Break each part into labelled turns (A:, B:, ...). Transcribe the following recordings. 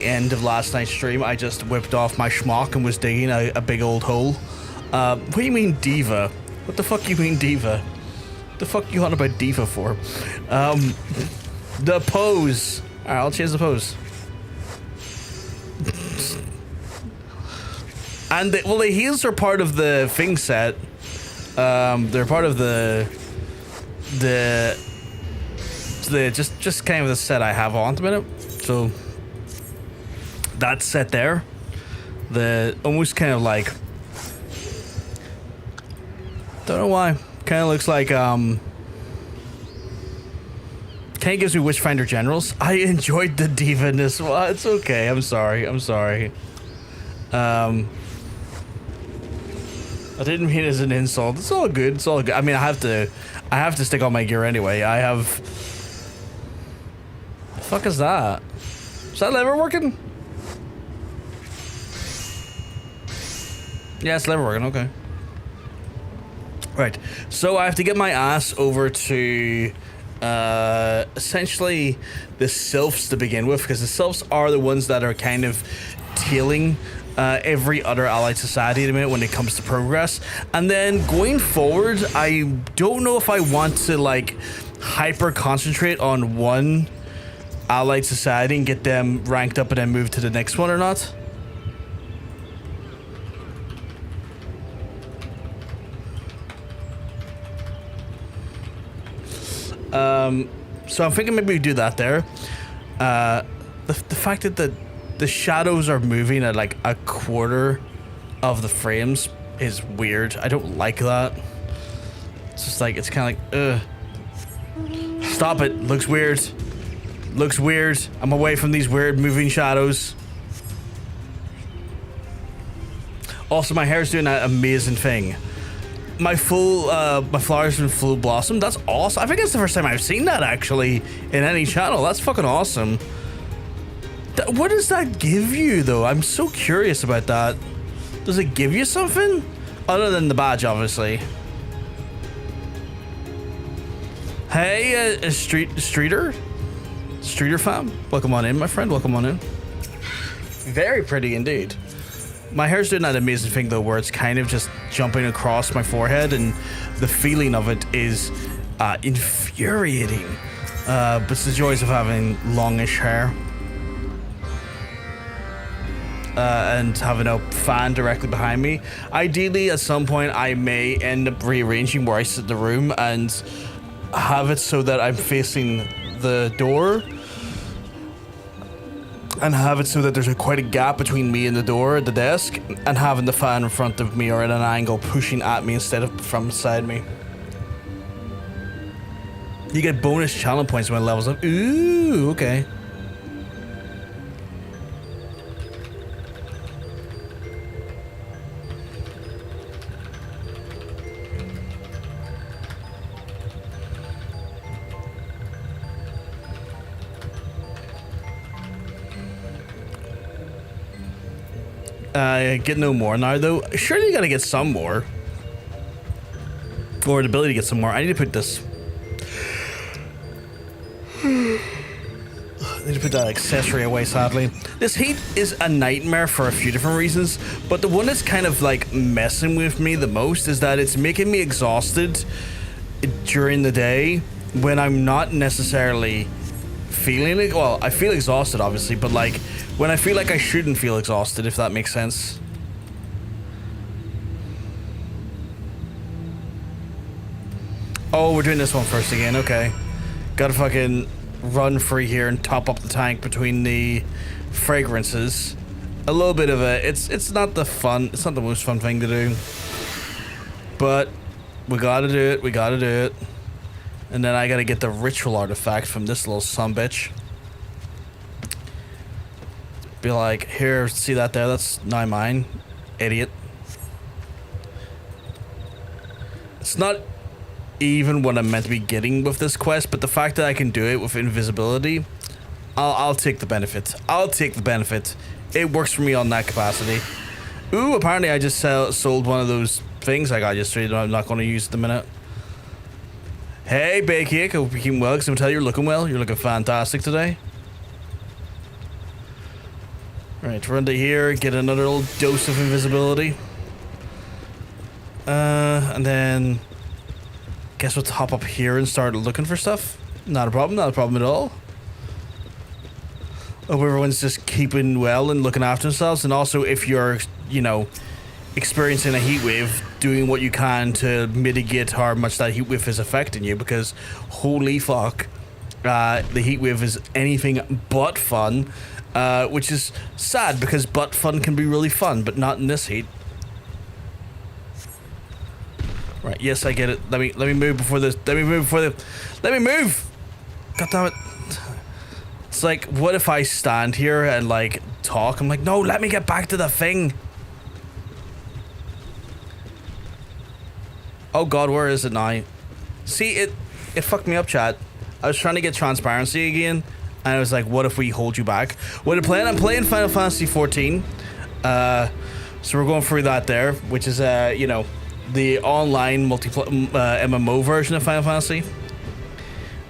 A: End of last night's stream, I just whipped off my schmuck and was digging a big old hole. What do you mean diva? What the fuck you mean diva? What the fuck you on about diva for? The pose. Alright, I'll change the pose. And the heels are part of the Fang set. They're part of the just kind of the set I have on at the minute. So that set there, the almost kind of like, don't know why, kind of looks like kind of gives me Witchfinder Generals. I enjoyed the diva-ness. Well, it's okay. I'm sorry. I didn't mean it as an insult. It's all good. It's all good. I mean, I have to stick on my gear anyway. I have. The fuck is that? Is that lever working? Yeah, it's lever working. Okay. Right. So I have to get my ass over to essentially the Sylphs to begin with, because the Sylphs are the ones that are kind of tailing every other allied society at the minute when it comes to progress. And then going forward, I don't know if I want to like hyper concentrate on one allied society and get them ranked up and then move to the next one or not. So I'm thinking maybe we do that there. The fact that the shadows are moving at like a quarter of the frames is weird. I don't like that. It's just like, it's kind of like, ugh. Stop it. Looks weird. Looks weird. I'm away from these weird moving shadows. Also, my hair's doing that amazing thing. My flowers in full blossom. That's awesome. I think it's the first time I've seen that actually in any channel. That's fucking awesome. What does that give you though? I'm so curious about that. Does it give you something other than the badge, obviously? Hey, Streeter fam, welcome on in, my friend. Welcome on in. Very pretty indeed. My hair's doing that amazing thing though, where it's kind of just jumping across my forehead, and the feeling of it is infuriating. But it's the joys of having longish hair. And having a fan directly behind me. Ideally, at some point, I may end up rearranging where I sit in the room and have it so that I'm facing the door, and have it so that there's quite a gap between me and the door at the desk, and having the fan in front of me or at an angle pushing at me instead of from beside me. You get bonus challenge points when it levels up. Ooh, okay. Get no more now though. Surely you gotta get some more. Or the ability to get some more. I need to put this. I need to put that accessory away, sadly. This heat is a nightmare for a few different reasons, but the one that's kind of like messing with me the most is that it's making me exhausted during the day when I'm not necessarily feeling it. Well, I feel exhausted obviously, but like when I feel like I shouldn't feel exhausted, if that makes sense. Oh, we're doing this one first again. Okay. Gotta fucking run free here and top up the tank between the fragrances. A little bit of a... It's not the most fun thing to do. But we gotta do it. We gotta do it. And then I gotta get the ritual artifact from this little sumbitch. Be like, here, see that there? That's now mine. Idiot. It's not even what I'm meant to be getting with this quest, but the fact that I can do it with invisibility, I'll take the benefit. I'll take the benefit. It works for me on that capacity. Ooh, apparently I just sold one of those things I got yesterday that I'm not going to use at the minute. Hey, Bakecake, I hope you're keeping well, because I'm telling you, you're looking well. You're looking fantastic today. Right, run to here, get another little dose of invisibility. And then guess we'll hop up here and start looking for stuff. Not a problem at all. Hope everyone's just keeping well and looking after themselves, and also if you're, you know, experiencing a heat wave, doing what you can to mitigate how much that heat wave is affecting you, because holy fuck, the heat wave is anything but fun, which is sad because but fun can be really fun, but not in this heat. Right, yes, I get it. Let me move before this. Let me move! God damn it. It's like, what if I stand here and like talk? I'm like, no, let me get back to the thing. Oh god, where is it now? See, it fucked me up, chat. I was trying to get transparency again, and I was like, what if we hold you back? What I'm playing Final Fantasy 14. So we're going through that there, which is you know, the online MMO version of Final Fantasy.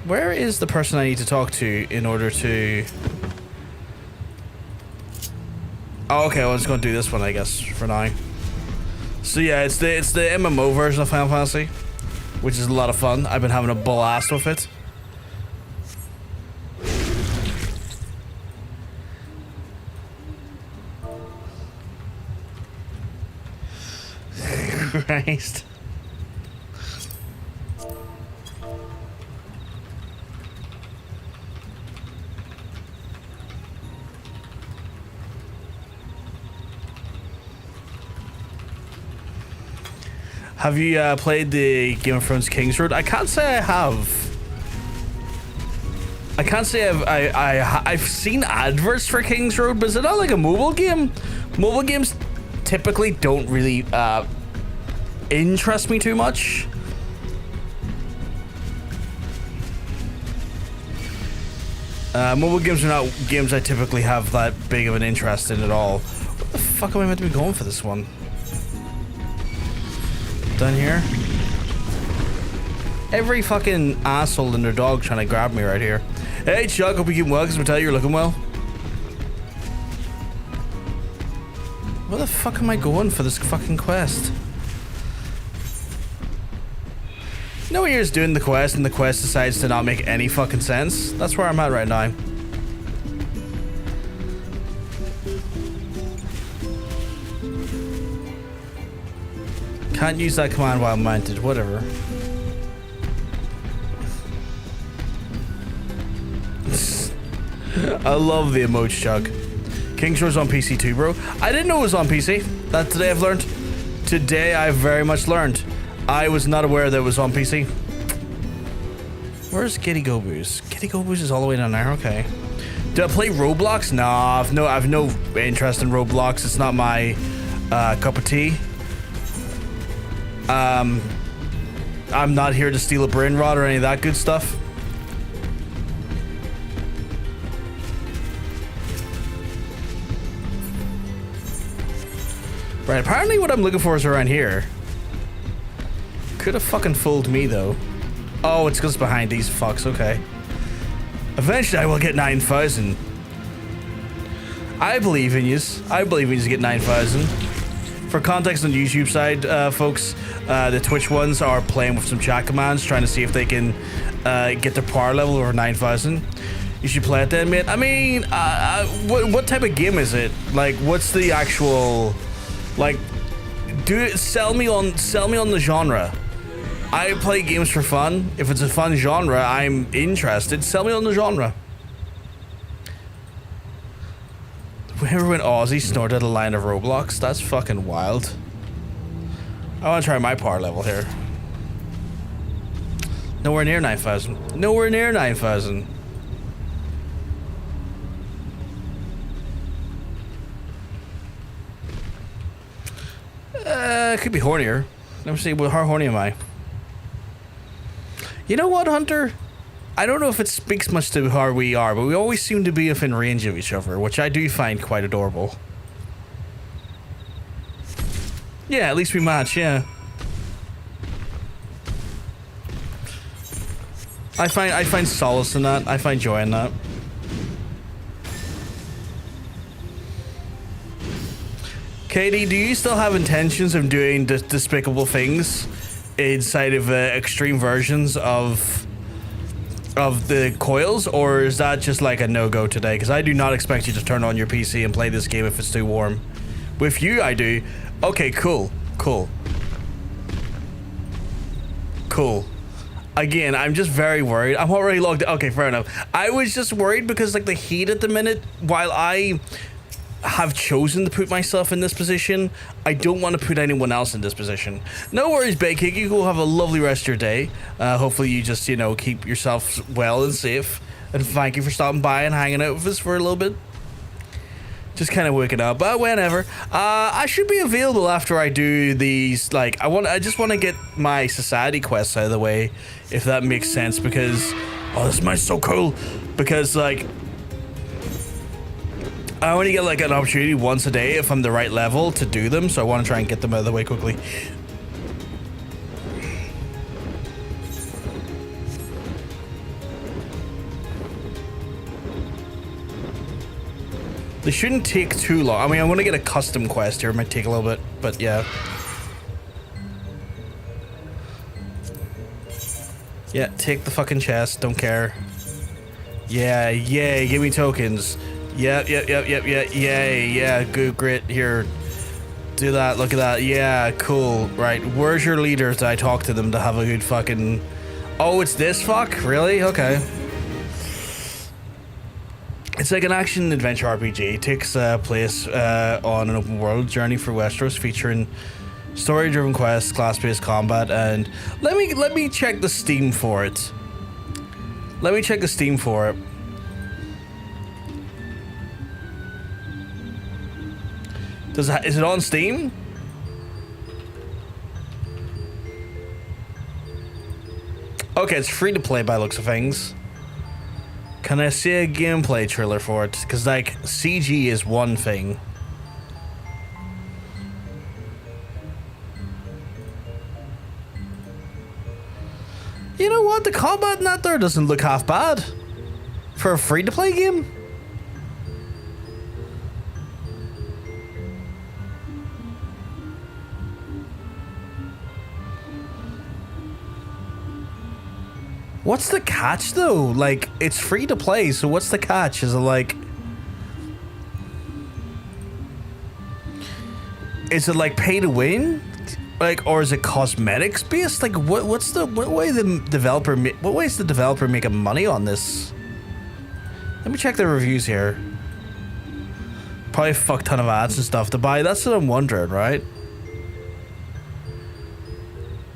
A: Where is the person I need to talk to in order to... Oh, okay, well, I'm just going to do this one, I guess, for now. So yeah, it's the MMO version of Final Fantasy, which is a lot of fun. I've been having a blast with it. Christ. Have you played the Game of Thrones King's Road? I can't say I have. I can't say I've seen adverts for King's Road, but is it not like a mobile game? Mobile games typically don't really interest me too much. Mobile games are not games I typically have that big of an interest in at all. What the fuck am I meant to be going for this one? Done here. Every fucking asshole and their dog trying to grab me right here. Hey Chuck, hope you're keeping well, because I tell you you're looking well. Where the fuck am I going for this fucking quest? You know when you're just doing the quest and the quest decides to not make any fucking sense? That's where I'm at right now. Can't use that command while mounted, whatever. I love the emoji chug. King's Road's on PC too, bro. I didn't know it was on PC. That today I've learned. Today I've very much learned. I was not aware that it was on PC. Where's Giddy Go Booze? Giddy Go Booze is all the way down there, okay. Do I play Roblox? Nah, I've no interest in Roblox. It's not my cup of tea. I'm not here to steal a brain rot or any of that good stuff. Right, apparently what I'm looking for is around here. Could have fucking fooled me though. Oh, it's because it's behind these fucks, okay. Eventually I will get 9,000. I believe in yous. I believe in yous to get 9,000. For context on the YouTube side, folks, the Twitch ones are playing with some chat commands, trying to see if they can get their power level over 9,000. You should play it then, mate. I mean, what type of game is it? Like, what's the actual, like, sell me on the genre. I play games for fun. If it's a fun genre, I'm interested. Sell me on the genre. Remember when Ozzy snorted a line of Roblox? That's fucking wild. I want to try my power level here. Nowhere near 9,000. Nowhere near 9,000. Could be hornier. Let me see. Well, how horny am I? You know what, Hunter? I don't know if it speaks much to how we are, but we always seem to be within range of each other, which I do find quite adorable. Yeah, at least we match, yeah. I find solace in that. I find joy in that. Katie, do you still have intentions of doing despicable things inside of extreme versions of the coils, or is that just like a no-go today? Because I do not expect you to turn on your PC and play this game if it's too warm. With you, I do. Okay, cool. Again, I'm just very worried. I'm already logged in. Okay, fair enough. I was just worried because like the heat at the minute, while I have chosen to put myself in this position, I don't want to put anyone else in this position. No worries, Bakecake. You go have a lovely rest of your day. Hopefully you just, you know, keep yourself well and safe. And thank you for stopping by and hanging out with us for a little bit. Just kind of waking up, but whenever. I should be available after I do these, like, I just want to get my society quests out of the way, if that makes sense, because, oh, this might so cool, because, like, I only get, like, an opportunity once a day if I'm the right level to do them, so I want to try and get them out of the way quickly. They shouldn't take too long. I mean, I'm gonna get a custom quest here. It might take a little bit, but yeah. Yeah, take the fucking chest. Don't care. Yeah, yay. Give me tokens. Yep. Yeah, good, great. Here. Do that. Look at that. Yeah, cool. Right. Where's your leader? Did I talk to them to have a good fucking... Oh, it's this fuck? Really? Okay. It's like an action-adventure RPG. It takes place on an open-world journey for Westeros, featuring story-driven quests, class-based combat, and let me check the Steam for it. Let me check the Steam for it. Is it on Steam? Okay, it's free to play by the looks of things. Can I see a gameplay trailer for it? Because, like, CG is one thing. You know what? The combat in that there doesn't look half bad. For a free-to-play game? What's the catch, though? Like, it's free to play, so what's the catch? Is it like... Is it like pay to win? Like, or is it cosmetics based? Like, what way is the developer making money on this? Let me check the reviews here. Probably a fuck ton of ads and stuff to buy. That's what I'm wondering, right?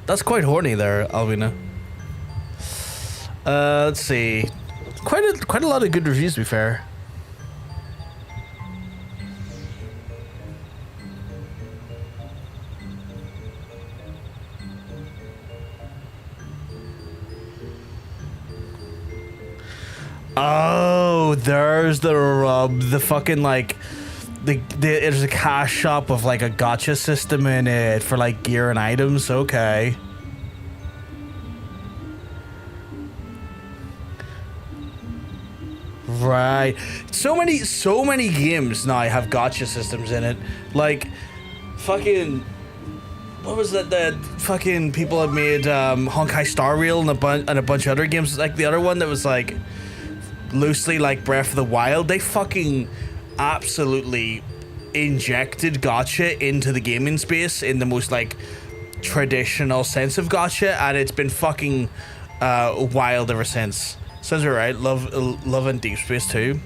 A: That's quite horny there, Alvina. Let's see. Quite a lot of good reviews, to be fair. Oh, there's the rub. The fucking, like, there's a cash shop with, like, a gacha system in it for, like, gear and items. Okay. Right. So many games now have gacha systems in it. Like, fucking... What was that? The fucking people have made Honkai Star Rail and a bunch of other games. Like, the other one that was, like, loosely like Breath of the Wild. They fucking absolutely injected gacha into the gaming space in the most, like, traditional sense of gacha. And it's been fucking wild ever since. Sounds alright. Love and Deep Space too.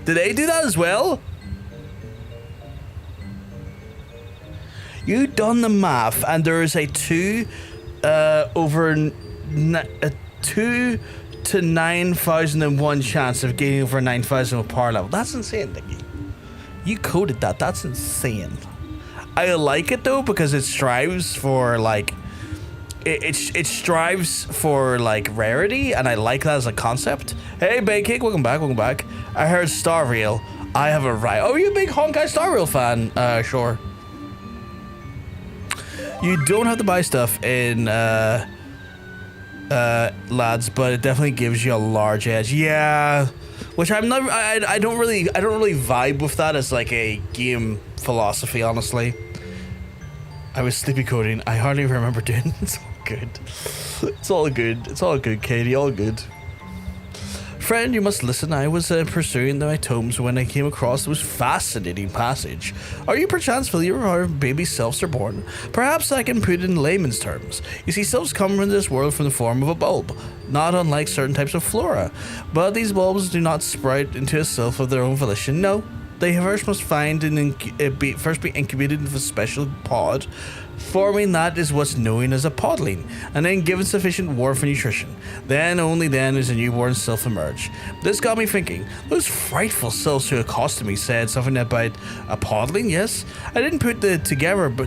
A: Did they do that as well? You done the math, and there is a 2 to 9,001 chance of getting over 9,000 with power level. That's insane, Nicky. You coded that. That's insane. I like it though because it strives for, like, it strives for, like, rarity, and I like that as a concept. Hey, Bakecake, welcome back. I heard Star Rail. I have a right. Oh, you a big Honkai Star Rail fan? Sure. You don't have to buy stuff in lads, but it definitely gives you a large edge. Yeah, which I'm not. I don't really vibe with that as like a game philosophy. Honestly, I was sleepy coding. I hardly remember doing. It's all good. It's all good. It's all good, Katie. All good. Friend, you must listen. I was pursuing my tomes when I came across this fascinating passage. Are you perchance familiar with how baby sylphs are born? Perhaps I can put it in layman's terms. You see, sylphs come into this world from the form of a bulb, not unlike certain types of flora. But these bulbs do not sprout into a sylph of their own volition. No, they first must find first be incubated into a special pod. Forming that is what's known as a podling, and then given sufficient warmth and nutrition. Then, only then, does a newborn sylph emerge. This got me thinking. Those frightful sylphs who accosted me said something about a podling, yes? I didn't put the together but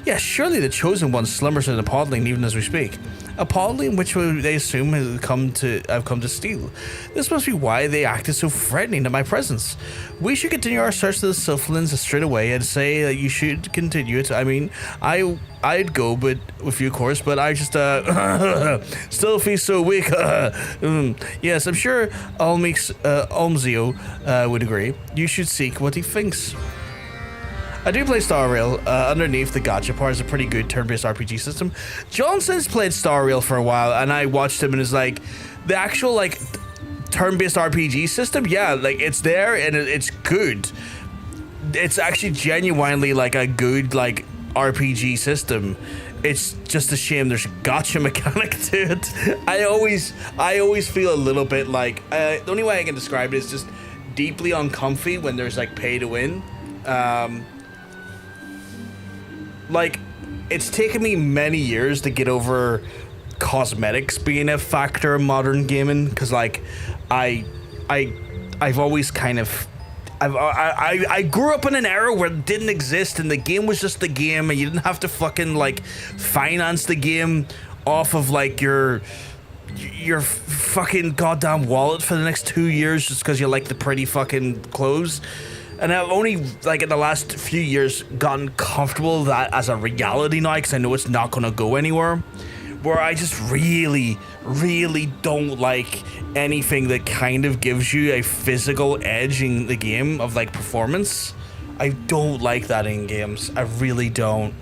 A: yeah, surely the chosen one slumbers in a podling even as we speak. A podling which they assume I've come to steal. This must be why they acted so threatening at my presence. We should continue our search to the sylphlings straight away and say that you should continue it. I mean, I'd go but with you, of course, but I just still feel so weak. Yes, I'm sure Almzio would agree. You should seek what he thinks. I do play Star Rail. Underneath the Gacha part is a pretty good turn-based RPG system. Johnson's played Star Rail for a while, and I watched him, and it's like the actual like turn-based RPG system. Yeah, like it's there and it's good. It's actually genuinely like a good like RPG system. It's just a shame there's a gacha mechanic to it. I always feel a little bit like the only way I can describe it is just deeply uncomfy when there's like pay to win. Like, it's taken me many years to get over cosmetics being a factor in modern gaming, because like I've always kind of I grew up in an era where it didn't exist and the game was just the game and you didn't have to fucking like finance the game off of like your fucking goddamn wallet for the next 2 years just because you like the pretty fucking clothes. And I've only, like, in the last few years gotten comfortable with that as a reality now, because I know it's not going to go anywhere. Where I just really, really don't like anything that kind of gives you a physical edge in the game of, like, performance. I don't like that in games. I really don't.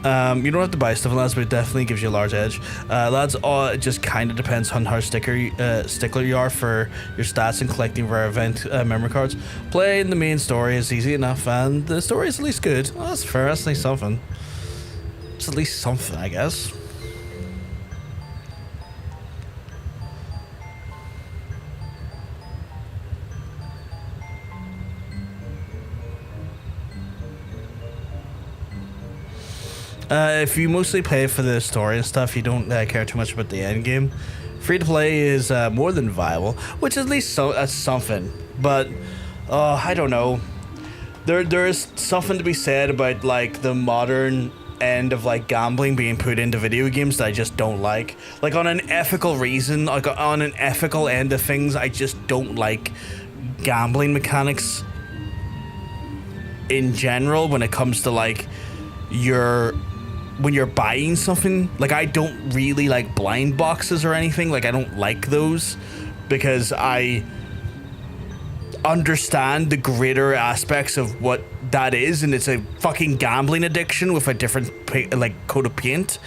A: You don't have to buy stuff in lads, but it definitely gives you a large edge. Lads, it just kind of depends on how stickler you are for your stats and collecting rare event memory cards. Playing the main story is easy enough, and the story is at least good. Oh, that's fair. That's at least something. It's at least something, I guess. If you mostly play for the story and stuff, you don't care too much about the end game. Free to play is more than viable, which at least that's something. But I don't know. There is something to be said about like the modern end of like gambling being put into video games that I just don't like. Like on an ethical reason, like on an ethical end of things, I just don't like gambling mechanics in general when it comes to like when you're buying something. Like I don't really like blind boxes or anything. Like I don't like those because I understand the greater aspects of what that is, and it's a fucking gambling addiction with a different like coat of paint.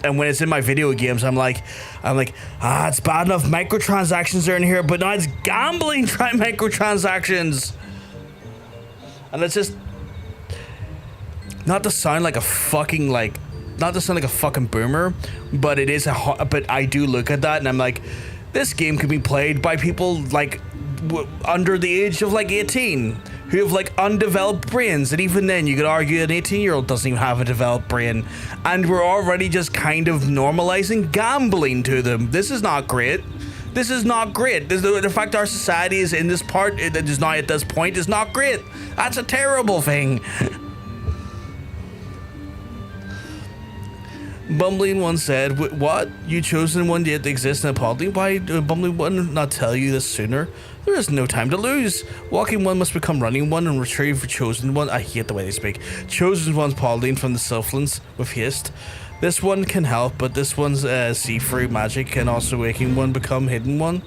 A: And when it's in my video games, I'm like, it's bad enough microtransactions are in here, but now it's gambling microtransactions, and it's just not to sound like a fucking boomer, but it is but I do look at that and I'm like, this game can be played by people like under the age of like 18 who have like undeveloped brains, and even then you could argue an 18-year-old doesn't even have a developed brain, and we're already just kind of normalizing gambling to them. This is not great. This is not great. The fact our society is in this part, it is not at this point, is not great. That's a terrible thing. Bumbling one said, what? You chosen one yet exists in a podling? Why did Bumbling one not tell you this sooner? There is no time to lose. Walking one must become running one and retrieve chosen one. I hate the way they speak. Chosen one's podling from the Sylphlands with haste. This one can help, but this one's see-through magic can also waking one become hidden one.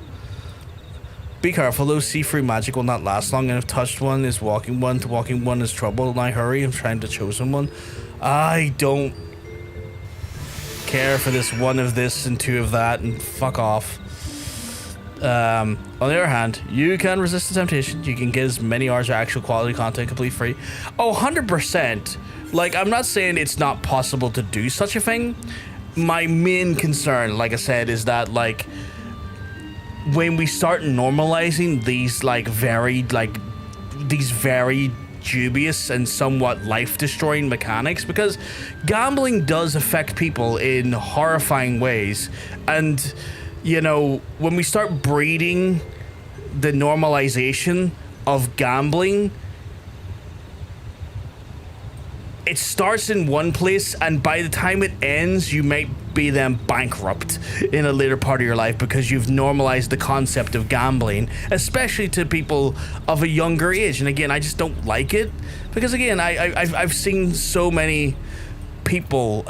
A: Be careful though, see-through magic will not last long, and if touched one is walking one, to walking one is trouble. Now hurry, I'm trying to chosen one. I don't care for this one of this and two of that, and fuck off. On the other hand, you can resist the temptation. You can get as many hours of actual quality content complete free. Oh, 100%. Like, I'm not saying it's not possible to do such a thing. My main concern, like I said, is that, like, when we start normalizing these, like, very dubious and somewhat life-destroying mechanics, because gambling does affect people in horrifying ways, and you know, when we start breeding the normalization of gambling, it starts in one place, and by the time it ends, you might be then bankrupt in a later part of your life because you've normalized the concept of gambling, especially to people of a younger age. And again, I just don't like it because again, I've seen so many people.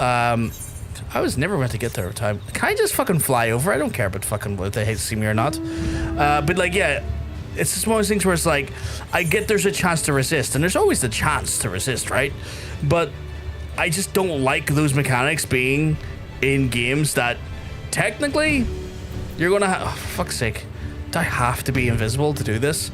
A: I was never meant to get there in time. Can I just fucking fly over? I don't care about fucking whether they hate to see me or not. But like, yeah, it's just one of those things where it's like, I get there's a chance to resist, and there's always the chance to resist, right? But I just don't like those mechanics being in games that technically you're gonna have. Oh, for fuck's sake. Do I have to be invisible to do this?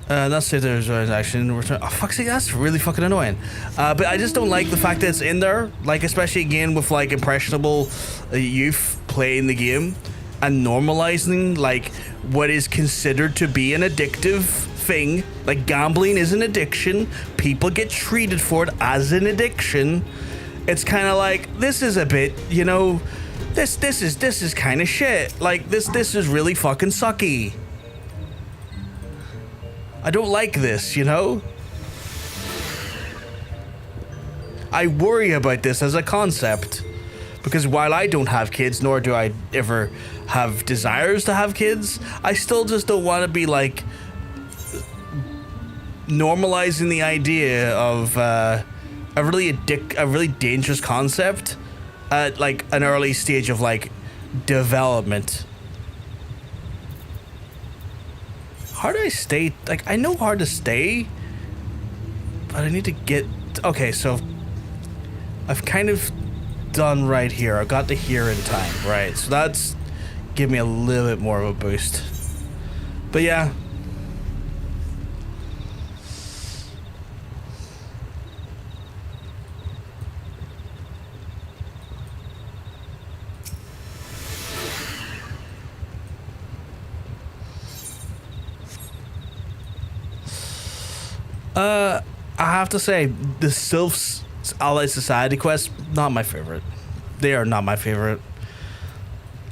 A: That's it. There's action return. Oh, fuck's sake, that's really fucking annoying. But I just don't like the fact that it's in there. Like, especially again with like impressionable youth playing the game and normalizing like what is considered to be an addictive thing. Like, gambling is an addiction. People get treated for it as an addiction. It's kind of like, this is a bit, you know, this is kind of shit. Like, this is really fucking sucky. I don't like this, you know? I worry about this as a concept. Because while I don't have kids, nor do I ever have desires to have kids, I still just don't want to be, like, normalizing the idea of a really dangerous concept at, like, an early stage of, like, development. How do I stay? Like, I know how to stay, but I need to get... Okay, so I've kind of done right here. I got to here in time, right? So that's give me a little bit more of a boost. But yeah. I have to say, the Sylph's Allied Society quest, not my favorite. They are not my favorite.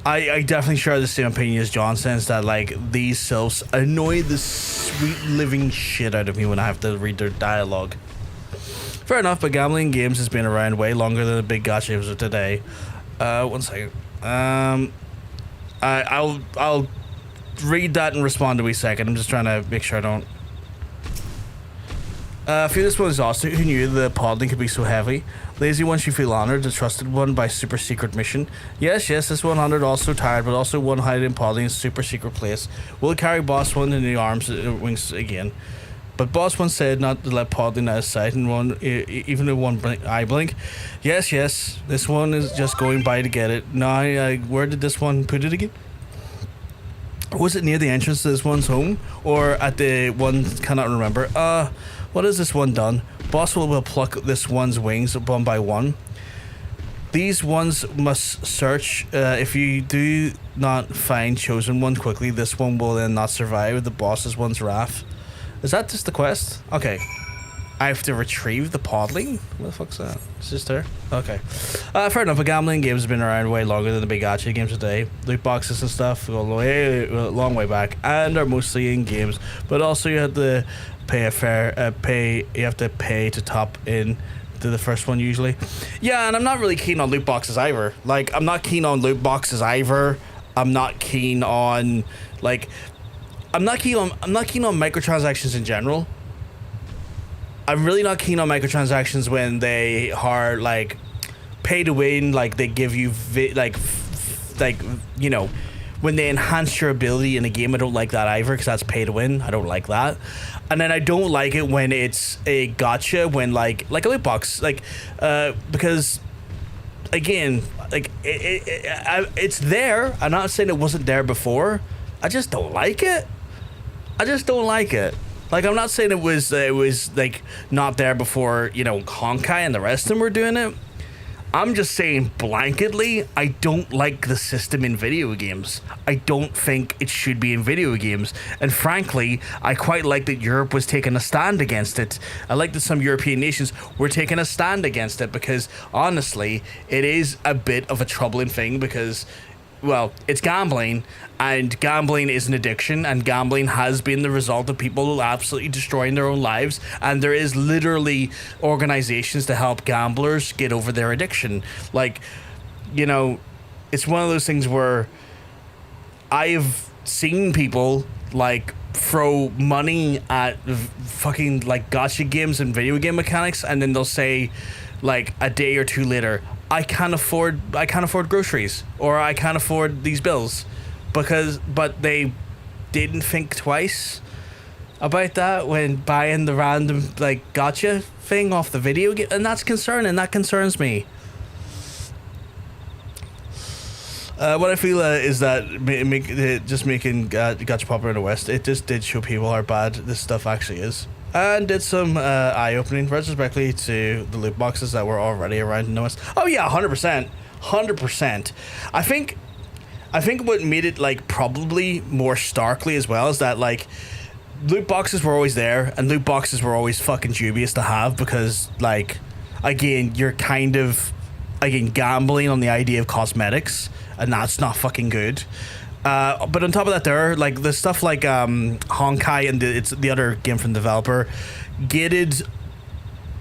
A: I definitely share the same opinion as John, since that, like, these Sylphs annoy the sweet living shit out of me when I have to read their dialogue. Fair enough, but gambling games has been around way longer than the big gacha of today. 1 second. I'll read that and respond to a second. I'm just trying to make sure I don't. I feel this one is also who knew the podling could be so heavy. Lazy one, you feel honored. The trusted one by super secret mission. Yes, this 100 also tired, but also one hiding in podling super secret place. Will carry boss one in the arms wings again. But boss one said not to let podling out of sight, and one even in one eye blink. Yes, this one is just going by to get it. Now, where did this one put it again? Was it near the entrance to this one's home, or at the one? Cannot remember. What has this one done? Boss will pluck this one's wings one by one. These ones must search. If you do not find chosen one quickly, this one will then not survive the boss's one's wrath. Is that just the quest? Okay. I have to retrieve the podling? What the fuck's that? Is this there? Okay. Fair enough, but gambling games have been around way longer than the big gacha games today. Loot boxes and stuff go a long way back and are mostly in games. But also you have to pay you have to pay to top in to the first one usually. Yeah, and I'm not really keen on loot boxes either. Like, I'm not keen on loot boxes either. I'm not keen on, like, I'm not keen on microtransactions in general. I'm really not keen on microtransactions when they are like pay to win, like they give you you know, when they enhance your ability in a game. I don't like that either, because that's pay to win. I don't like that. And then I don't like it when it's a gotcha, when like a loot box, because again, like it's there. I'm not saying it wasn't there before. I just don't like it. Like, I'm not saying it was like not there before, you know, Honkai and the rest of them were doing it. I'm just saying blanketly, I don't like the system in video games. I don't think it should be in video games. And frankly, I quite like that Europe was taking a stand against it. I like that some European nations were taking a stand against it, because honestly, it is a bit of a troubling thing, because, well, it's gambling, and gambling is an addiction, and gambling has been the result of people absolutely destroying their own lives, and there is literally organizations to help gamblers get over their addiction. Like, you know, it's one of those things where I've seen people, like, throw money at fucking, like, gacha games and video game mechanics, and then they'll say, like, a day or two later, I can't afford groceries, or I can't afford these bills, but they didn't think twice about that when buying the random, like, gotcha thing off the video game, and that's concerning. That concerns me. What I feel is that just making gacha popular in the West, it just did show people how bad this stuff actually is. And did some eye-opening retrospectively to the loot boxes that were already around in the West. Oh yeah, 100%. 100%. I think what made it, like, probably more starkly as well is that, like, loot boxes were always there, and loot boxes were always fucking dubious to have, because, like, again, you're kind of, again, gambling on the idea of cosmetics, and that's not fucking good. But on top of that, there are, like, the stuff like Honkai and it's the other game from the developer, gated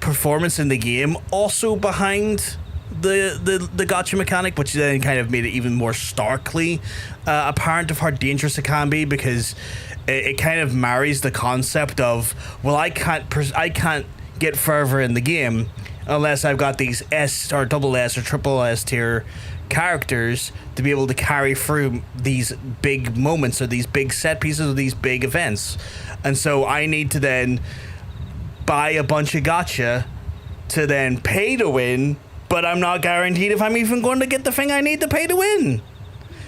A: performance in the game also behind the gacha mechanic, which then kind of made it even more starkly apparent of how dangerous it can be, because it kind of marries the concept of, well, I can't get further in the game unless I've got these S or double S or triple S tier characters to be able to carry through these big moments or these big set pieces or these big events. And so I need to then buy a bunch of gacha to then pay to win, but I'm not guaranteed if I'm even going to get the thing I need to pay to win.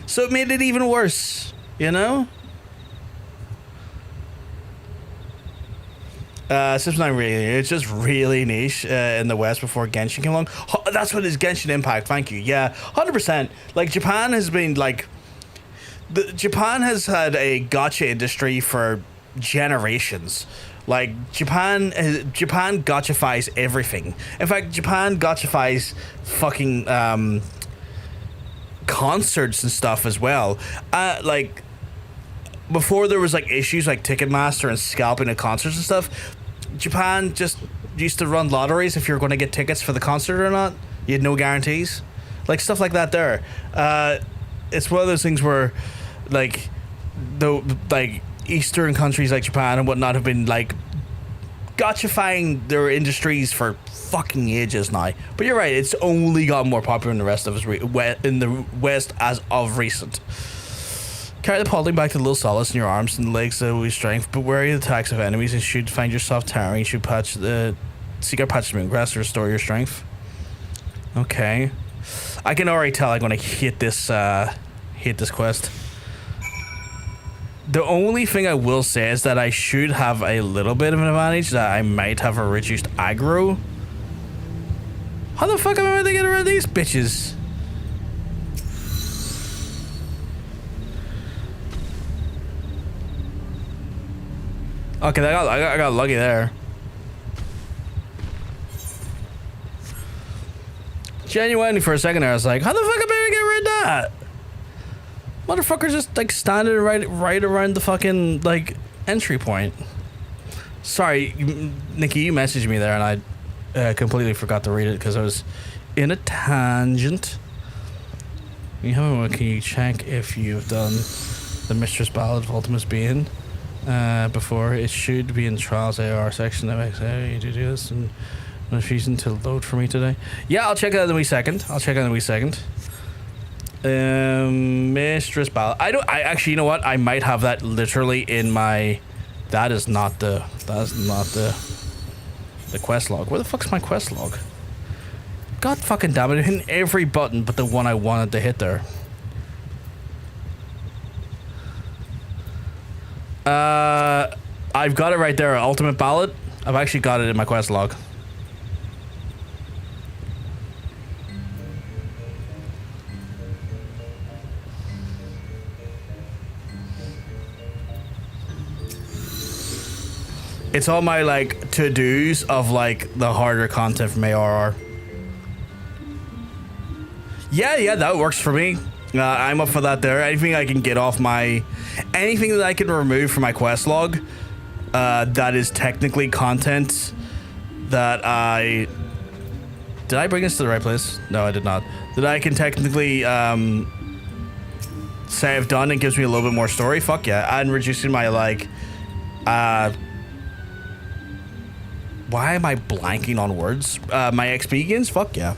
A: So it made it even worse, you know? It's not really, it's just really niche in the West before Genshin came along. That's what is Genshin Impact, thank you. Yeah, 100%. Like, Japan has been, like, Japan has had a gacha industry for generations. Like, Japan gachifies everything. In fact, Japan gachifies fucking concerts and stuff as well. Like, before there was, like, issues like Ticketmaster and scalping at concerts and stuff, Japan just used to run lotteries if you're going to get tickets for the concert or not. You had no guarantees. Like, stuff like that there. It's one of those things where, like, Eastern countries like Japan and whatnot have been, like, gachifying their industries for fucking ages now. But you're right, it's only got more popular in the rest of us in the West as of recent. Carry the podling back to the little solace in your arms and the legs that will strength, but wary of the attacks of enemies, and should find yourself tiring. You should seek out patches of Moongrass to restore your strength. Okay. I can already tell I'm gonna hit this quest. The only thing I will say is that I should have a little bit of an advantage, that I might have a reduced aggro. How the fuck am I going to get around these bitches? Okay, I got lucky there. Genuinely, for a second there, I was like, how the fuck am I gonna get rid of that? Motherfucker's just like standing right around the fucking like entry point. Sorry, Nikki, you messaged me there and I completely forgot to read it because I was in a tangent. Can you check if you've done the Mistress Ballad of Ultimate's Being before? It should be in Trials AR section. That makes you do this and refusing to load for me today. Yeah, I'll check it out in a wee second. Mistress Ballad. I actually, you know what? I might have that literally in my. That is not the quest log. Where the fuck's my quest log? God fucking damn it! I'm hitting every button but the one I wanted to hit there. I've got it right there. Ultimate Ballad. I've actually got it in my quest log. It's all my like to-dos of like the harder content from ARR. Yeah, that works for me. I'm up for that there. Anything I can get off anything that I can remove from my quest log, that is technically content that did I bring this to the right place? No, I did not. That I can technically, say I've done and gives me a little bit more story. Fuck yeah. And reducing my like, why am I blanking on words? My XP gains? Fuck yeah.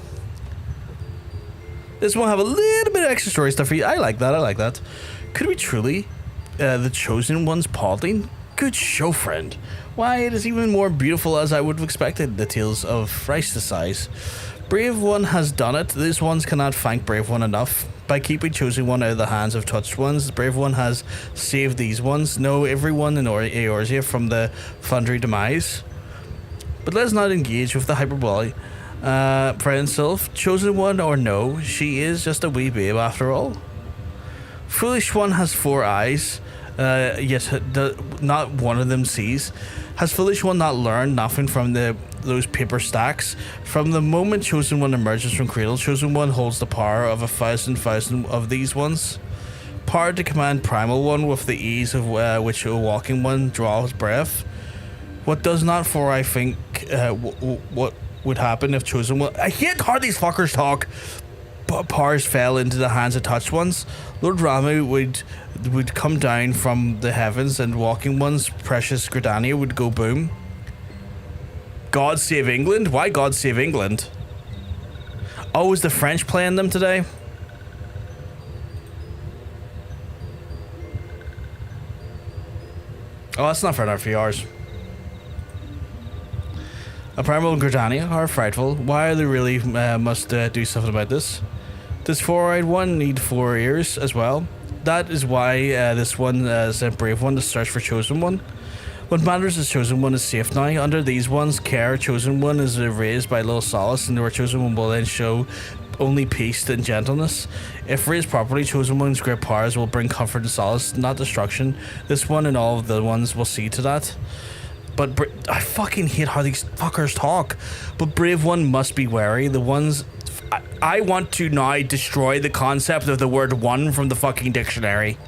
A: This will have a little bit of extra story stuff for you. I like that. Could we truly, the Chosen One's Paulding? Good show, friend. Why, it is even more beautiful as I would have expected. The tales of thrice the size. Brave One has done it. These ones cannot thank Brave One enough. By keeping Chosen One out of the hands of touched ones, Brave One has saved these ones. No, everyone in Eorzea from the Foundry demise. But let's not engage with the hyperbole. Friend Sylph, Chosen One or no, she is just a wee babe after all. Foolish One has 4 eyes, yet not one of them sees. Has Foolish One not learned nothing from those paper stacks? From the moment Chosen One emerges from cradle, Chosen One holds the power of 1,000 of these ones. Power to command Primal One with the ease of which a walking one draws breath. What does not for I think what would happen if Chosen One. I hate how these fuckers talk. Powers fell into the hands of touched ones. Lord Ramu would come down from the heavens, and walking one's precious Gridania would go boom. God save England? Why God save England? Oh, is the French playing them today? Oh, that's not fair enough for yours. A primal Gridania are frightful. Why are they really must do something about this? Does 4-eyed one need 4 ears as well? That is why this one sent Brave One to search for Chosen One. What matters is Chosen One is safe now. Under these ones' care, Chosen One is raised by little solace, and where Chosen One will then show only peace and gentleness. If raised properly, Chosen One's great powers will bring comfort and solace, not destruction. This one and all of the ones will see to that. But I fucking hate how these fuckers talk. But Brave One must be wary. The ones... I want to now destroy the concept of the word one from the fucking dictionary.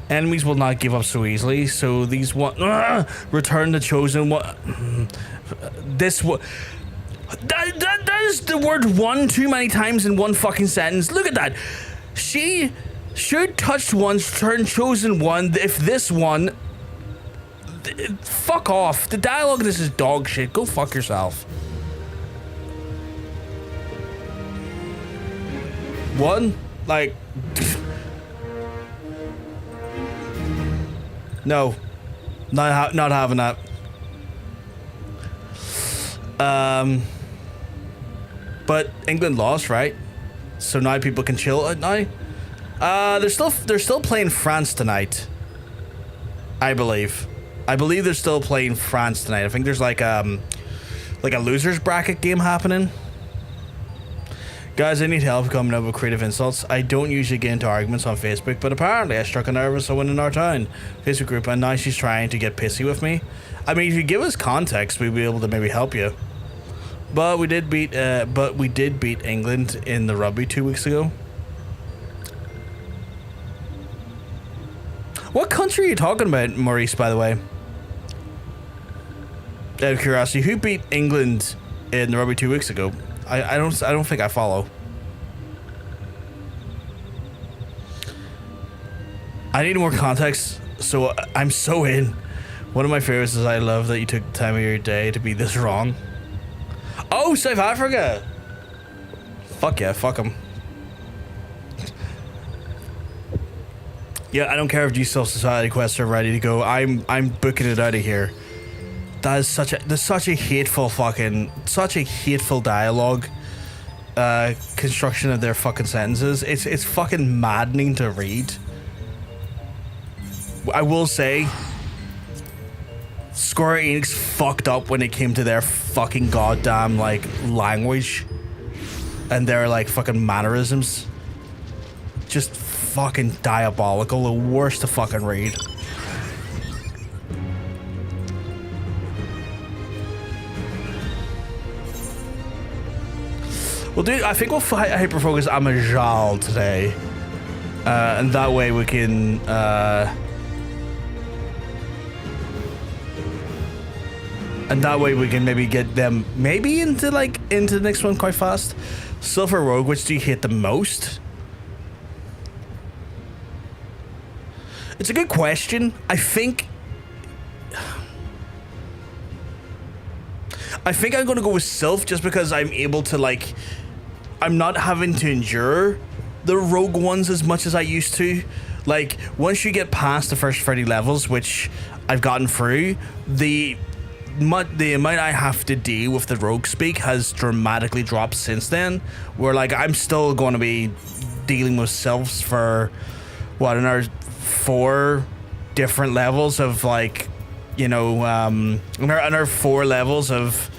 A: Enemies will not give up so easily. So these one... return the Chosen One... This one... That is the word one too many times in one fucking sentence. Look at that. She should touch one's turn Chosen One if this one... Fuck off. The dialogue in this is dog shit. Go fuck yourself. One? Like... No. Not having that. But England lost, right? So now people can chill at now? They're still playing France tonight. I believe they're still playing France tonight. I think there's like a losers bracket game happening. Guys, I need help coming up with creative insults. I don't usually get into arguments on Facebook, but apparently I struck a nerve with someone in our town Facebook group, and now she's trying to get pissy with me. I mean, if you give us context, we'd be able to maybe help you. But we did beat England in the rugby 2 weeks ago. What country are you talking about, Maurice, by the way? Out of curiosity, who beat England in the rugby 2 weeks ago? I don't think I follow. I need more context, so I'm so in. One of my favorites is I love that you took the time of your day to be this wrong. Oh, South Africa! Fuck yeah, fuck them. Yeah, I don't care if these self-society quests are ready to go. I'm booking it out of here. That is there's such a hateful dialogue construction of their fucking sentences. It's fucking maddening to read. I will say, Square Enix fucked up when it came to their fucking goddamn like language and their like fucking mannerisms. Just fucking diabolical, the worst to fucking read. Well, dude, I think we'll hyper focus on Majal today, and that way we can. And that way we can maybe get them into the next one quite fast. Sylph or Rogue, which do you hate the most? It's a good question. I think I'm gonna go with Sylph just because I'm able to I'm not having to endure the Rogue ones as much as I used to. Like, once you get past the first 30 levels, which I've gotten through, the amount I have to deal with the Rogue speak has dramatically dropped since then, where I'm still going to be dealing with Sylphs for another 4 different levels of another 4 levels of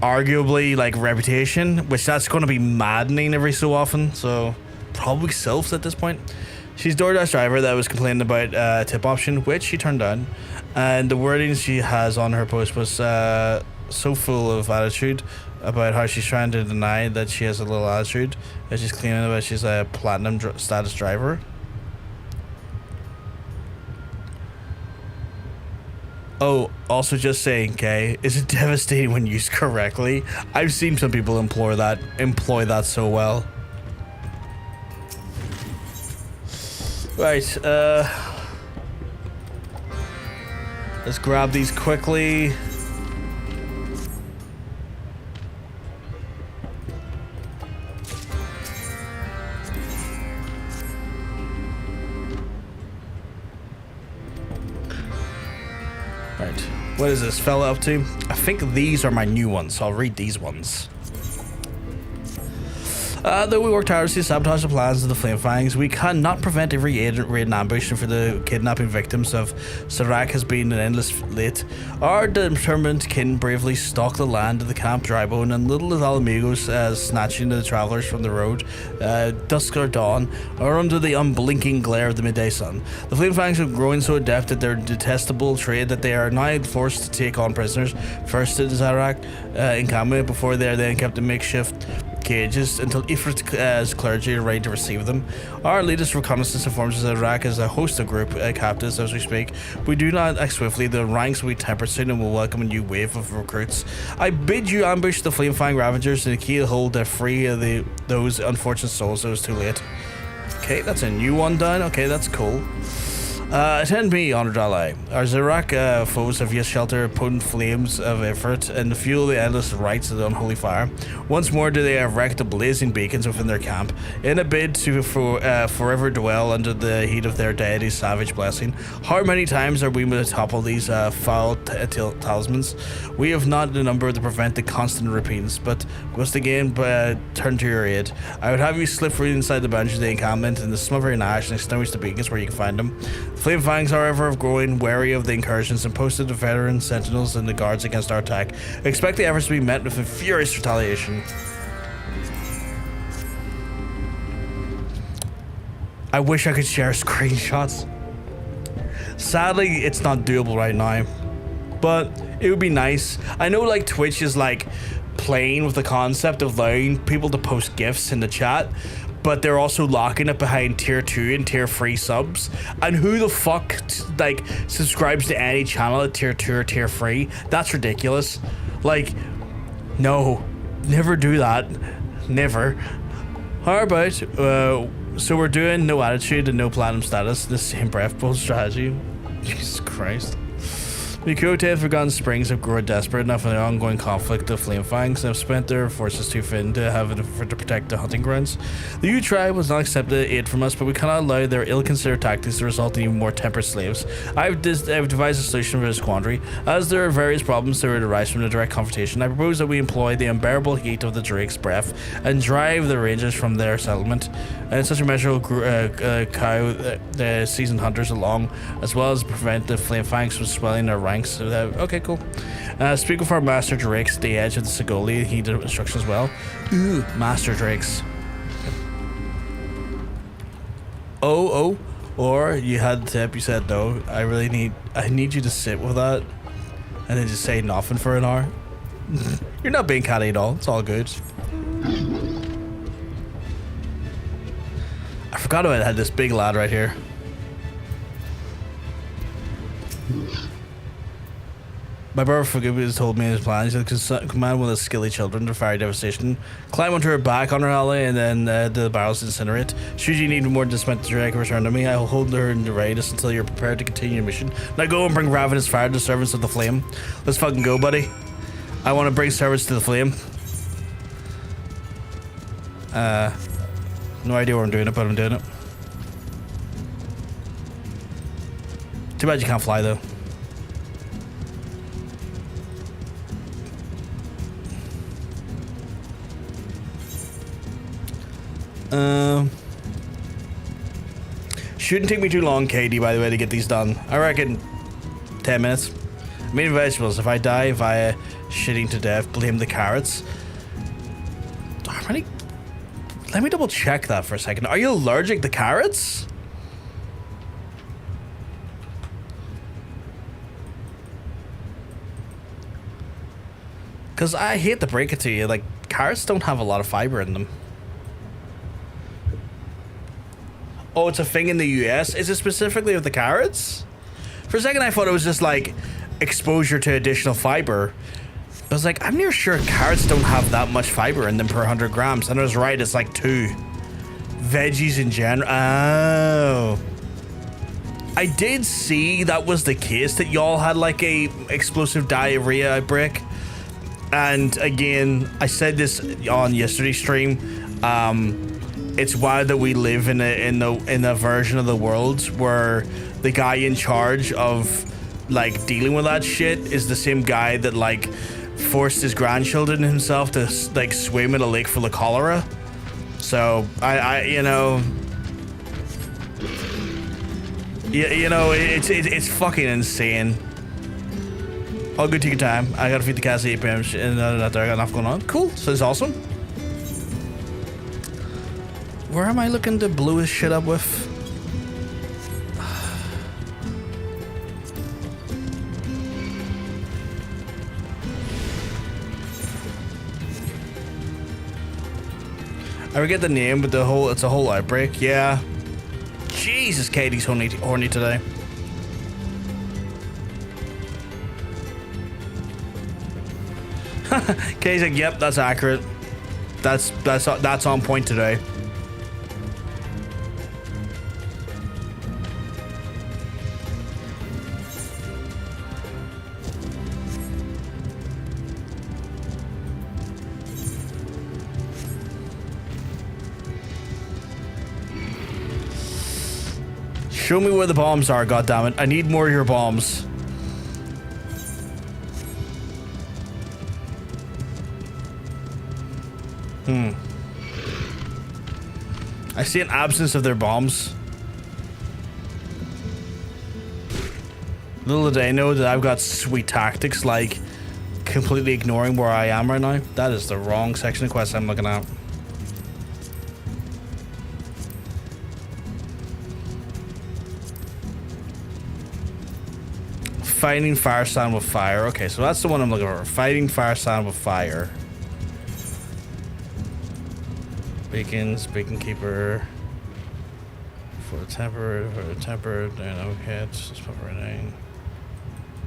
A: arguably reputation, which that's going to be maddening every so often. So probably Sylphs at this point. She's DoorDash driver that was complaining about tip option, which she turned down, and the wording she has on her post was so full of attitude about how she's trying to deny that she has a little attitude, and she's claiming about she's a platinum status driver. Oh, also just saying, okay, is it devastating when used correctly? I've seen some people employ that so well. Right, let's grab these quickly. Right, what is this fella up to? I think these are my new ones, so I'll read these ones. Though we work tirelessly to sabotage the plans of the Flame Fangs, we cannot prevent every raid and ambush for the kidnapping victims of Serac has been an endless late. Our determined kin bravely stalk the land of the Camp Drybone and little amigos snatching the travelers from the road, dusk or dawn, or under the unblinking glare of the midday sun. The Flame Fangs have grown so adept at their detestable trade that they are now forced to take on prisoners, first to Serac encampment, before they are then kept in makeshift cages until Ifrit's clergy are ready to receive them. Our latest reconnaissance informs us that Iraq is a host of group captives as we speak. We do not act swiftly, the ranks will be tempered soon and will welcome a new wave of recruits. I bid you ambush the Flame Fang Ravagers and key hold free of those unfortunate souls. It was too late. Okay, that's a new one down. Okay, that's cool. Attend me, honored ally. Our Zerak foes have yet sheltered potent flames of effort and fuel the endless rites of the unholy fire. Once more do they erect the blazing beacons within their camp, in a bid to forever dwell under the heat of their deity's savage blessing. How many times are we to topple these foul talismans? We have not the number to prevent the constant repeats, but must again turn to your aid. I would have you slip free inside the boundaries of the encampment and the smothering ash and extinguish the beacons where you can find them. Flame Fangs, however, have grown wary of the incursions and posted the veteran sentinels and the guards against our attack. Expect the efforts to be met with a furious retaliation. I wish I could share screenshots. Sadly, it's not doable right now, but it would be nice. I know Twitch is playing with the concept of allowing people to post gifts in the chat, but they're also locking it behind tier 2 and tier 3 subs. And who the fuck like subscribes to any channel at tier 2 or tier 3? That's ridiculous. Like, no, never do that. Never. How about so we're doing no attitude and no platinum status, the same breath bolt strategy. Jesus Christ. The Kyoto have forgotten springs have grown desperate enough in the ongoing conflict of flame fangs and have spent their forces too thin to have to protect the hunting grounds. The Yu tribe was not accepted aid from us, but we cannot allow their ill-considered tactics to result in even more tempered slaves. I've devised a solution for this quandary. As there are various problems that would arise from the direct confrontation, I propose that we employ the unbearable heat of the Drake's breath and drive the rangers from their settlement. And such a measure will cow the seasoned hunters along, as well as prevent the flame fangs from swelling their ranks. Okay, cool. Speak with our Master Drakes at the edge of the Sigoli. He did instructions as well. Ooh, Master Drakes. Or you had the tip, you said no. I need you to sit with that and then just say nothing for an hour. You're not being catty at all. It's all good. I forgot about I had this big lad right here. My brother Forgiveness told me his plan. He said, command one of the skilly children to fire devastation, climb onto her back on her alley, and then the barrels incinerate. Should you need more dismount to return to me, I will hold her in the readiness until you're prepared to continue your mission. Now go and bring ravenous fire to the servants of the flame. Let's fucking go, buddy. I want to bring servants to the flame. No idea where I'm doing it, but I'm doing it. Too bad you can't fly, though. Shouldn't take me too long, KD, by the way, to get these done. I reckon 10 minutes. Meat and vegetables. If I die via shitting to death, blame the carrots. How many? Let me double check that for a second. Are you allergic to carrots? Because I hate to break it to you, like, carrots don't have a lot of fiber in them. Oh, it's a thing in the US? Is it specifically with the carrots? For a second I thought it was just like exposure to additional fiber. I was like, I'm near sure carrots don't have that much fiber in them per 100 grams. And I was right, it's like 2. Veggies in general. Oh. I did see that was the case, that y'all had like a explosive diarrhea outbreak. And again, I said this on yesterday's stream. It's wild that we live in a version of the world where the guy in charge of like dealing with that shit is the same guy that like forced his grandchildren himself to like swim in a lake full of cholera. So I you know, it's fucking insane. All good, take your time. I gotta feed the cats, 8 p.m. and I got enough going on. Cool, so it's awesome. Where am I looking to blow his shit up with? I forget the name, but it's a whole outbreak. Yeah. Jesus, Katie's horny today. Katie's like, yep, that's accurate. That's on point today. Show me where the bombs are, goddammit. I need more of your bombs. I see an absence of their bombs. Little did I know that I've got sweet tactics like completely ignoring where I am right now. That is the wrong section of quest I'm looking at. Fighting fire sound with fire. Okay, so that's the one I'm looking for. Fighting fire sound with fire. Beacons, beacon keeper. For the tempered, and okay, it's just put right in.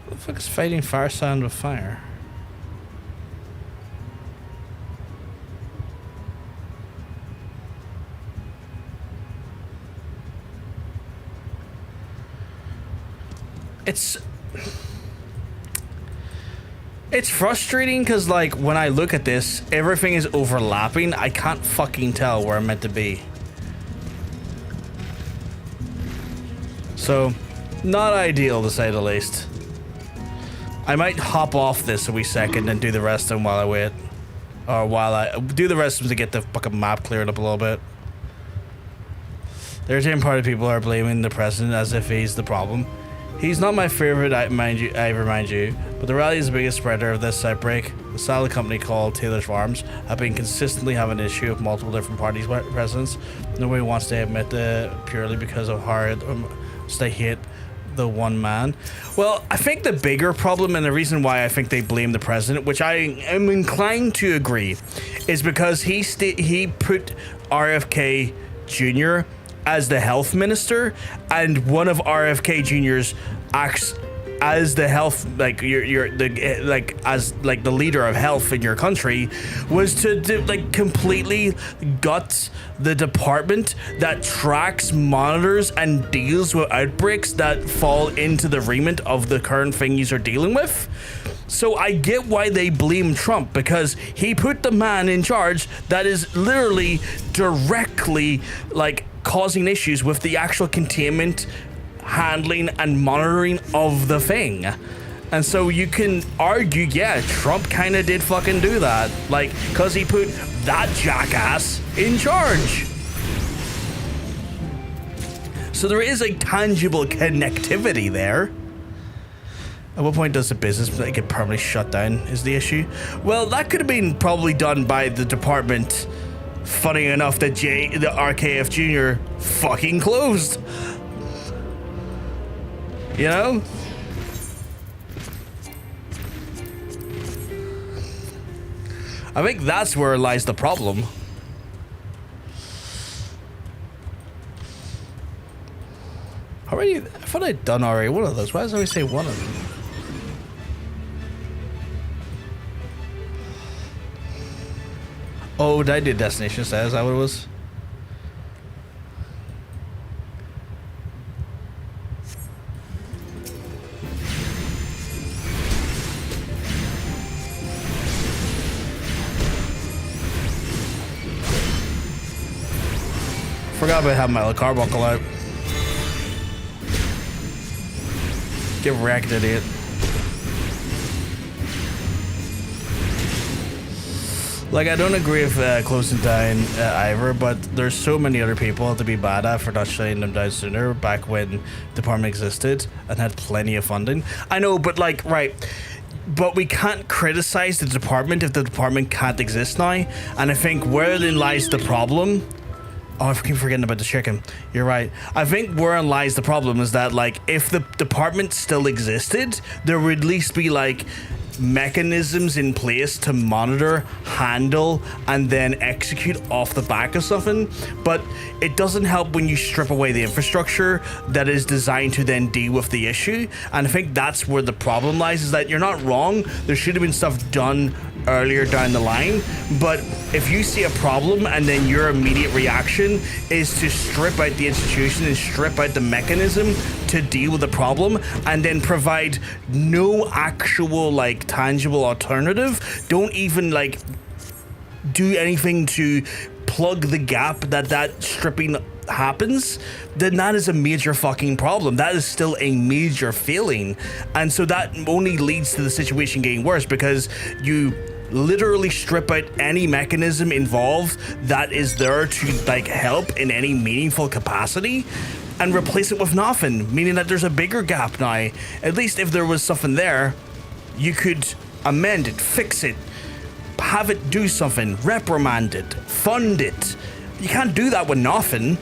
A: What the fuck is fighting fire sand with fire? It's frustrating because, like, when I look at this, everything is overlapping. I can't fucking tell where I'm meant to be. So, not ideal to say the least. I might hop off this a wee second and do the rest of them while I wait. Or while I do the rest of them to get the fucking map cleared up a little bit. There's a part of people are blaming the president as if he's the problem. He's not my favorite, I remind you, but the rally is the biggest spreader of this outbreak. The salad company called Taylor's Farms have been consistently having an issue with multiple different parties' presidents. Nobody wants to admit that purely because of how they hate the one man. Well, I think the bigger problem and the reason why I think they blame the president, which I am inclined to agree, is because he put RFK Jr. as the health minister, and one of RFK Jr.'s acts as the health, like the leader of health in your country, was to completely gut the department that tracks, monitors, and deals with outbreaks that fall into the remit of the current thing you're dealing with. So I get why they blame Trump, because he put the man in charge that is literally directly causing issues with the actual containment, handling, and monitoring of the thing. And so you can argue, yeah, Trump kind of did fucking do that, because he put that jackass in charge. So there is a tangible connectivity there. At what point does the business get permanently shut down is the issue? Well, that could have been probably done by the department. Funny enough that the RKF Jr. fucking closed. You know? I think that's where lies the problem. Already, I thought I'd done already one of those. Why does I always say one of them? Oh, did I do destination set? Is that what it was? Forgot about having my little carbuncle out. Get wrecked, idiot. I don't agree with closing down Avere, but there's so many other people to be bad at for not shutting them down sooner, back when the department existed and had plenty of funding. I know, but right. But we can't criticize the department if the department can't exist now. And I think wherein lies the problem... Oh, I keep forgetting about the chicken. You're right. I think wherein lies the problem is that, if the department still existed, there would at least be, mechanisms in place to monitor, handle, and then execute off the back of something. But it doesn't help when you strip away the infrastructure that is designed to then deal with the issue. And I think that's where the problem lies, is that you're not wrong. There should have been stuff done earlier down the line, but if you see a problem and then your immediate reaction is to strip out the institution and strip out the mechanism to deal with the problem and then provide no actual tangible alternative, don't even do anything to plug the gap that stripping happens, then that is a major fucking problem. That is still a major failing. And so that only leads to the situation getting worse, because you literally strip out any mechanism involved that is there to help in any meaningful capacity and replace it with nothing, meaning that there's a bigger gap now. At least if there was something there, you could amend it, fix it, have it do something, reprimand it, fund it. You can't do that with nothing.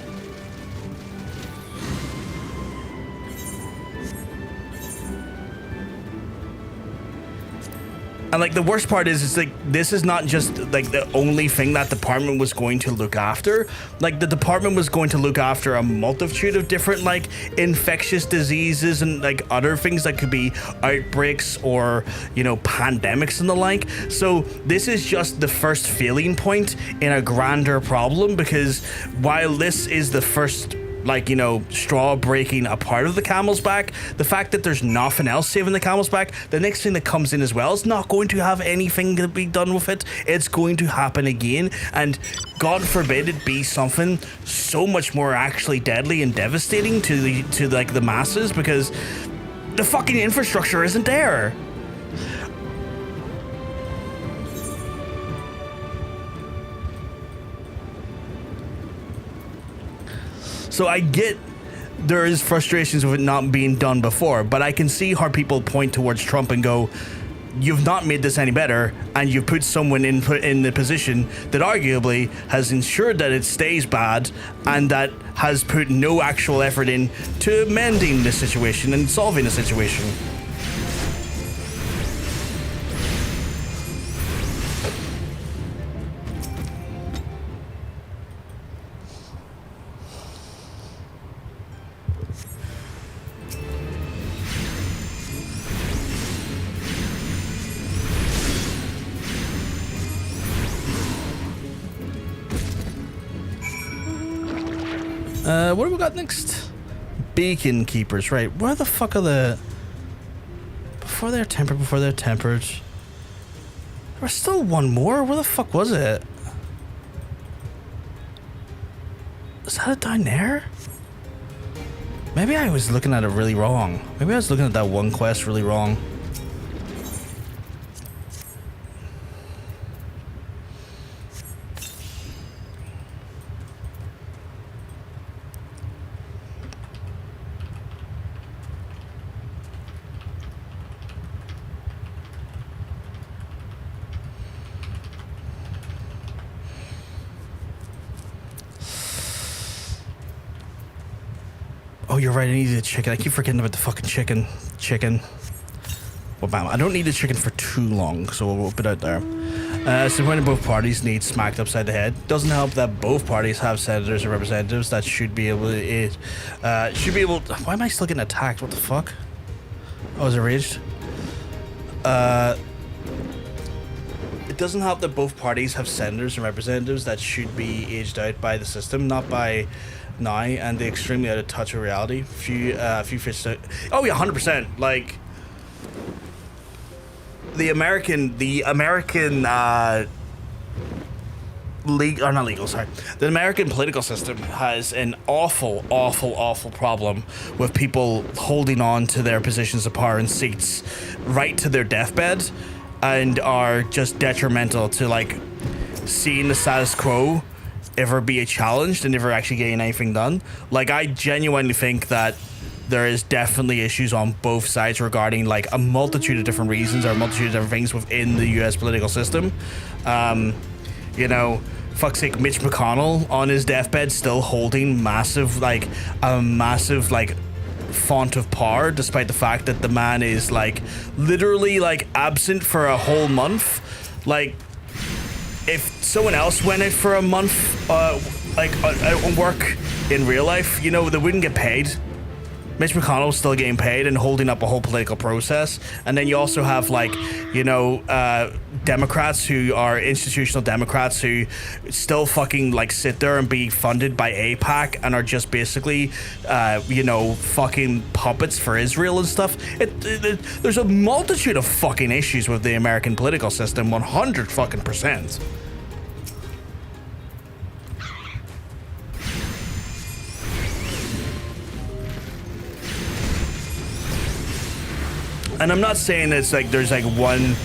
A: And like the worst part is, it's like this is not just like the only thing that department was going to look after. Like the department was going to look after a multitude of different like infectious diseases and like other things that could be outbreaks or, you know, pandemics and the like. So this is just the first failing point in a grander problem, because while this is the first, like, you know, straw breaking a part of the camel's back, the fact that there's nothing else saving the camel's back, the next thing that comes in as well is not going to have anything to be done with it. It's going to happen again, and God forbid it be something so much more actually deadly and devastating to the masses, because the fucking infrastructure isn't there. So I get there is frustrations with it not being done before, but I can see how people point towards Trump and go, you've not made this any better, and you've put someone in the position that arguably has ensured that it stays bad and that has put no actual effort in to mending the situation and solving the situation. What have we got next? Beacon keepers, right? Where the fuck are the... Before they're tempered. There was still one more. Where the fuck was it? Is that it down there? Maybe I was looking at it really wrong. Maybe I was looking at that one quest really wrong. Oh, you're right, I need the chicken. I keep forgetting about the fucking chicken. Well, bam. I don't need the chicken for too long, so we'll put it out there. So when both parties need smacked upside the head. Doesn't help that both parties have senators and representatives that should be able to... Why am I still getting attacked? What the fuck? Oh, is it raged? It doesn't help that both parties have senators and representatives that should be aged out by the system, not by... now, and they're extremely out of touch with reality. Few fish. Oh yeah, 100%. Like the American The American political system has an awful problem with people holding on to their positions of power and seats right to their deathbed, and are just detrimental to like seeing the status quo ever be a challenge and never actually getting anything done. Like, I genuinely think that there is definitely issues on both sides regarding like a multitude of different reasons or a multitude of different things within the US political system. You know, fuck's sake, Mitch McConnell on his deathbed still holding a massive font of power, despite the fact that the man is like literally like absent for a whole month. Like, if someone else went out for a month, on work in real life, you know, they wouldn't get paid. Mitch McConnell's still getting paid and holding up a whole political process. And then you also have, like, you know, Democrats who are institutional Democrats who still fucking, like, sit there and be funded by AIPAC and are just basically, you know, fucking puppets for Israel and stuff. There's a multitude of fucking issues with the American political system, 100%. And I'm not saying it's like there's like one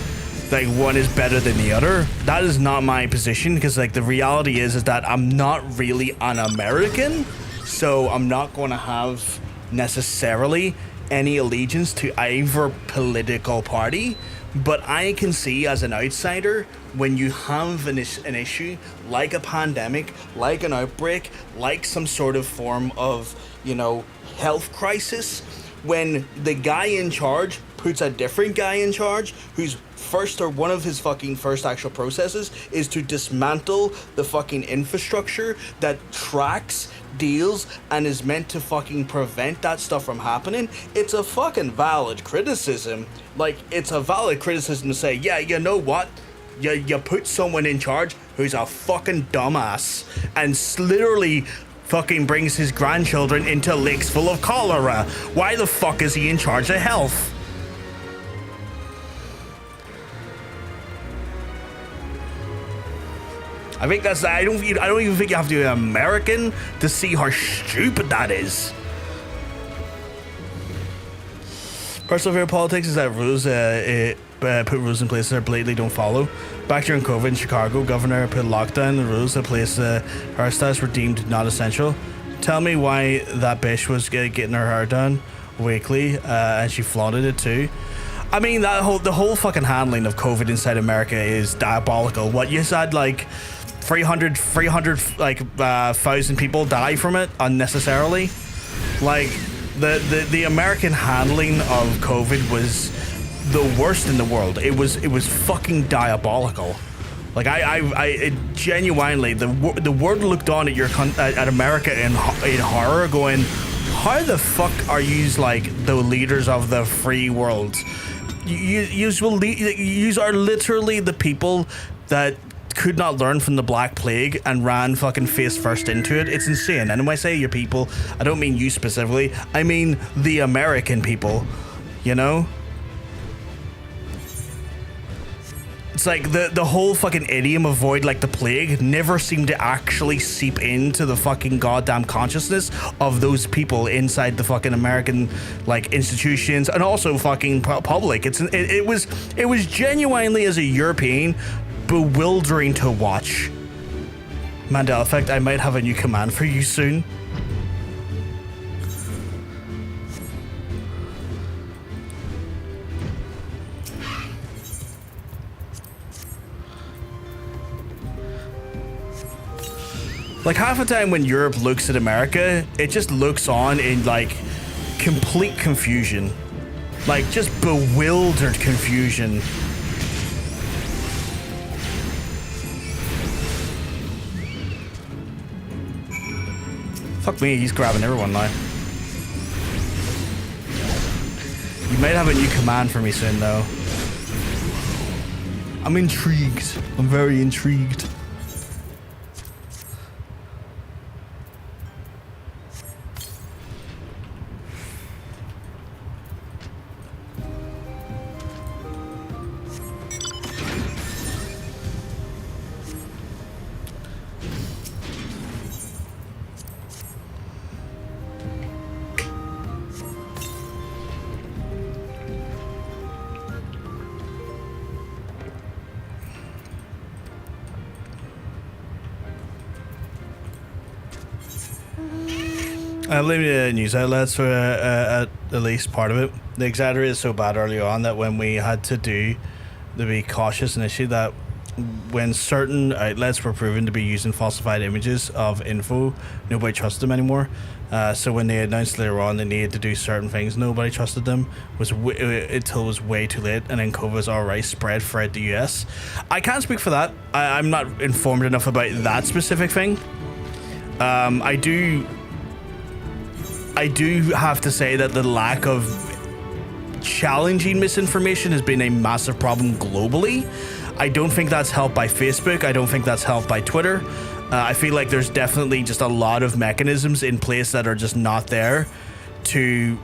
A: is better than the other. That is not my position, because like the reality is that I'm not really an American, so I'm not going to have necessarily any allegiance to either political party. But I can see as an outsider, when you have an issue like a pandemic, like an outbreak, like some sort of form of, you know, health crisis, when the guy in charge puts a different guy in charge whose first or one of his fucking first actual processes is to dismantle the fucking infrastructure that tracks, deals, and is meant to fucking prevent that stuff from happening, it's a fucking valid criticism. Like, it's a valid criticism to say, yeah, you know what? You put someone in charge who's a fucking dumbass and literally fucking brings his grandchildren into lakes full of cholera. Why the fuck is he in charge of health? I think that's, I don't even think you have to be an American to see how stupid that is. Personal favorite politics is that rules, put rules in place that blatantly don't follow. Back during COVID in Chicago, governor put lockdown. The rules that place hairstyles were deemed not essential. Tell me why that bitch was getting her hair done weekly, and she flaunted it too. I mean, the whole fucking handling of COVID inside America is diabolical. What you said, like 300 like 1,000 people die from it unnecessarily. Like the American handling of COVID was the worst in the world. It was fucking diabolical. Like I genuinely, the world looked on at at America in horror, going, how the fuck are you like the leaders of the free world? You are literally the people that could not learn from the Black Plague and ran fucking face first into it. It's insane. And when I say your people, I don't mean you specifically. I mean the American people, you know? It's like the whole fucking idiom avoid like the plague never seemed to actually seep into the fucking goddamn consciousness of those people inside the fucking American like institutions and also fucking public. It was genuinely, as a European, bewildering to watch. Mandela effect, I might have a new command for you soon. Like, half the time when Europe looks at America, it just looks on in, like, complete confusion. Like, just bewildered confusion. Fuck me, he's grabbing everyone now. You might have a new command for me soon, though. I'm intrigued. I'm very intrigued. Limited news outlets for at least part of it. They exaggerated so bad early on that when we had to be cautious initially, that when certain outlets were proven to be using falsified images of info, nobody trusted them anymore. So when they announced later on they needed to do certain things, nobody trusted them until it was way too late, and then COVID was already spread throughout the US. I can't speak for that. I'm not informed enough about that specific thing. I do have to say that the lack of challenging misinformation has been a massive problem globally. I don't think that's helped by Facebook. I don't think that's helped by Twitter. I feel like there's definitely just a lot of mechanisms in place that are just not there to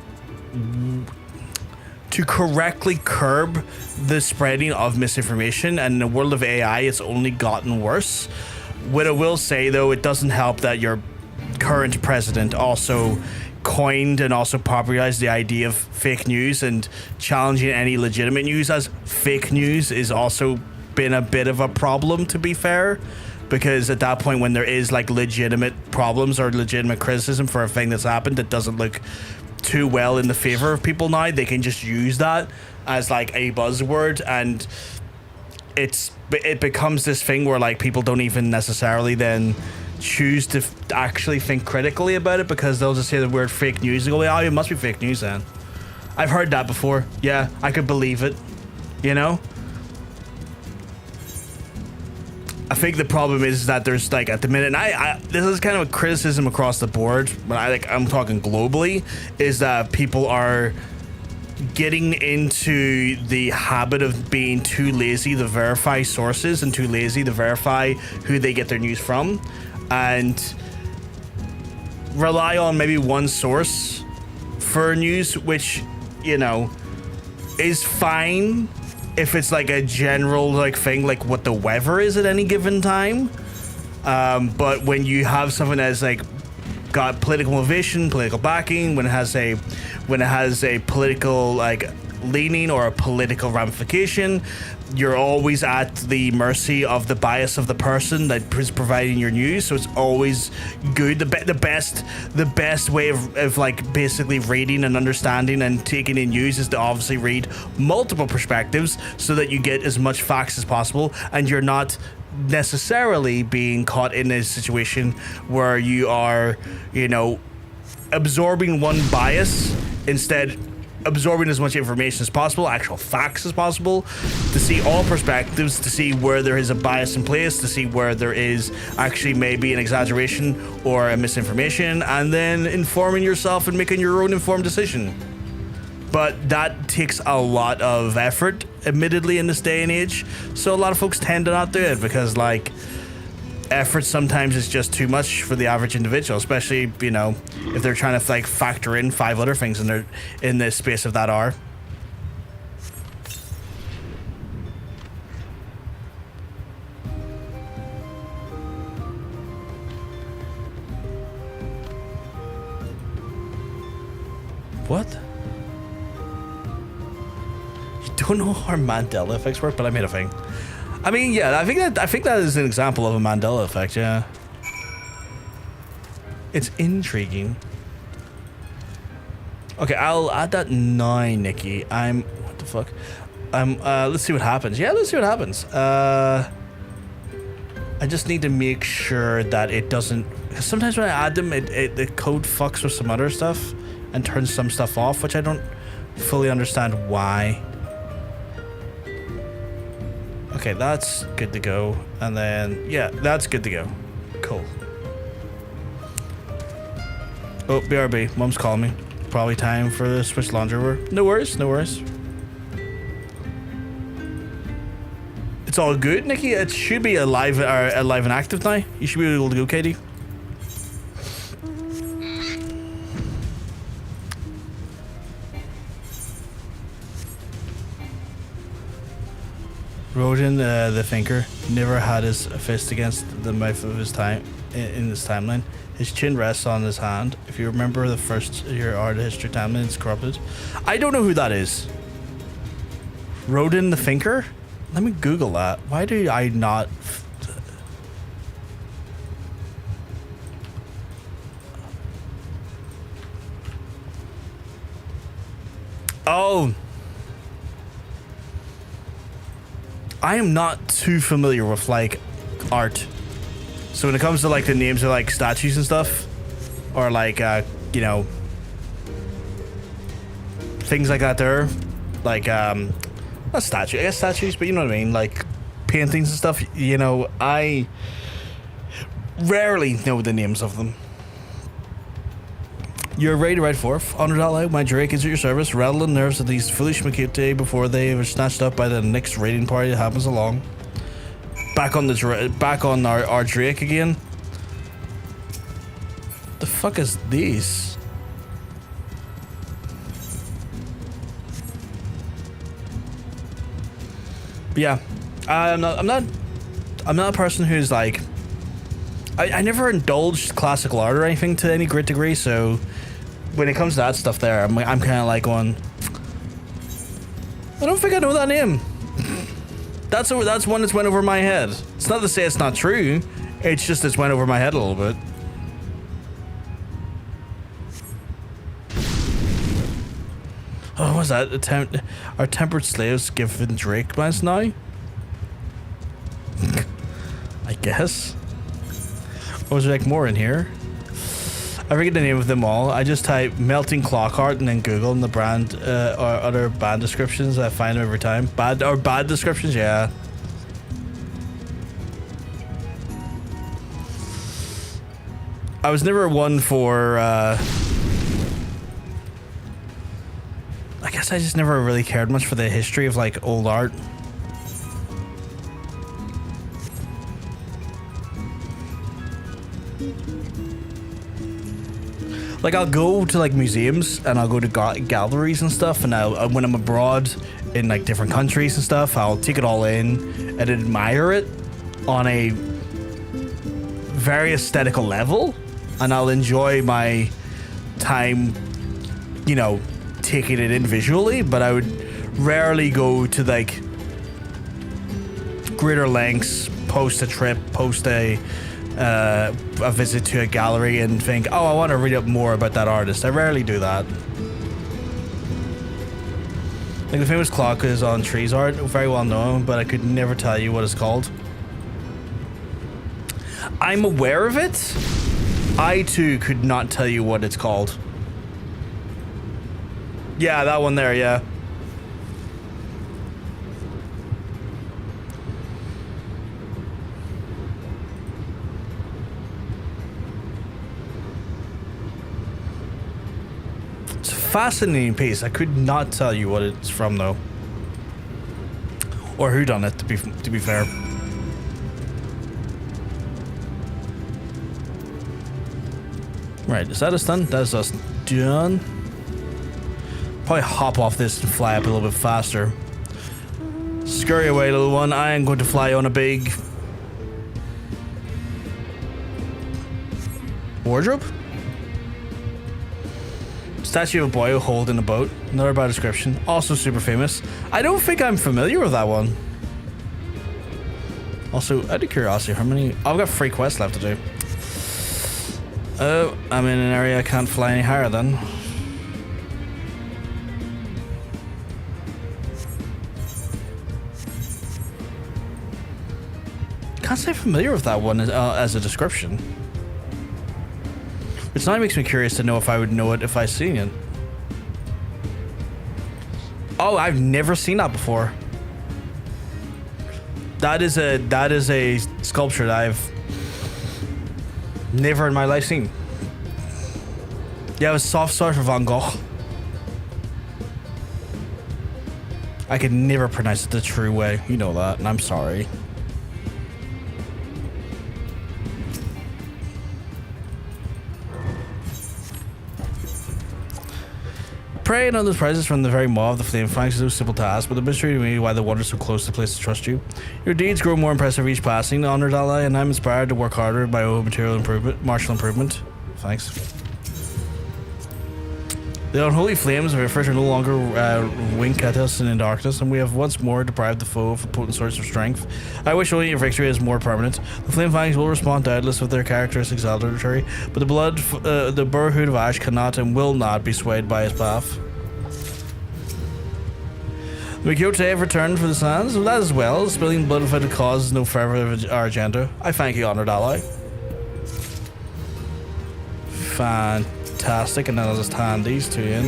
A: correctly curb the spreading of misinformation. And in the world of AI, it's only gotten worse. What I will say, though, it doesn't help that your current president also coined and also popularized the idea of fake news, and challenging any legitimate news as fake news is also been a bit of a problem, to be fair, because at that point when there is like legitimate problems or legitimate criticism for a thing that's happened that doesn't look too well in the favor of people now, they can just use that as like a buzzword, and it becomes this thing where like people don't even necessarily then choose to actually think critically about it, because they'll just say the word fake news and go, oh, it must be fake news then. I've heard that before. Yeah, I could believe it. You know? I think the problem is that there's like at the minute, and I this is kind of a criticism across the board, but I'm talking globally, is that people are getting into the habit of being too lazy to verify sources and too lazy to verify who they get their news from, and rely on maybe one source for news, which, you know, is fine if it's like a general like thing, like what the weather is at any given time. But when you have something that's like got political motivation, political backing, when it has a political like leaning or a political ramification, you're always at the mercy of the bias of the person that is providing your news. So it's always good. The best way of like basically reading and understanding and taking in news is to obviously read multiple perspectives so that you get as much facts as possible, and you're not necessarily being caught in a situation where you are, you know, absorbing one bias, instead absorbing as much information as possible, actual facts as possible, to see all perspectives, to see where there is a bias in place, to see where there is actually maybe an exaggeration or a misinformation, and then informing yourself and making your own informed decision. But that takes a lot of effort, admittedly, in this day and age, so a lot of folks tend to not do it because, like, effort sometimes is just too much for the average individual, especially, you know, if they're trying to like factor in 5 other things in the space of that hour. What? You don't know how Mandela effects work, but I made a thing. I mean, yeah, I think that is an example of a Mandela effect, yeah. It's intriguing. Okay, I'll add that 9, Nikki. What the fuck? Let's see what happens. Yeah, let's see what happens. I just need to make sure that it doesn't, because sometimes when I add them, the code fucks with some other stuff and turns some stuff off, which I don't fully understand why. Okay, that's good to go. And then, yeah, that's good to go. Cool. Oh, BRB, Mom's calling me. Probably time for the switch laundry over. No worries, no worries. It's all good, Nikki. It should be alive and active now. You should be able to go, Katie. Rodin, the thinker, never had his fist against the mouth of his time in this timeline. His chin rests on his hand. If you remember the first your art history timeline, it's corrupted. I don't know who that is. Rodin, the thinker? Let me Google that. Why do I not? Oh. I am not too familiar with like art, so when it comes to like the names of like statues and stuff, or like you know, things like that, there, like not statue, I guess statues, but you know what I mean, like paintings and stuff. You know, I rarely know the names of them. You're ready to ride forth. Honored out loud, my Drake is at your service. Rattle the nerves of these foolish Makute before they are snatched up by the next raiding party that happens along. Back on our Drake again. The fuck is these? But yeah, I'm not a person who's like, I never indulged classical art or anything to any great degree, so when it comes to that stuff there, I'm kind of like going, I don't think I know that name. That's one that's went over my head. It's not to say it's not true, it's just it's went over my head a little bit. Oh, what's that? Our tempered slaves given Drake plans now? I guess. Or was there like more in here? I forget the name of them all. I just type melting clock art and then Google and the brand or other band descriptions. I find them every time. Bad descriptions, yeah. I was never one for I guess I just never really cared much for the history of like old art. Like I'll go to like museums and I'll go to galleries and stuff, and when I'm abroad in like different countries and stuff, I'll take it all in and admire it on a very aesthetical level, and I'll enjoy my time, you know, taking it in visually, but I would rarely go to like greater lengths, post a trip, post a visit to a gallery and think, oh, I want to read up more about that artist. I rarely do that. Like the famous clock is on trees art, very well known, but I could never tell you what it's called. I'm aware of it. I too could not tell you what it's called. Yeah, that one there, yeah. It's a fascinating piece. I could not tell you what it's from though. Or who done it, to be fair. Right, is that us done? That is us done. Probably hop off this and fly up a little bit faster. Scurry away, little one. I am going to fly on a big wardrobe. Statue of a boy holding a boat. Another bad description. Also super famous. I don't think I'm familiar with that one. Also, out of curiosity, how many... I've got 3 quests left to do. Oh, I'm in an area I can't fly any higher then. Can't say familiar with that one as a description. Which now makes me curious to know if I would know it if I seen it. Oh, I've never seen that before. That is a sculpture that I've never in my life seen. Yeah, it was soft start for Van Gogh. I could never pronounce it the true way. You know that, and I'm sorry. Preying on those prizes from the very maw of the flame fangs is no simple task, but the mystery to me why the water so close to the place to trust you. Your deeds grow more impressive each passing, honored ally, and I'm inspired to work harder by material improvement, martial improvement. Thanks. The unholy flames of our first are no longer wink at us in darkness, and we have once more deprived the foe of a potent source of strength. I wish only your victory is more permanent. The flame fangs will respond doubtless with their characteristics salutary, but the blood, the brotherhood of Ash cannot and will not be swayed by his path. The Quixote have returned for the sands, that as well. Spilling blood without a cause is no further of our agenda. I thank you, honored ally. Fantastic, and then I'll just hand these two in.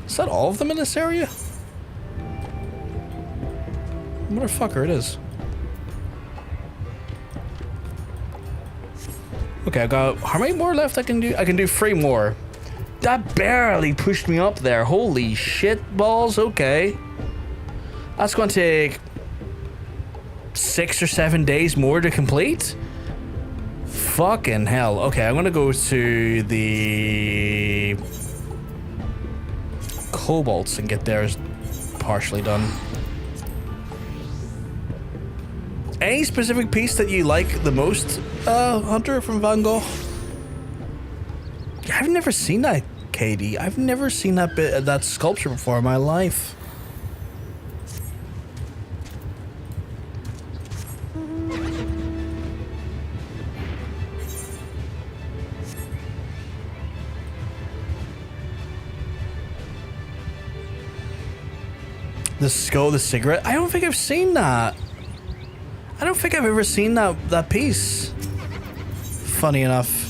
A: Is that all of them in this area? Motherfucker, it is. Okay, I've got... How many more left I can do? I can do 3 more. That barely pushed me up there. Holy shit balls. Okay. That's going to take 6 or 7 days more to complete? Fucking hell. Okay, I'm going to go to the... Cobalts and get theirs partially done. Any specific piece that you like the most, Hunter, from Van Gogh? I've never seen that, KD. I've never seen that sculpture before in my life. The skull, the cigarette. I don't think I've seen that. I don't think I've ever seen that piece. Funny enough.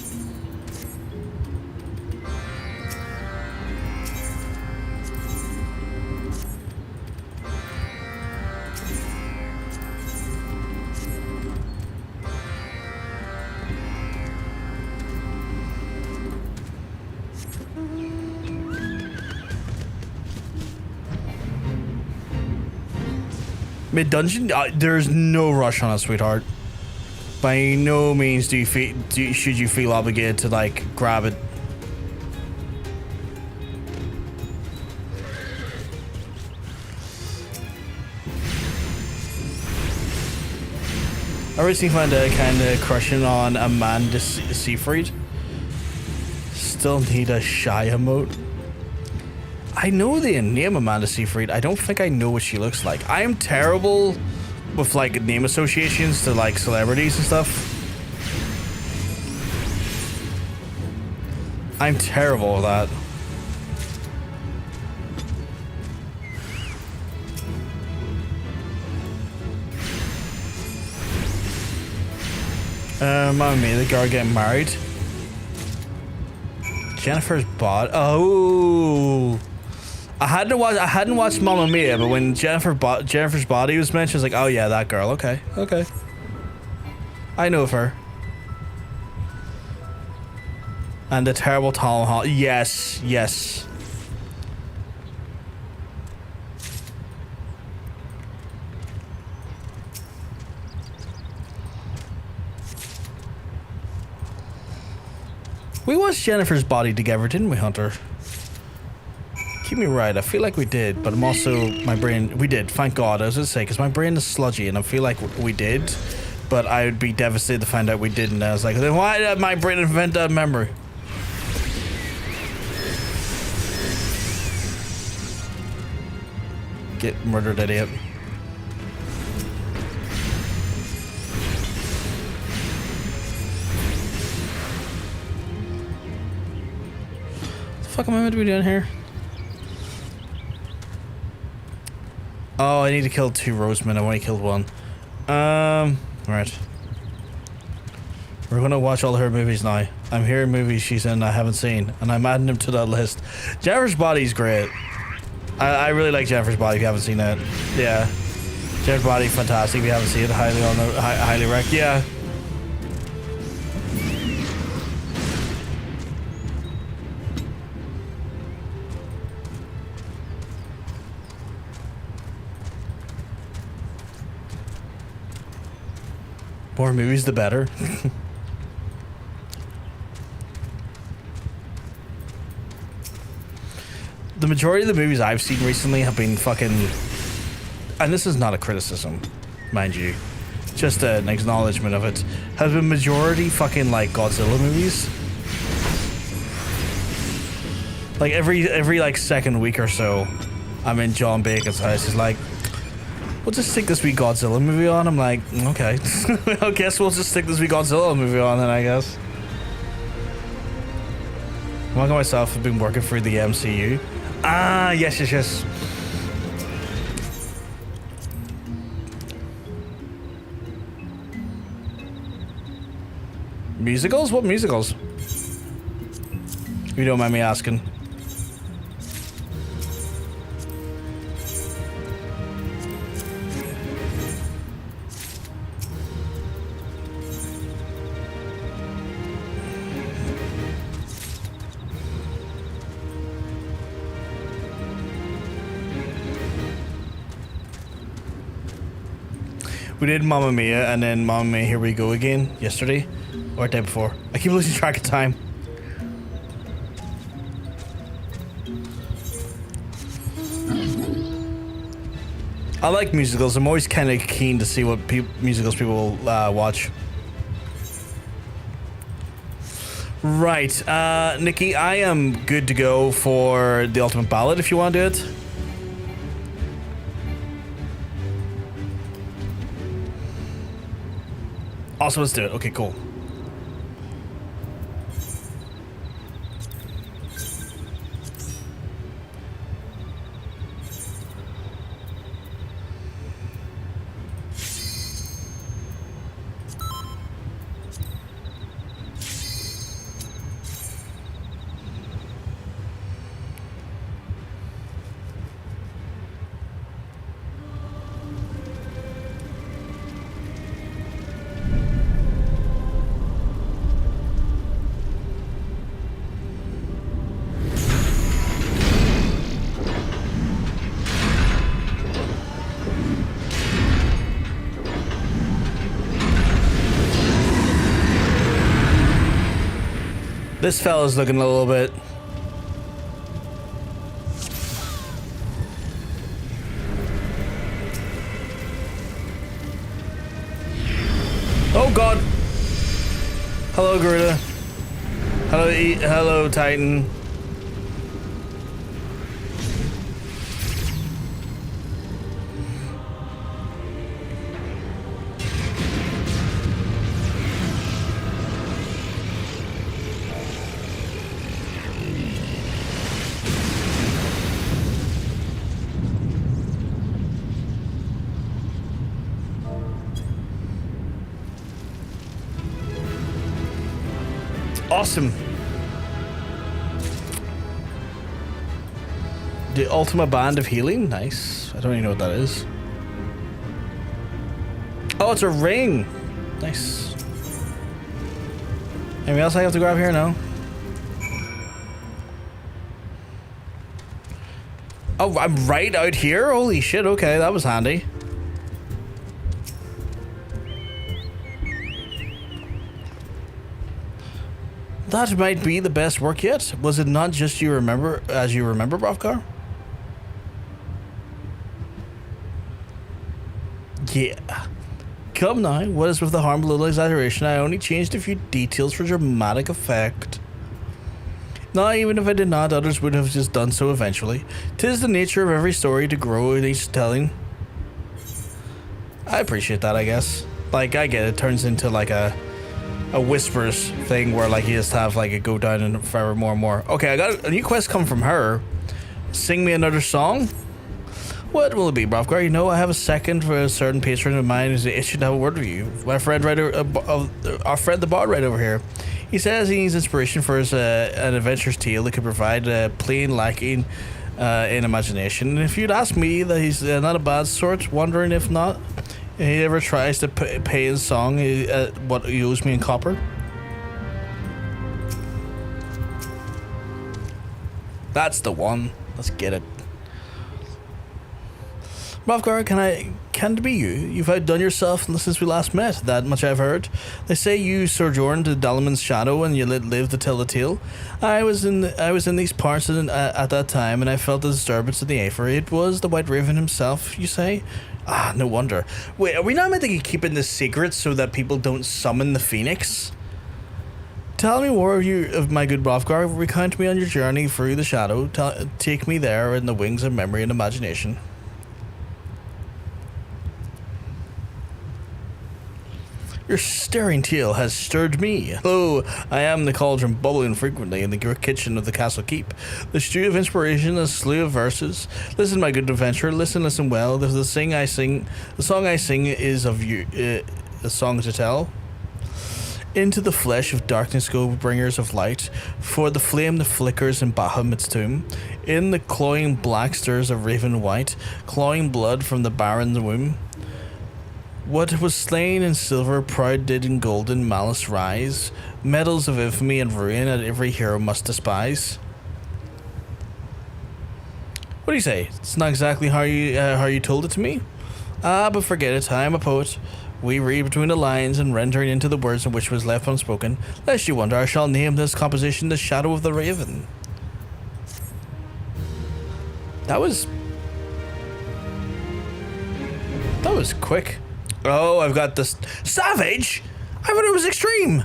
A: Mid-dungeon? There's no rush on it, sweetheart. By no means should you feel obligated to, like, grab it. I recently found a kind of crushing on Amanda Seyfried. Still need a shy emote. I know the name Amanda Seyfried. I don't think I know what she looks like. I am terrible with like name associations to like celebrities and stuff. I'm terrible with that. Mamma mia, the girl getting married. Jennifer's bot. Oh. I hadn't watched Mamma Mia, but when Jennifer's body was mentioned, I was like, oh yeah, that girl. Okay, okay. I know of her. And the terrible Tom Holland. Yes, yes. We watched Jennifer's body together, didn't we, Hunter? Keep me right, I feel like we did, but I'm also, my brain, we did, thank God, I was gonna say, because my brain is sludgy, and I feel like we did, but I would be devastated to find out we didn't. I was like, then why did my brain invent that memory? Get murdered, idiot. What the fuck am I meant to be doing here? Oh, I need to kill 2 Rosemen. I only killed 1. Right. We're gonna watch all her movies now. I'm hearing movies she's in I haven't seen, and I'm adding them to that list. Jennifer's Body's great. I really like Jennifer's Body if you haven't seen it. Yeah. Jennifer's Body, fantastic if you haven't seen it. Highly rec. Yeah. More movies, the better. The majority of the movies I've seen recently have been fucking... And this is not a criticism, mind you. Just an acknowledgement of it. Has been majority fucking, like, Godzilla movies. Like, every like, second week or so, I'm in John Bacon's house. He's like... We'll just stick this wee Godzilla movie on. I'm like, okay. I guess we'll just stick this wee Godzilla movie on then, I guess. Among myself, I've been working for the MCU. Ah, yes, yes, yes. Musicals? What musicals? If you don't mind me asking. We did Mamma Mia and then Mamma Mia Here We Go Again yesterday or the day before. I keep losing track of time. I like musicals. I'm always kind of keen to see what musicals people will watch. Right, Nikki, I am good to go for the Ultimate Ballad if you want to do it. Awesome, let's do it. Okay, cool. This fella's looking a little bit... Oh god! Hello, Garuda. Hello, Titan. Awesome. The Ultima Band of Healing? Nice. I don't even know what that is. Oh, it's a ring. Nice. Anything else I have to grab here? No. Oh, I'm right out here? Holy shit, okay, that was handy. That might be the best work yet. Was it not just you remember, as you remember, Brovkar? Yeah. Come now, what is with the harmful little exaggeration? I only changed a few details for dramatic effect. Now, even if I did not, others would have just done so eventually. 'Tis the nature of every story to grow with each telling. I appreciate that, I guess. Like, I get it, turns into like a Whispers thing where like you just have like it go down and forever more and more. Okay, I got a new quest come from her. Sing me another song. What will it be, Brovkar? You know, I have a second for a certain patron of mine who's itching to have a word with you. My friend, our friend the bard right over here. He says he needs inspiration for his an adventurous tale that could provide plain lacking in imagination. And if you'd ask me, that he's not a bad sort, wondering if not. He ever tries to pay his song what he owes me in copper. That's the one. Let's get it. Brovkar, can it be you? You've outdone yourself since we last met. That much I've heard. They say you sojourned to Dalaman's shadow and you lived to tell the tale. I was in these parts at that time, and I felt the disturbance of the Avere. It was the White Raven himself, you say? Ah, no wonder. Wait, are we not meant to be keeping this secret so that people don't summon the Phoenix? Tell me more of my good Brovkar. Recount me on your journey through the shadow. Take me there in the wings of memory and imagination. Your stirring tale has stirred me. Hello, I am the cauldron bubbling frequently in the kitchen of the castle keep. The stew of inspiration, a slew of verses. Listen, my good adventurer, listen well. The song I sing is of you, a song to tell. Into the flesh of darkness go bringers of light, for the flame that flickers in Bahamut's tomb. In the cloying black stirs of raven white, clawing blood from the baron's womb. What was slain in silver, proud did in golden malice rise. Medals of infamy and ruin that every hero must despise. What do you say? It's not exactly how you told it to me? Ah, but forget it. I am a poet. We read between the lines and rendering into the words in which was left unspoken. Lest you wonder, I shall name this composition The Shadow of the Raven. That was quick. Oh, I've got this. Savage? I thought it was extreme.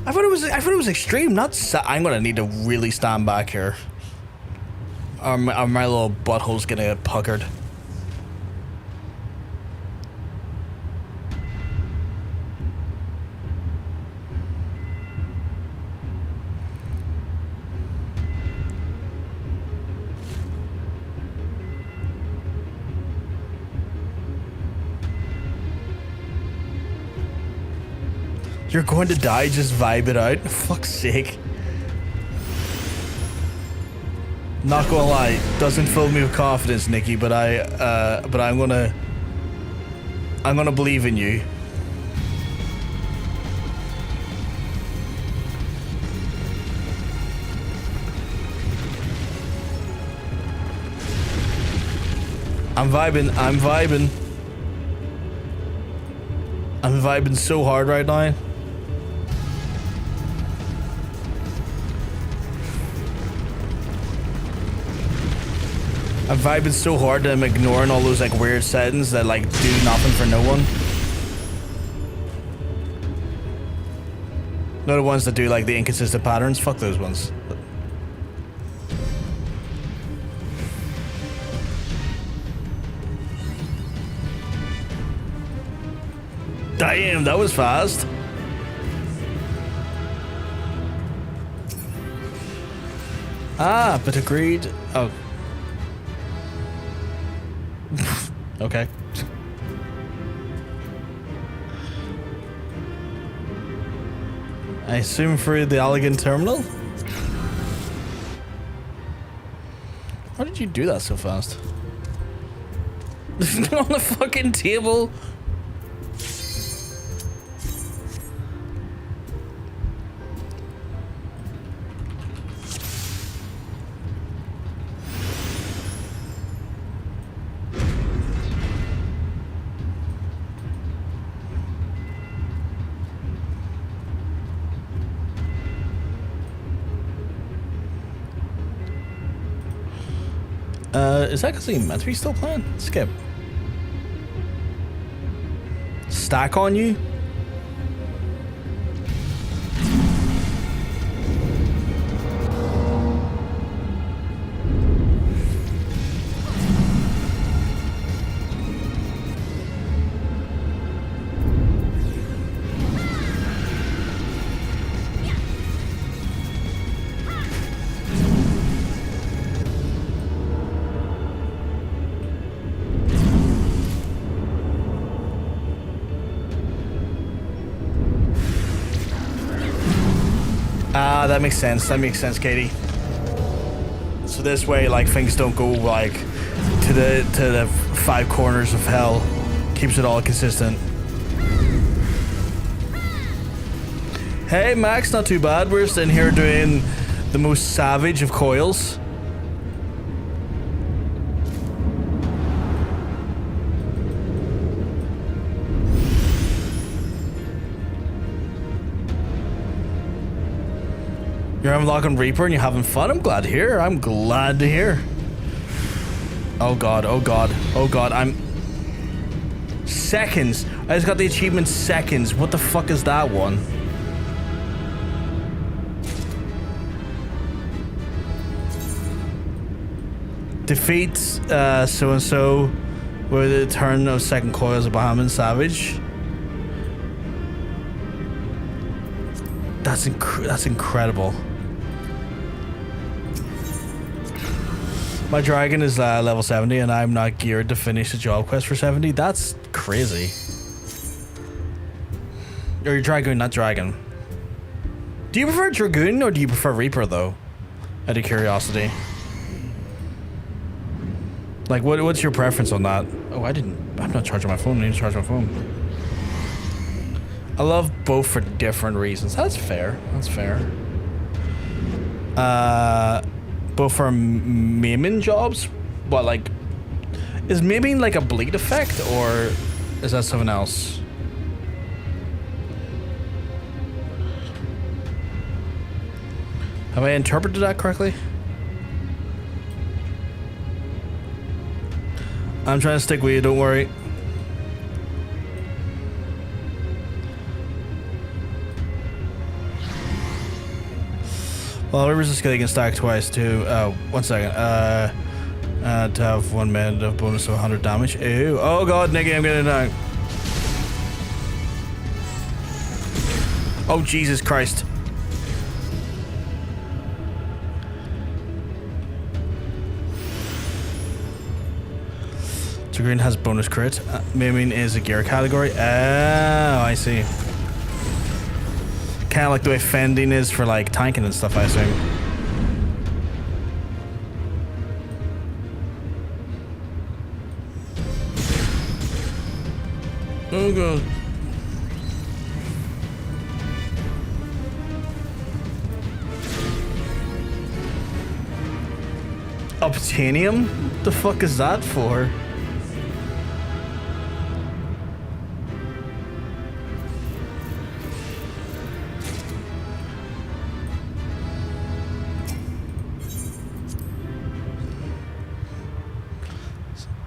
A: I thought it was extreme, not I'm gonna need to really stand back here. Or my little butthole's gonna get puckered. You're going to die, just vibe it out. Fuck's sake. Not gonna lie, doesn't fill me with confidence, Nikki, but I'm gonna believe in you. I'm vibing. I'm vibing. I'm vibing so hard right now. I'm vibing so hard that I'm ignoring all those like weird settings that like do nothing for no one. No, the ones that do like the inconsistent patterns. Fuck those ones. Damn, that was fast. Ah, but agreed. Oh. Okay. I assume through the elegant terminal? How did you do that so fast? On the fucking table? Is that because he meant to be still playing? Skip. Stack on you? Ah, that makes sense. That makes sense, Katie. So this way, like, things don't go like to the five corners of hell. Keeps it all consistent. Hey, Max, not too bad. We're sitting here doing the most savage of coils. You're unlocking Reaper and you're having fun? I'm glad to hear. I'm glad to hear. Oh god, oh god, oh god, I'm... Seconds. I just got the achievement seconds. What the fuck is that one? Defeat so-and-so with the turn of second Coils of Bahamut Savage. That's incredible. My dragon is level 70 and I'm not geared to finish the job quest for 70. That's crazy. Or your dragoon, not dragon. Do you prefer dragoon or do you prefer Reaper though? Out of curiosity. Like what's your preference on that? Oh, I'm not charging my phone. I need to charge my phone. I love both for different reasons. That's fair. That's fair. Both for maiming jobs, but like, is maiming like a bleed effect or is that something else? Have I interpreted that correctly? I'm trying to stick with you, don't worry. Well, River's a skill you can stack twice too. 1 second. To have 1 minute of bonus of 100 damage. Ew. Oh god, Nicky, I'm getting down. Oh Jesus Christ. So green has bonus crit. Maiming is a gear category. Oh, I see. Kind of like the way fending is for like tanking and stuff, I assume. Oh god. Obtanium? The fuck is that for?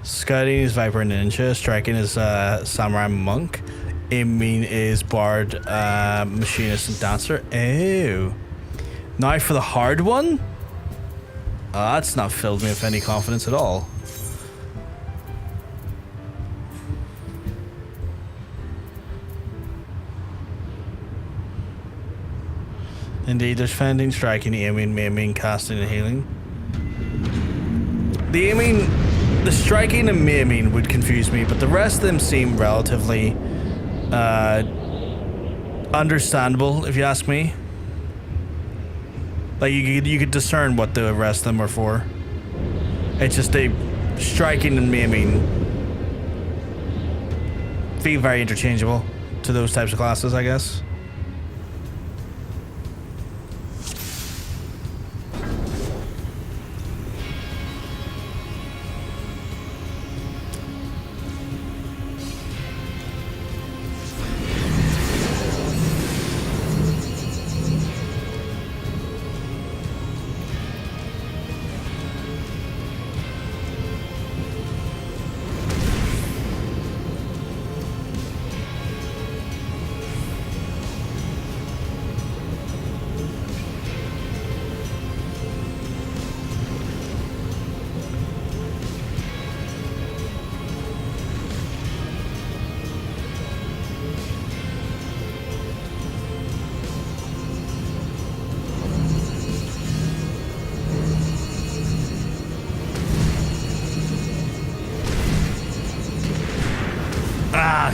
A: Scouting is Viper Ninja. Striking is Samurai Monk. Aiming is Bard, Machinist, and Dancer. Ew. Now for the hard one? That's not filled me with any confidence at all. Indeed, there's fending, striking, aiming, maiming, casting, and healing. The aiming, the striking and maiming would confuse me, but the rest of them seem relatively understandable, if you ask me. Like you could discern what the rest of them are for. It's just they striking and maiming feel very interchangeable to those types of classes, I guess.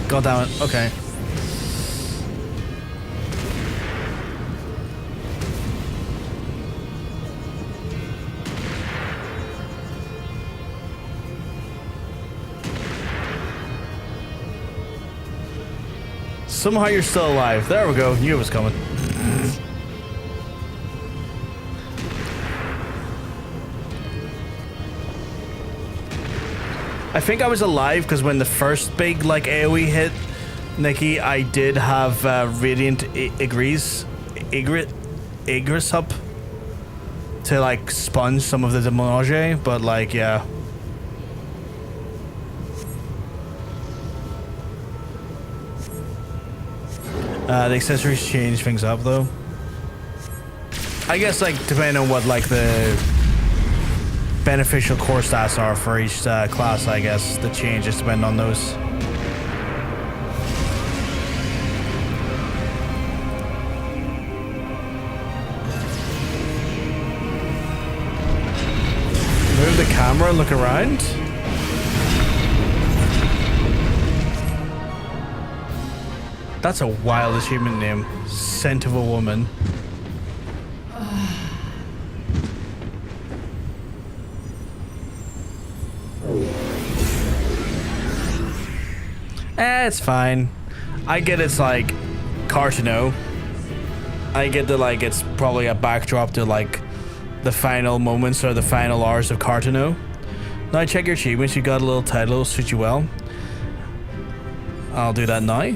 A: God damn it. Okay. Somehow you're still alive. There we go. Knew it was coming. I think I was alive because when the first big like AoE hit Nikki, I did have Radiant Igris up to like sponge some of the Demonage, but like yeah. The accessories change things up though. I guess like depending on what like the beneficial core stats are for each class, I guess the changes depend on those. Move the camera and look around. That's a wild achievement name. Scent of a Woman. It's fine. I get it's like Cartino. I get that like it's probably a backdrop to like the final moments or the final hours of Cartino. Now check your achievements. You got a little title, suit you well. I'll do that now.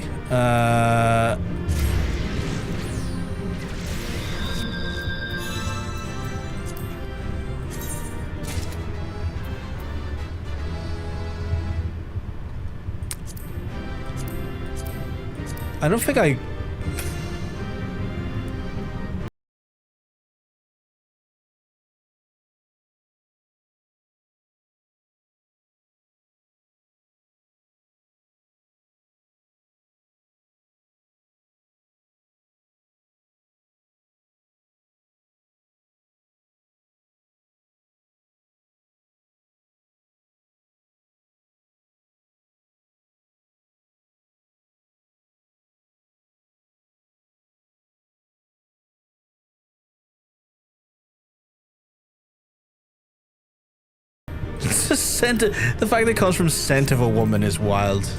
A: I don't think I... Scent, the fact that it comes from Scent of a Woman is wild.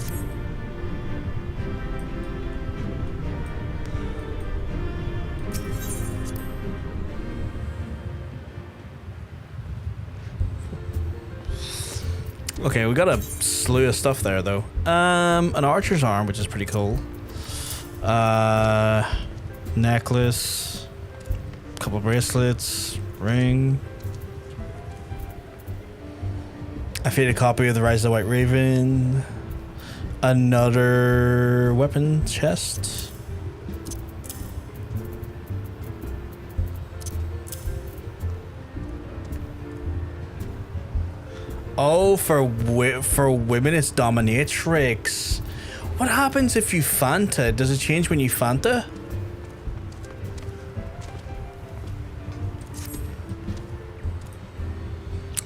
A: Okay, we got a slew of stuff there though. An archer's arm, which is pretty cool. Necklace, couple bracelets, ring. I feed a copy of the Rise of the White Raven. Another weapon chest. Oh, for women it's dominatrix. What happens if you Fanta? Does it change when you Fanta?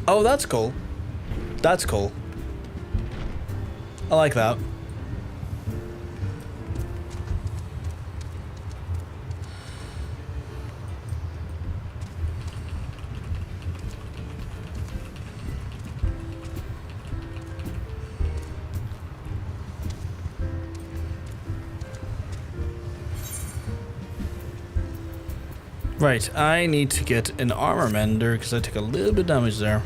A: Oh, that's cool. That's cool. I like that. Right, I need to get an armor mender because I took a little bit of damage there.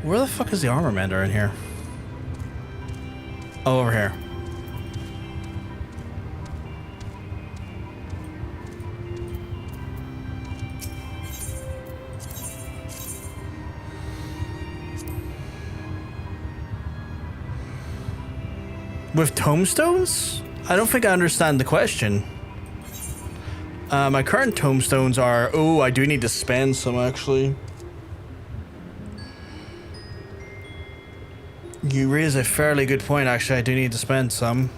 A: Where the fuck is the armor mender in here? Oh, over here. With tomestones? I don't think I understand the question. My current tomestones are... Oh, I do need to spend some, actually. You raise a fairly good point, actually. I do need to spend some.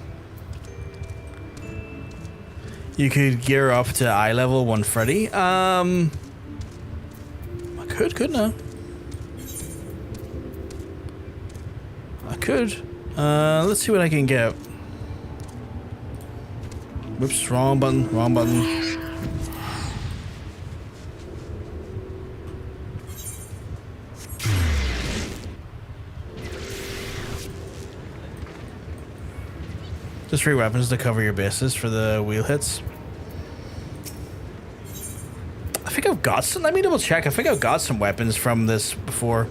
A: You could gear up to eye level 1 Freddy. I could, couldn't I? I could. Let's see what I can get. Whoops, wrong button, wrong button. Just 3 weapons to cover your bases for the wheel hits. I think I've got some. Let me double check. I think I've got some weapons from this before.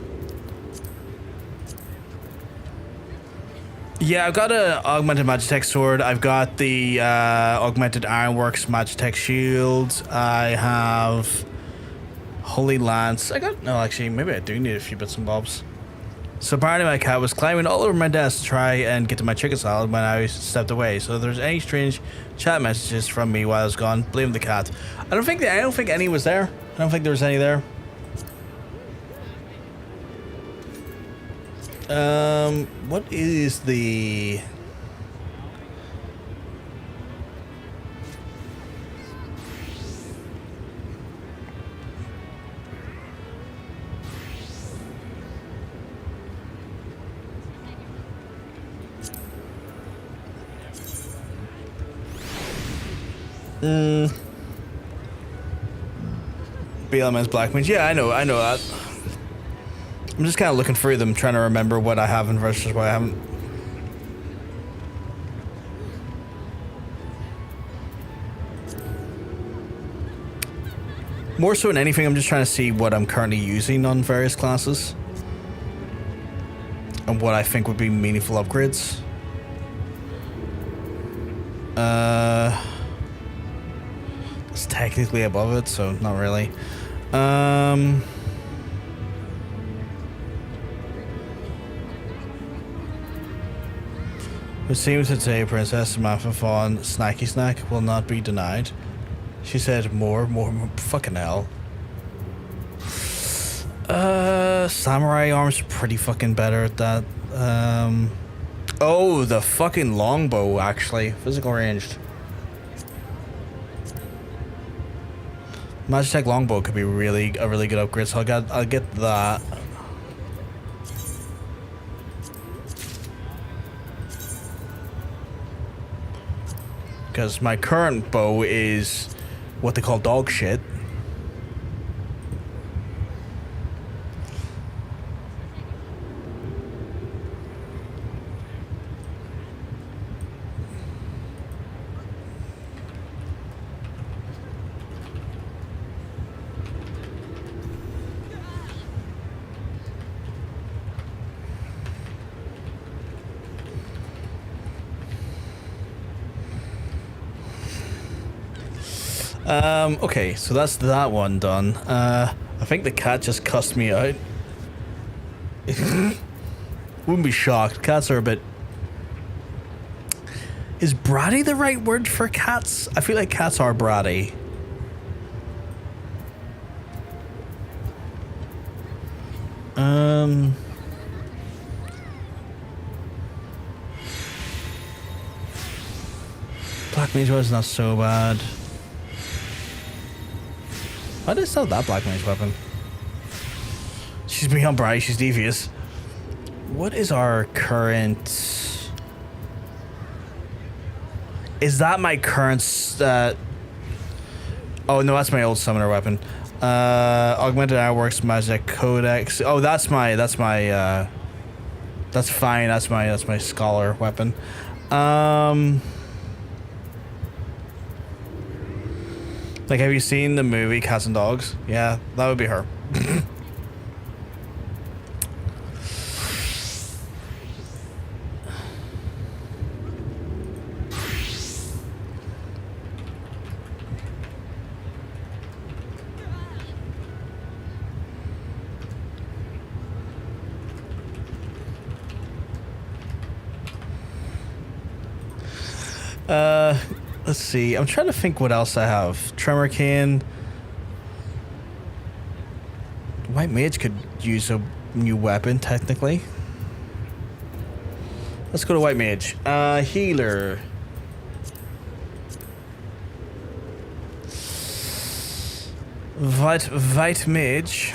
A: Yeah, I've got an augmented Magitech sword. I've got the augmented Ironworks Magitech shield. I have Holy Lance. No, actually, maybe I do need a few bits and bobs. So apparently my cat was climbing all over my desk to try and get to my chicken salad when I stepped away. So if there's any strange chat messages from me while I was gone, blame the cat. I don't think any was there. I don't think there was any there. What is the... BLM's Black Mage. Yeah, I know that. I'm just kind of looking through them, trying to remember what I have and versus what I haven't. More so than anything, I'm just trying to see what I'm currently using on various classes. And what I think would be meaningful upgrades. It's technically above it, so not really. It seems to say Princess Samantha Fawn Snacky Snack will not be denied. She said more, fucking hell. Samurai arms are pretty fucking better at that. Oh, the fucking longbow, actually. Physical ranged. Magitech longbow could be a really good upgrade, so I'll get that. Because my current bow is what they call dog shit. Okay, so that's that one done. I think the cat just cussed me out. Wouldn't be shocked. Cats are a bit... Is bratty the right word for cats? I feel like cats are bratty. Black Mage was not so bad. Why did I sell that Black Mage weapon? She's beyond bright, she's devious. What is our current... Is that my current... Oh no, that's my old summoner weapon. Augmented Ironworks Magic Codex. Oh, that's fine. That's my scholar weapon. Like, have you seen the movie Cats and Dogs? Yeah, that would be her. Let's see. I'm trying to think what else I have. Tremor Cane. White Mage could use a new weapon, technically. Let's go to White Mage. Healer. White Mage.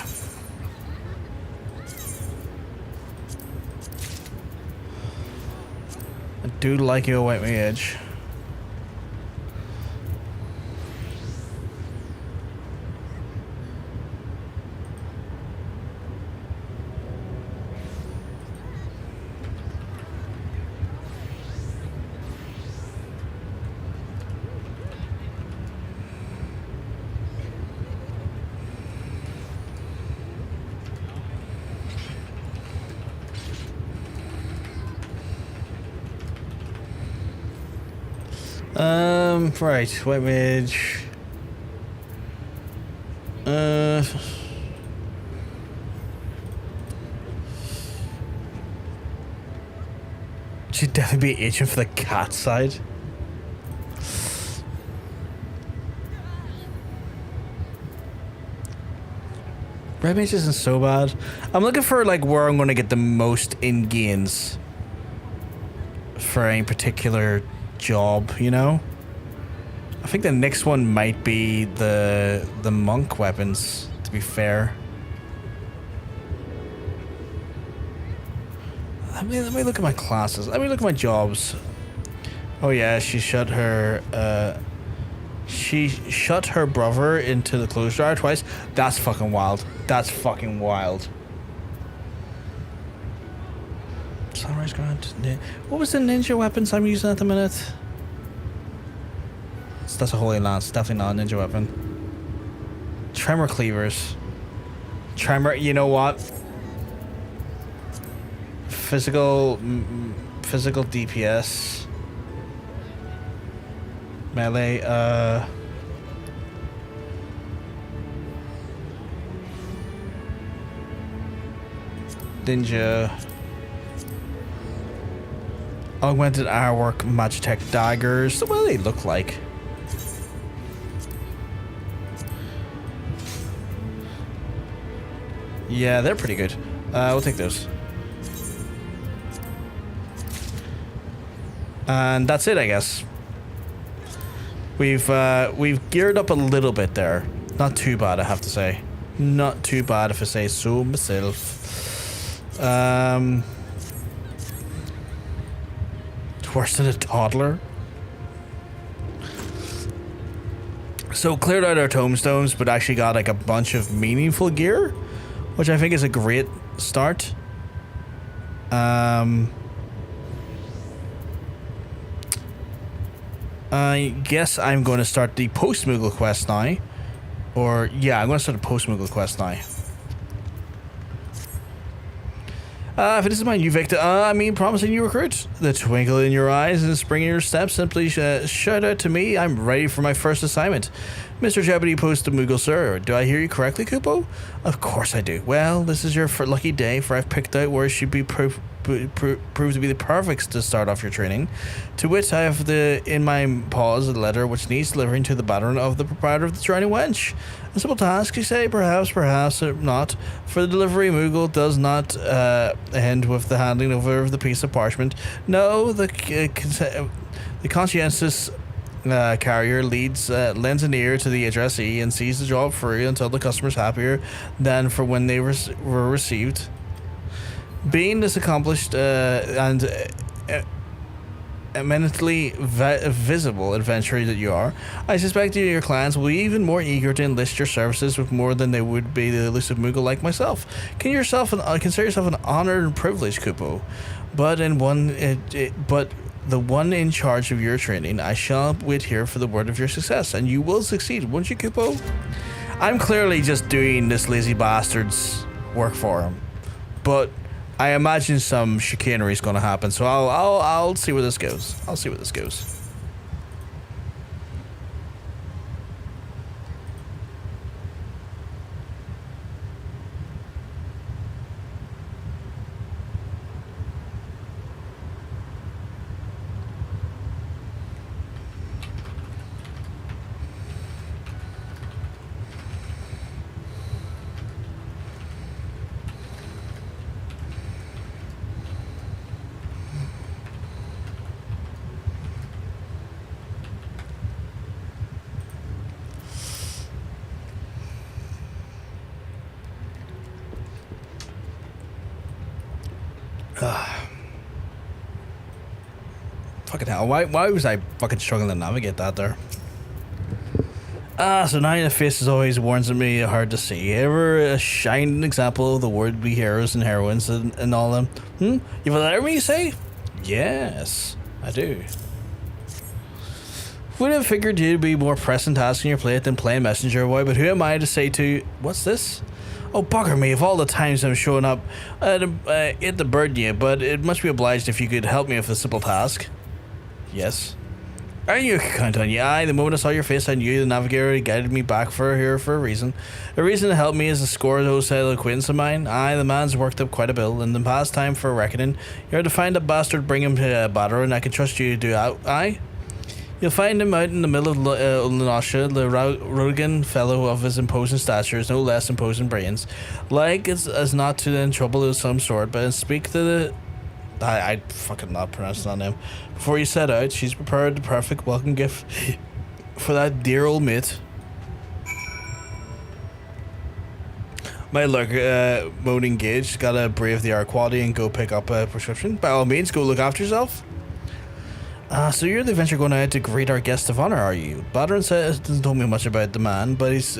A: I do like your White Mage. Right, White Mage. She'd definitely be itching for the cat side. Red Mage isn't so bad. I'm looking for like where I'm going to get the most in gains for any particular job, you know? I think the next one might be the monk weapons, to be fair. Let me look at my classes. Let me look at my jobs. Oh yeah, she shut her brother into the clothes dryer twice. That's fucking wild. That's fucking wild. Sunrise Grant. What was the ninja weapons I'm using at the minute? That's a Holy Lance. Definitely not a ninja weapon. Tremor Cleavers. Tremor, you know what? Physical DPS. Melee, Ninja. Augmented Ironwork Magitech Daggers. What do they look like? Yeah, they're pretty good. We'll take those. And that's it, I guess. We've geared up a little bit there. Not too bad, I have to say. Not too bad, if I say so myself. Worse than a toddler. So cleared out our tomestones, but actually got like a bunch of meaningful gear, which I think is a great start. I guess I'm going to start the Postmoogle quest now. Or, yeah, I'm going to start the Postmoogle quest now. If it is my new victim, I mean promising new recruit. The twinkle in your eyes and the spring in your step, simply shout out to me. I'm ready for my first assignment. Mr. Jeopardy Postmoogle, sir. Do I hear you correctly, Kupo? Of course I do. Well, this is your lucky day, for I've picked out where it should be proved to be the perfect to start off your training. To which I have in my paws a letter which needs delivering to the Baderon of the proprietor of the Drowning Wench. A simple task, you say? Perhaps not. For the delivery, Moogle does not end with the handing over of the piece of parchment. No, the conscientious carrier lends an ear to the addressee and sees the job through until the customer's happier than for when they were received. Being this accomplished and eminently visible adventurer that you are, I suspect you and your clients will be even more eager to enlist your services with more than they would be the elusive Moogle like myself. Consider yourself an honored and privileged, Kupo. But the one in charge of your training, I shall wait here for the word of your success, and you will succeed, won't you, Kupo? I'm clearly just doing this lazy bastard's work for him, but I imagine some chicanery is going to happen, so I'll see where this goes. I'll see where this goes. Fucking hell, why was I fucking struggling to navigate that there? So now the face is always warns me hard to see. Ever a shining example of the would-be heroes and heroines and all them? You've allowed me, you say? Yes, I do. Would have figured you'd be more pressing tasks on your plate than playing messenger boy, but who am I to say to... What's this? Oh, bugger me, of all the times I'm showing up at the burden you, but it must be obliged if you could help me with a simple task. Yes. Are you count on you? Aye, the moment I saw your face, I knew the navigator guided me back here for a reason. A reason to help me is a score of those acquaintance of mine. Aye, the man's worked up quite a bill, and in past time for a reckoning. You're to find a bastard, bring him to Baderon, and I can trust you to do that. Aye? You'll find him out in the middle of Louisoix, the Rodigan fellow of his imposing stature is no less imposing brains. Like as not to in trouble of some sort, but speak to the... I fucking not pronounce that name. Before you set out, she's prepared the perfect welcome gift for that dear old mate. My look, mode engaged. Gotta brave the quality and go pick up a prescription. By all means, go look after yourself. So you're the adventure going out to greet our guest of honor, are you? Baderon doesn't tell me much about the man, but his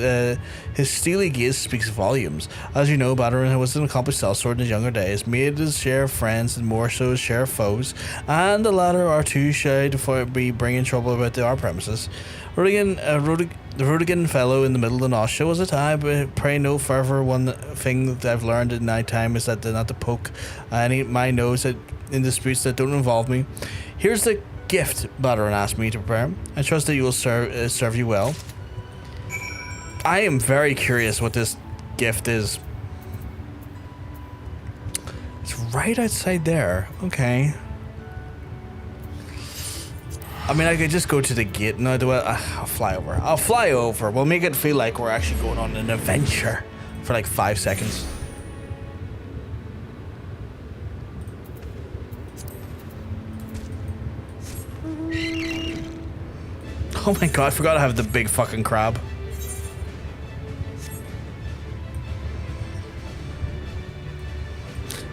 A: steely gaze speaks volumes. As you know, Baderon was an accomplished Cellsword in his younger days, made his share of friends and more so his share of foes, and the latter are too shy to be bringing trouble about our premises. The Rodigan fellow in the middle of Louisoix was it? I pray no further. One thing that I've learned in night time is that not to poke my nose in disputes that don't involve me. Here's the gift Baderon asked me to prepare. I trust that you will serve you well. I am very curious what this gift is. It's right outside there. Okay. I mean, I could just go to the gate. No, I'll fly over. I'll fly over. We'll make it feel like we're actually going on an adventure for like 5 seconds. Oh my god, I forgot I have the big fucking crab.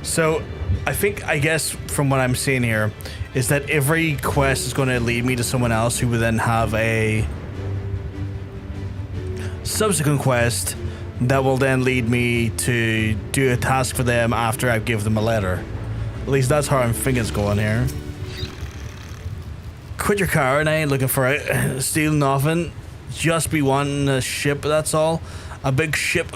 A: So, I guess from what I'm seeing here, is that every quest is going to lead me to someone else who will then have a subsequent quest that will then lead me to do a task for them after I give them a letter. At least that's how I'm thinking it's going here. Quit your car and I ain't looking for it. Steal nothing. Just be wanting a ship, that's all. A big ship.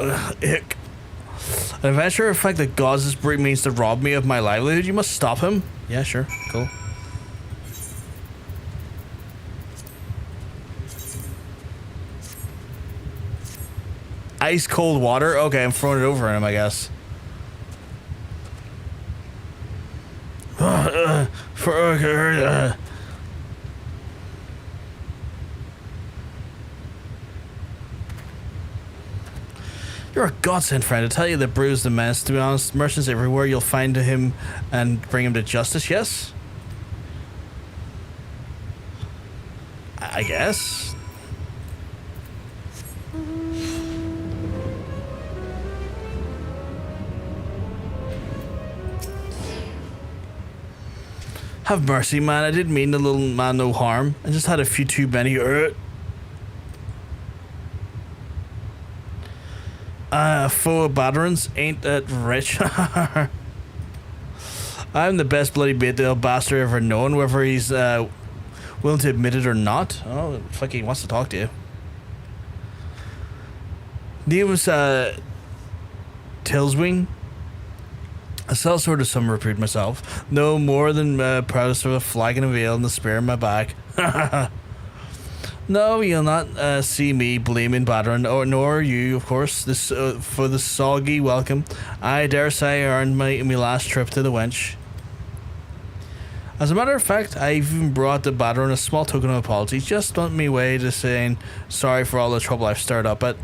A: An adventurer in fact that God's breed means to rob me of my livelihood. You must stop him. Yeah, sure. Cool. Ice cold water? Okay, I'm throwing it over him, I guess. You're a godsend, friend. I tell you that Bruce the mess. To be honest, merchants everywhere. You'll find him and bring him to justice. Yes. I guess. Have mercy, man. I didn't mean the little man no harm. I just had a few too many. Foe of Baderons ain't that rich. I'm the best bloody bait the old bastard ever known, whether he's willing to admit it or not. Oh, fuck, he wants to talk to you. Name was Tillswing. A Cellsword of some repute myself. No more than proudest of a flag and a veil and the spear in my back. No, you'll not see me blaming Baderon, or nor you, of course, this for the soggy welcome. I dare say I earned my last trip to the wench. As a matter of fact, I've even brought the Baderon a small token of apology, just on me way to saying sorry for all the trouble I've stirred up. But,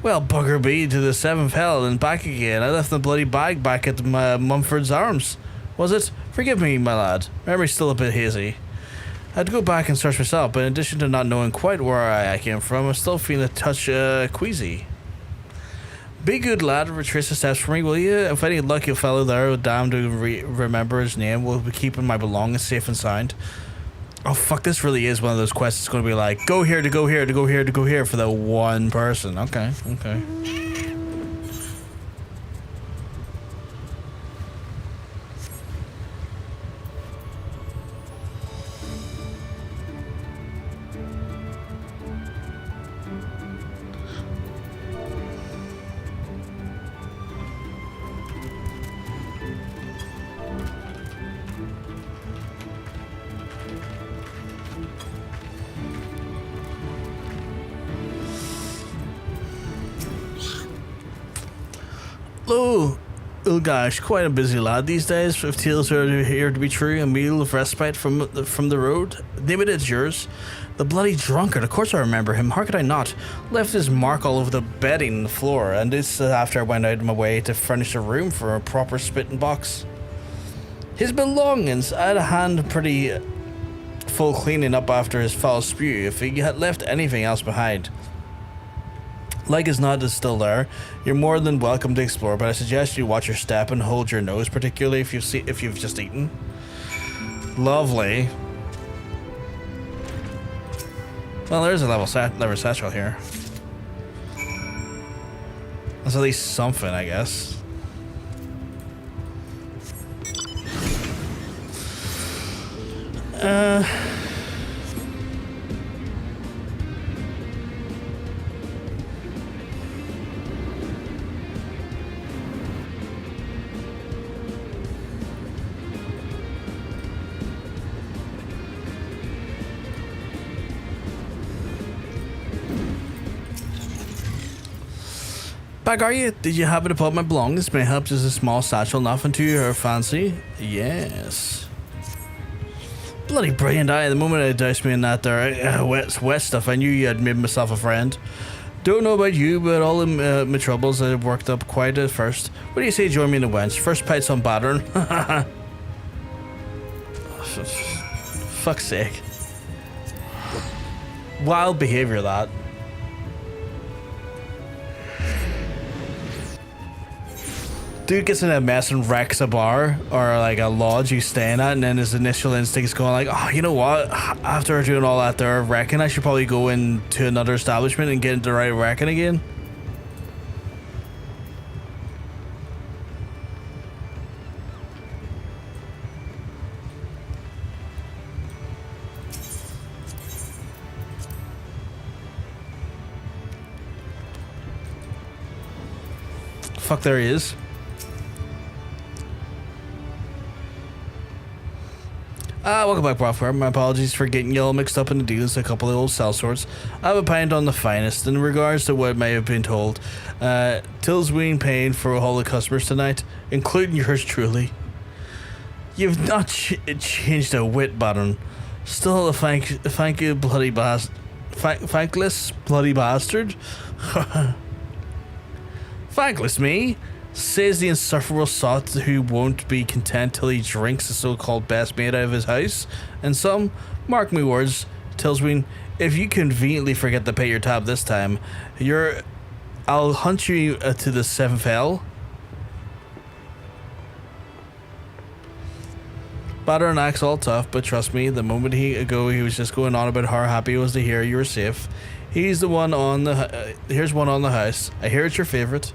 A: well, bugger be to the seventh hell and back again. I left the bloody bag back at Mumford's Arms. Was it? Forgive me, my lad. Memory's still a bit hazy. I'd go back and search myself, but in addition to not knowing quite where I came from, I'm still feeling a touch queasy. Be good, lad. Retrace the steps for me, will you? If any lucky fellow there, damn to remember his name, will be keeping my belongings safe and sound. Oh, fuck, this really is one of those quests that's going to be like, go here to go here to go here to go here for that one person. Okay, okay. Oh, gosh, quite a busy lad these days. If tales are here to be true, a meal of respite from the road. Name it, it's yours. The bloody drunkard, of course I remember him. How could I not? Left his mark all over the bedding and the floor, and this after I went out of my way to furnish a room for a proper spitting box. His belongings, I had a hand pretty full cleaning up after his foul spew, if he had left anything else behind. Like as not, is still there. You're more than welcome to explore, but I suggest you watch your step and hold your nose, particularly if you've just eaten. Lovely. Well, there's a level satchel here. That's at least something, I guess. Back, are you? Did you happen to put my belongings? May help just a small satchel, nothing to your fancy? Yes. Bloody brilliant. The moment I doused me in that there wet stuff, I knew you had made myself a friend. Don't know about you, but all of my troubles I worked up quite at first. What do you say join me in the wench? First pites on Baderon. Fuck's sake. Wild behavior, that. Dude gets in a mess and wrecks a bar or like a lodge he's staying at, and then his initial instinct is going like, oh, you know what? After doing all that there wrecking, I should probably go into another establishment and get into the right wrecking again. Fuck, there he is. Welcome back, Brothware. My apologies for getting you all mixed up in the deals with a couple of old sellswords. I have a pint on the finest in regards to what may have been told. Tillsween paying for all the customers tonight, including yours truly. You've not changed a whit, Baderon. Still a thank you, bloody thankless bloody bastard. Thankless me? Says the insufferable sot who won't be content till he drinks the so-called best mate out of his house. And some, mark me words, Tillsween, if you conveniently forget to pay your tab this time, I'll hunt you to the 7th hell. Baderon acts all tough, but trust me, the moment he was just going on about how happy he was to hear you were safe. Here's one on the house. I hear it's your favourite.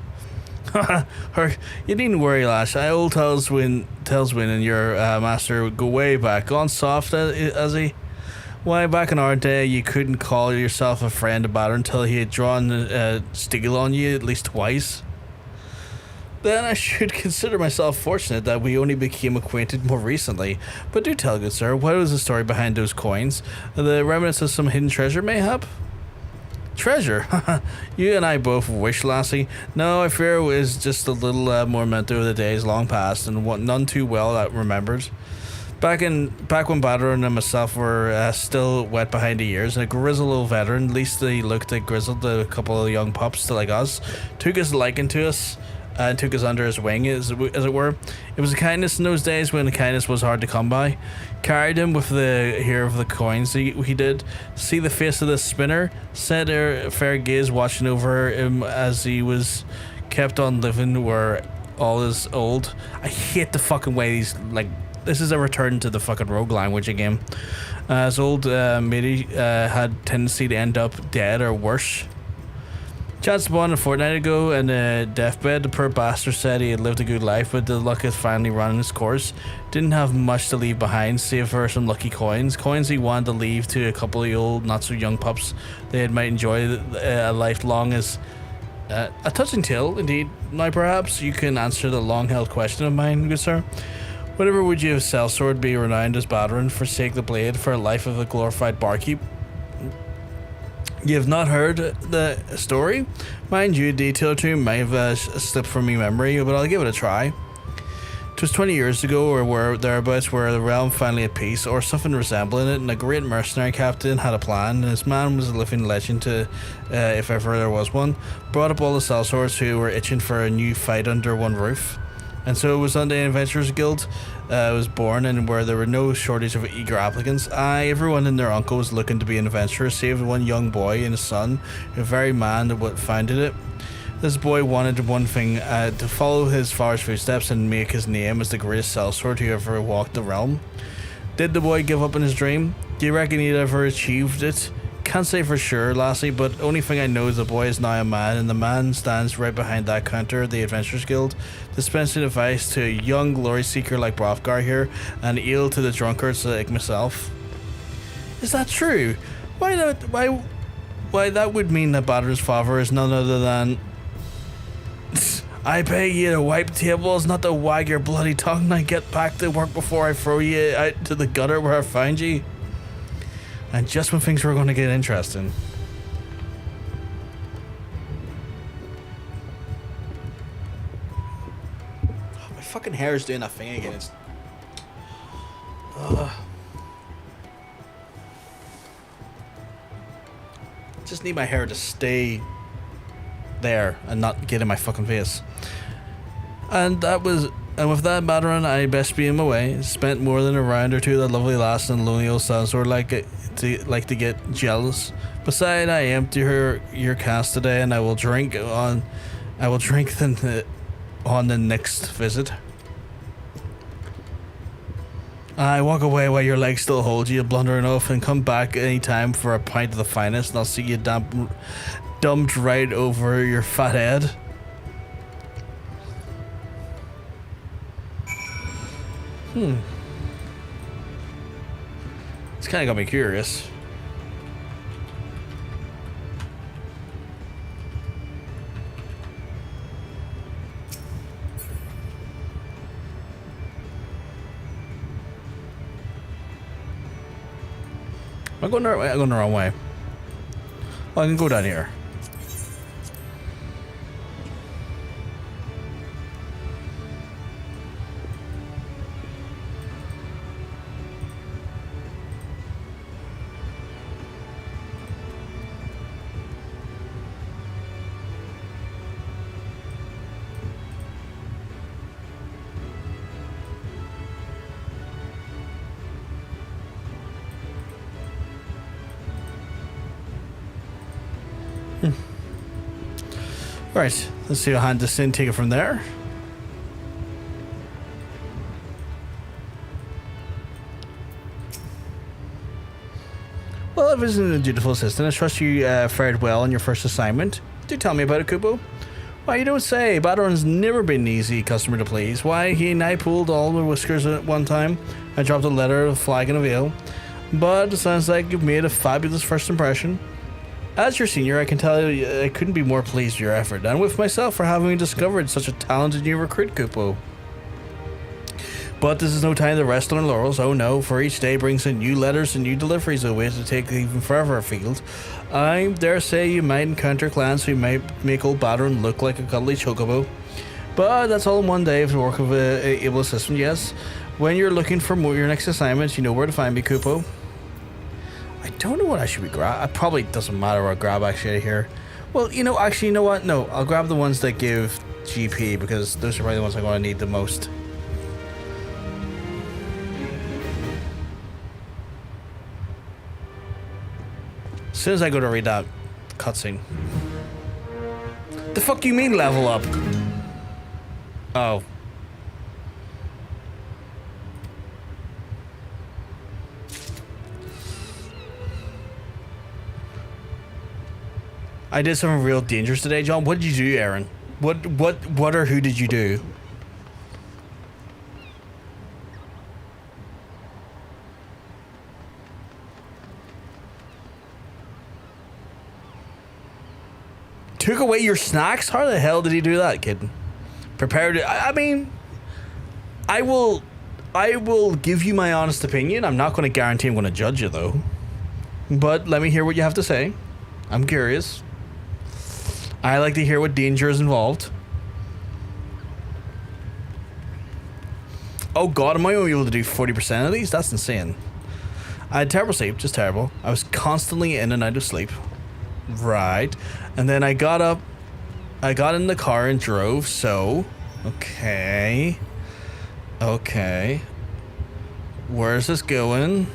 A: You needn't worry, lass. Old Tillsween and your master go way back. Gone soft as he. Why, back in our day, you couldn't call yourself a friend of Baderon until he had drawn steel on you at least twice. Then I should consider myself fortunate that we only became acquainted more recently. But do tell, good sir, what was the story behind those coins? The remnants of some hidden treasure, mayhap? Treasure? You and I both wish, lassie. No, I fear it was just a little memento of the days long past, and none too well remembered. Back when Baderon and myself were still wet behind the ears, and a grizzled old veteran, at least they looked like grizzled, a couple of young pups like us, took his liking to us. And took us under his wing, as it were. It was a kindness in those days when the kindness was hard to come by. Carried him with the hair of the coins he did. See the face of the spinner, set her fair gaze watching over him as he was kept on living where all is old. I hate the fucking way these, like, this is a return to the fucking rogue language again. As old matey had tendency to end up dead or worse. Chance spawned a fortnight ago in a deathbed. The poor bastard said he had lived a good life, but the luck had finally run its course. Didn't have much to leave behind, save for some lucky coins. Coins he wanted to leave to a couple of old, not so young pups. They might enjoy a life long as a touching tale, indeed. Now perhaps you can answer the long-held question of mine, good sir. Whatever would you have Cellsword be renowned as Baderon, forsake the blade for a life of a glorified barkeep? You have not heard the story? Mind you, a detail or two might have slipped from my memory, but I'll give it a try. 'Twas 20 years ago, or thereabouts, where the realm finally at peace, or something resembling it, and a great mercenary captain had a plan, and his man was a living legend to, if ever there was one, brought up all the sellswords who were itching for a new fight under one roof. And so it was on the Adventurers Guild was born, and where there were no shortage of eager applicants. Everyone and their uncle was looking to be an adventurer, save one young boy and his son, the very man that founded it. This boy wanted one thing, to follow his father's footsteps and make his name as the greatest sellsword who ever walked the realm. Did the boy give up on his dream? Do you reckon he'd ever achieved it? Can't say for sure, lassie, but only thing I know is the boy is now a man, and the man stands right behind that counter of the Adventurers Guild, dispensing advice to a young glory seeker like Brothgar here, and ale to the drunkards like myself. Is that true? Why that would mean that Baderon's father is none other than... I pay you to wipe tables, not to wag your bloody tongue. Now get back to work before I throw you out to the gutter where I found you. And just when things were going to get interesting. Oh, my fucking hair is doing that thing again. It's... just need my hair to stay there and not get in my fucking face. And with that, Baderon, I best be in my way. Spent more than a round or two that lovely lass and lonely old Cellsword like to get jealous. Beside, I empty your cask today, and I will drink on the next visit. I walk away while your legs still hold you, blundering off, and come back any time for a pint of the finest, and I'll see you dumped right over your fat head. It's kind of got me curious. I'm going the right way. I'm going the wrong way. Oh, I can go down here. Right, let's see how hand this in, take it from there. Well, visiting a dutiful assistant, I trust you fared well on your first assignment. Do tell me about it, Kupo. Why, you don't say. Baderon's never been an easy customer to please. Why, he and I pulled all the whiskers at one time. I dropped a letter, a flag, and a veil. But it sounds like you've made a fabulous first impression. As your senior, I can tell you I couldn't be more pleased with your effort, and with myself for having discovered such a talented new recruit, Kupo. But this is no time to rest on our laurels. Oh no, for each day brings in new letters and new deliveries away to take even further afield. I dare say you might encounter clans who might make old Baderon look like a cuddly chocobo. But that's all in one day of the work of an able assistant, yes. When you're looking for your next assignment, you know where to find me, Kupo. I don't know what I should be grab. It probably doesn't matter what I grab actually here. Well, you know what? No, I'll grab the ones that give GP because those are probably the ones I'm going to need the most. As soon as I go to read that cutscene. The fuck do you mean level up? Oh. I did something real dangerous today, John. What did you do, Aaron? What or who did you do? Took away your snacks? How the hell did he do that, kid? Prepared it. I mean, I will give you my honest opinion. I'm not going to guarantee I'm going to judge you, though. But let me hear what you have to say. I'm curious. I like to hear what danger is involved. Oh god, am I only able to do 40% of these? That's insane. I had terrible sleep, just terrible. I was constantly in and out of sleep. Right. And then I got up, I got in the car and drove, so... Okay. Okay. Where's this going?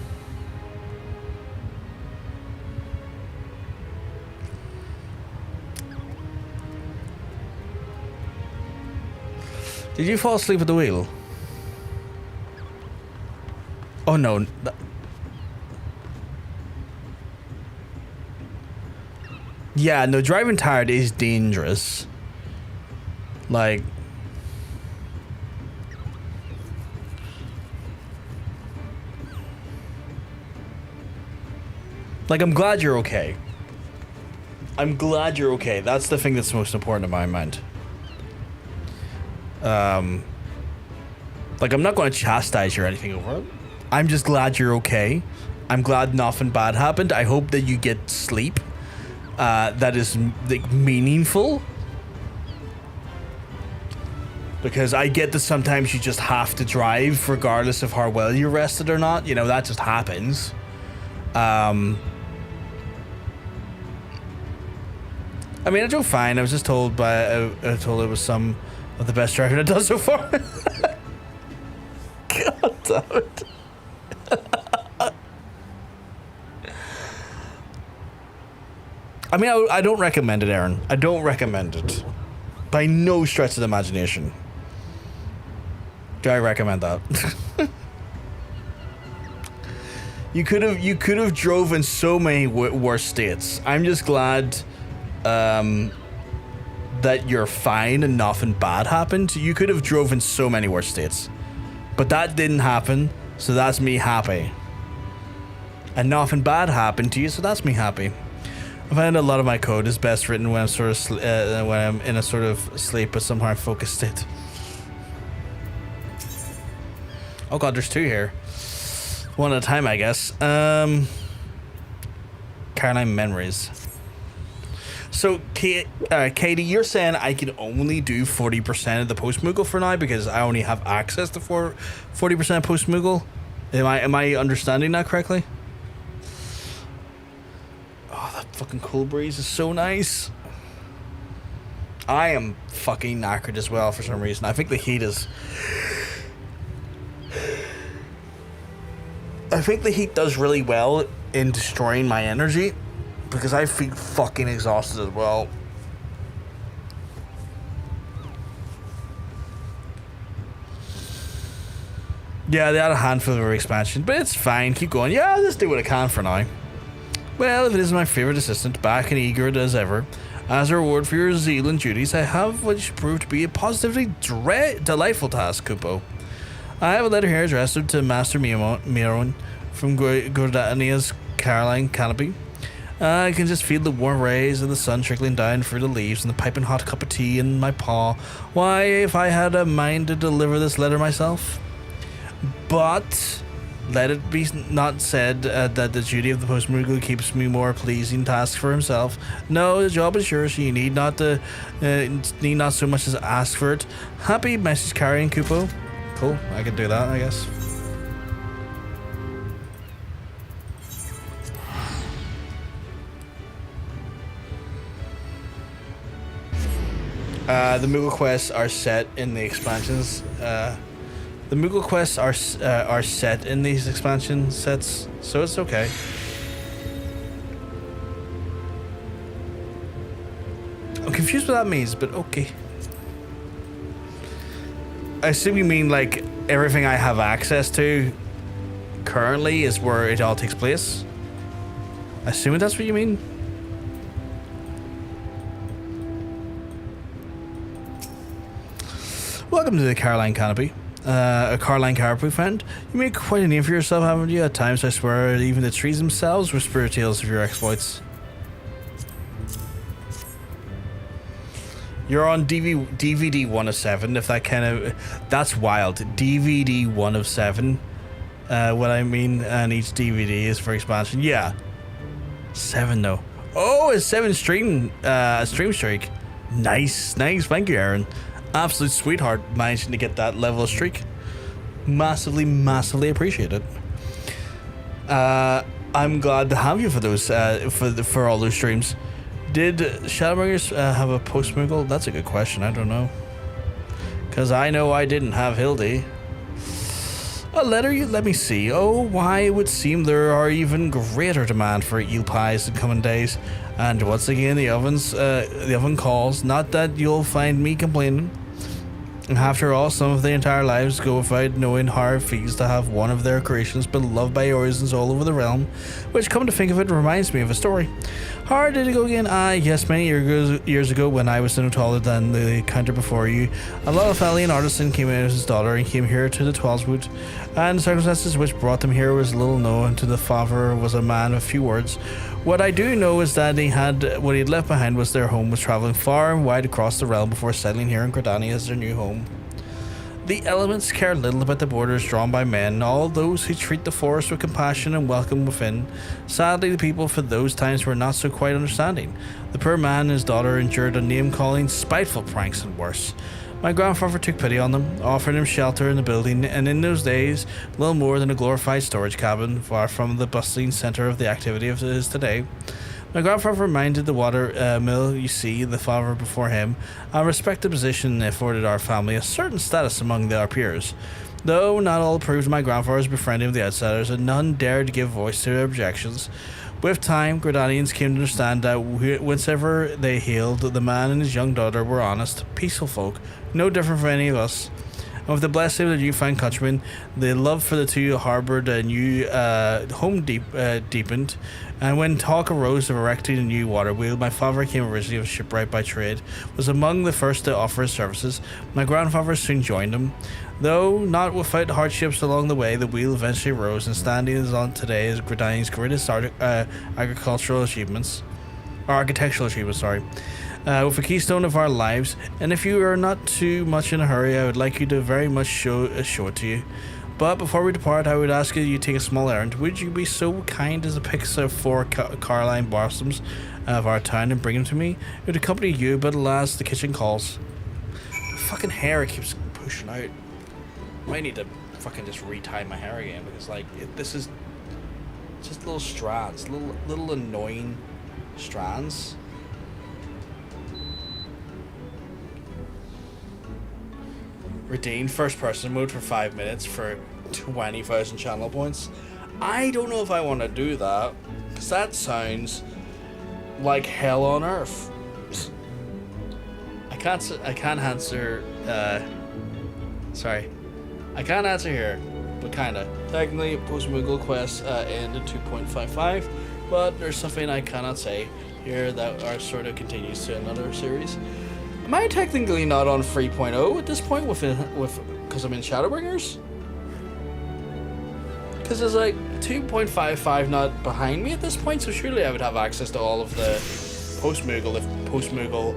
A: Did you fall asleep at the wheel? Oh no. Yeah, no, driving tired is dangerous. Like... I'm glad you're okay. I'm glad you're okay. That's the thing that's most important in my mind. I'm not going to chastise you or anything over it. I'm just glad you're okay. I'm glad nothing bad happened. I hope that you get sleep that is meaningful. Because I get that sometimes you just have to drive regardless of how well you're rested or not. You know, that just happens. I mean, I drove fine. I was just told I told it was some of the best driving I've done so far. God damn it. I mean, I don't recommend it, Aaron. I don't recommend it. By no stretch of the imagination. Do I recommend that? You could have drove in so many worse states. I'm just glad that you're fine and nothing bad happened. You could have drove in so many worse states. But that didn't happen, so that's me happy. And nothing bad happened to you, so that's me happy. I find a lot of my code is best written when I'm when I'm in a sort of sleep but somehow focused state. Oh god, there's two here. One at a time, I guess. Carline memories. So, Katie, you're saying I can only do 40% of the Postmoogle for now because I only have access to 40% Postmoogle? Am I understanding that correctly? Oh, that fucking cool breeze is so nice. I am fucking knackered as well for some reason. I think the heat is... I think the heat does really well in destroying my energy because I feel fucking exhausted as well. Yeah, they had a handful of expansion, but it's fine. Keep going. Yeah, I'll just do what I can for now. Well, if it is my favourite assistant, back and eager as ever, as a reward for your zeal and duties, I have what should prove to be a positively delightful task, Kupo. I have a letter here addressed to Master Miounne from Gordania's Carline Canopy. I can just feel the warm rays of the sun trickling down through the leaves and the piping hot cup of tea in my paw. Why, if I had a mind to deliver this letter myself. But let it be not said that the duty of the Postmoogle keeps me more pleasing tasks for himself. No, the job is yours. You need not so much as ask for it. Happy message carrying, Kupo. Cool, I can do that, I guess. The Moogle quests are set in the expansions. The Moogle quests are set in these expansion sets, so it's okay. I'm confused what that means, but okay. I assume you mean like everything I have access to currently is where it all takes place. I assume that's what you mean. Welcome to the Carline Canopy. A Carline Canopy friend. You made quite a name for yourself, haven't you? At times, I swear, even the trees themselves whisper tales of your exploits. You're on DVD 1 of 7, if that kind of... That's wild. DVD 1 of 7. What I mean, and each DVD is for expansion. Yeah. 7, though. Oh, it's 7 stream streak. Nice. Thank you, Aaron. Absolute sweetheart managing to get that level of streak. Massively appreciate it. I'm glad to have you for those for all those streams. Did Shadowbringers have a Postmoogle? That's a good question. I don't know, because I know I didn't have Hildy. A letter? Let me see. Oh, why it would seem there are even greater demand for eel pies in coming days. And once again, the oven calls. Not that you'll find me complaining. And after all, some of their entire lives go without knowing how it feels to have one of their creations beloved by Eorzea all over the realm, which, come to think of it, reminds me of a story. How did it go again? Yes, many years ago, when I was no taller than the counter before you, a Lalafallian artisan came in with his daughter and came here to the Cellsword, and the circumstances which brought them here was little known to the father. Was a man of few words. What I do know is that what he had left behind was their home was travelling far and wide across the realm before settling here in Gordania as their new home. The elements care little about the borders drawn by men, all those who treat the forest with compassion and welcome within. Sadly, the people for those times were not so quite understanding. The poor man and his daughter endured a name-calling, spiteful pranks and worse. My grandfather took pity on them, offered them shelter in the building, and in those days, little more than a glorified storage cabin, far from the bustling centre of the activity of it is today. My grandfather reminded the water mill, you see, the father before him, a respected position afforded our family a certain status among our peers. Though not all approved of my grandfather's befriending of the outsiders, and none dared to give voice to their objections. With time, Gordanians came to understand that whencever they hailed, the man and his young daughter were honest, peaceful folk, no different from any of us. And with the blessing of the newfound countrymen, the love for the two harboured a new home deepened. And when talk arose of erecting a new water wheel, my father came originally of shipwright by trade, was among the first to offer his services. My grandfather soon joined him. Though not without hardships along the way, the wheel eventually rose, and standing is on today as Gordania's greatest architectural achievement, with a keystone of our lives. And if you are not too much in a hurry, I would like you to very much show it to you. But before we depart, I would ask you to take a small errand. Would you be so kind as to pick up 4 Carline blossoms of our town and bring them to me? It would accompany you, but alas, the kitchen calls. The fucking hair keeps pushing out. I might need to fucking just retie my hair again, because like this is just little strands, little annoying strands. Redeem first person mode for 5 minutes for 20,000 channel points. I don't know if I want to do that, because that sounds like hell on earth. I can't answer. Sorry, I can't answer here, but kinda. Technically, Postmoogle quests end at 2.55, but there's something I cannot say here that are sort of continues to another series. Am I technically not on 3.0 at this point with because I'm in Shadowbringers? Because there's like 2.55 not behind me at this point, so surely I would have access to all of the Postmoogle if Postmoogle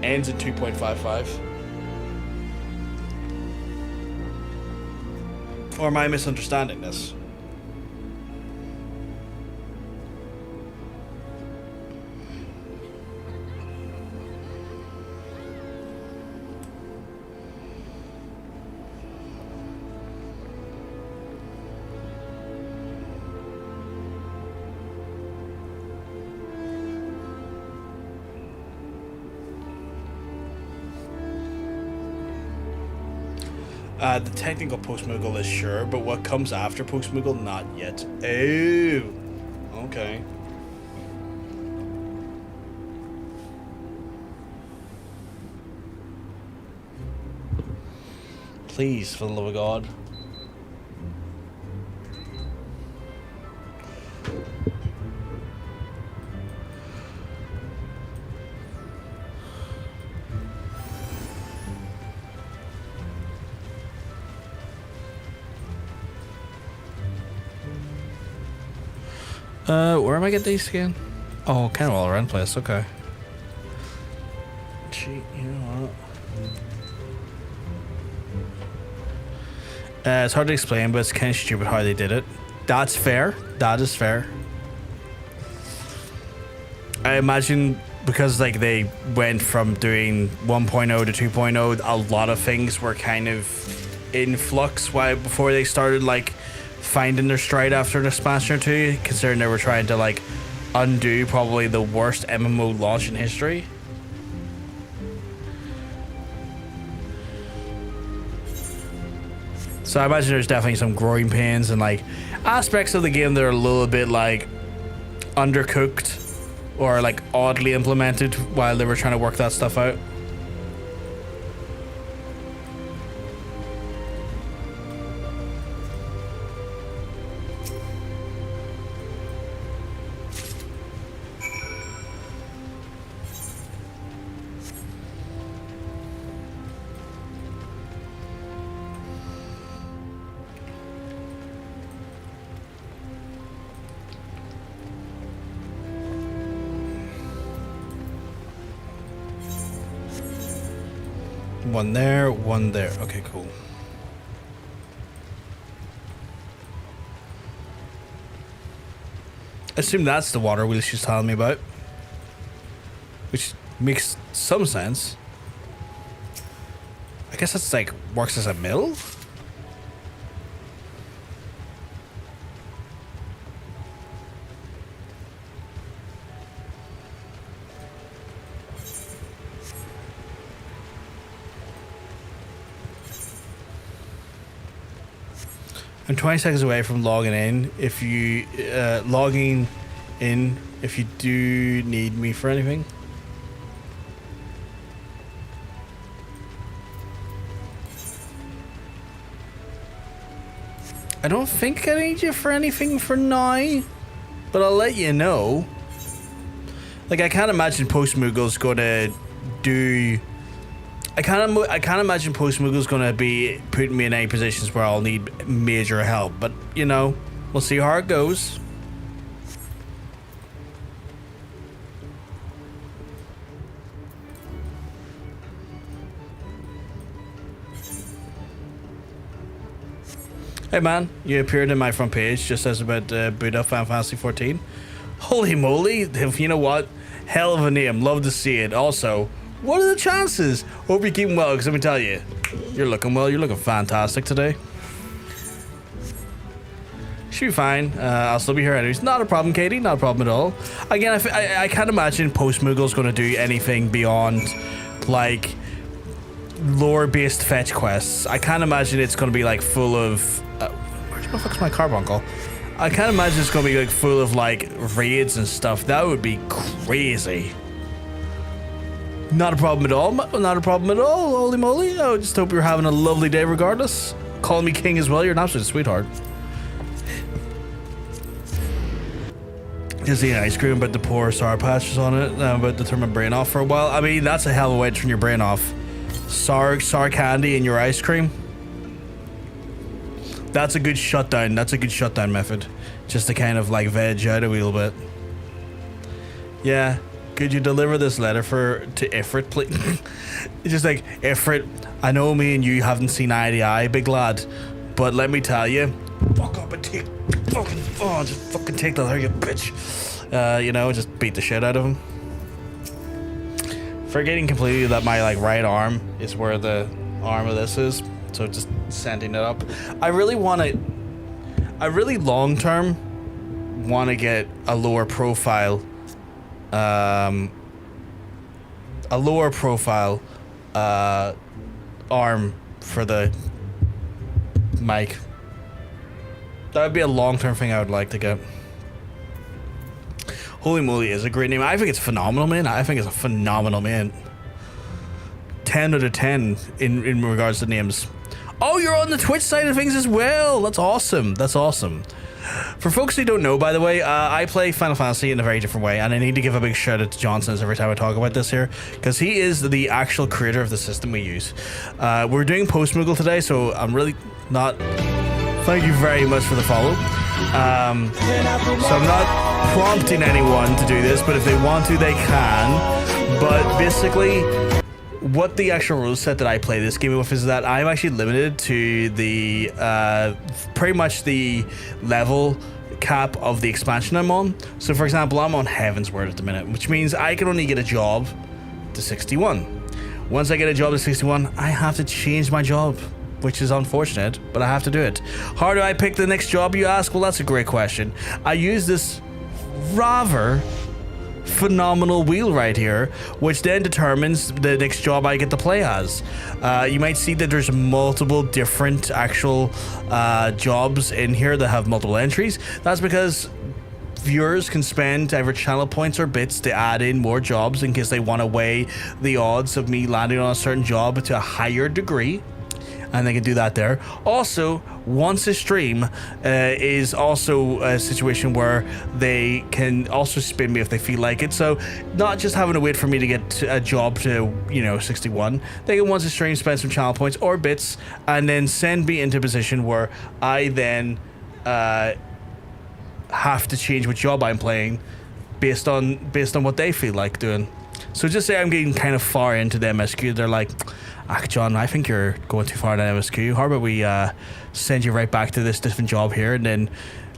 A: ends at 2.55. Or am I misunderstanding this? The technical Postmoogle is sure, but what comes after Postmoogle, not yet. Oh, okay. Please, for the love of God. Where am I getting these again? Oh, kind of all around the place, okay. Gee, you know what? It's hard to explain, but it's kind of stupid how they did it. That's fair. That is fair. I imagine because like they went from doing 1.0 to 2.0, a lot of things were kind of in flux before they started like finding their stride after an expansion or two, considering they were trying to like undo probably the worst MMO launch in history. So I imagine there's definitely some growing pains and like aspects of the game that are a little bit like undercooked or like oddly implemented while they were trying to work that stuff out. One there, one there. Okay, cool. I assume that's the water wheel she's telling me about. Which makes some sense. I guess that's like, works as a mill? I'm 20 seconds away from logging in. If you logging in, if you do need me for anything. I don't think I need you for anything for now, but I'll let you know. Like I can't imagine Postmoogle's gonna do. I can't imagine Postmoogle's gonna be putting me in any positions where I'll need major help, but you know, we'll see how it goes. Hey man, you appeared in my front page just as about boot up Final Fantasy 14. Holy moly, you know what? Hell of a name, love to see it. Also, what are the chances? Hope you're keeping well, because let me tell you, you're looking well, you're looking fantastic today. Should be fine. I'll still be here anyways. Not a problem, Katie, not a problem at all. Again, I can't imagine Postmoogle's going to do anything beyond, like, lore-based fetch quests. I can't imagine it's going to be, like, full of... where the fuck's my carbuncle? I can't imagine it's going to be, like, full of, like, raids and stuff. That would be crazy. Not a problem at all. Not a problem at all. Holy moly. I just hope you're having a lovely day regardless. Call me king as well. You're an absolute sweetheart. Just eating ice cream, but the poor sour patches on it. I'm about to turn my brain off for a while. I mean, that's a hell of a way to turn your brain off. Sour candy in your ice cream. That's a good shutdown. That's a good shutdown method. Just to kind of like veg out a little bit. Yeah. Could you deliver this letter to Ifrit, please? It's just like, Ifrit, I know me and you haven't seen eye to eye, big lad. But let me tell you, fuck up and take just fucking take the letter, you bitch. You know, just beat the shit out of him. Forgetting completely that my like right arm is where the arm of this is. So just sending it up. I really long term want to get a lower profile arm for the mic. That would be a long-term thing I would like to get. Holy moly is a great name. I think it's phenomenal, man. I think it's a phenomenal, man. 10 out of 10 in regards to names. Oh, you're on the Twitch side of things as well. That's awesome. That's awesome. For folks who don't know, by the way, I play Final Fantasy in a very different way, and I need to give a big shout out to Johnson's every time I talk about this here, because he is the actual creator of the system we use. We're doing Postmoogle today, so I'm really not... Thank you very much for the follow. So I'm not prompting anyone to do this, but if they want to, they can. But basically, what the actual rule set that I play this game with is that I'm actually limited to the pretty much the level cap of the expansion I'm on. So for example, I'm on Heaven's Word at the minute, which means I can only get a job to 61. Once I get a job to 61, I have to change my job, which is unfortunate, but I have to do it. How do I pick the next job, you ask? Well, that's a great question. I use this rather phenomenal wheel right here, which then determines the next job I get to play as. You might see that there's multiple different actual jobs in here that have multiple entries. That's because viewers can spend either channel points or bits to add in more jobs in case they want to weigh the odds of me landing on a certain job to a higher degree. And they can do that there. Also, once a stream is also a situation where they can also spin me if they feel like it. So not just having to wait for me to get a job to, 61. They can once a stream spend some channel points or bits and then send me into a position where I then have to change what job I'm playing based on what they feel like doing. So just say I'm getting kind of far into the MSQ. They're like, John, I think you're going too far in MSQ. How about we send you right back to this different job here, and then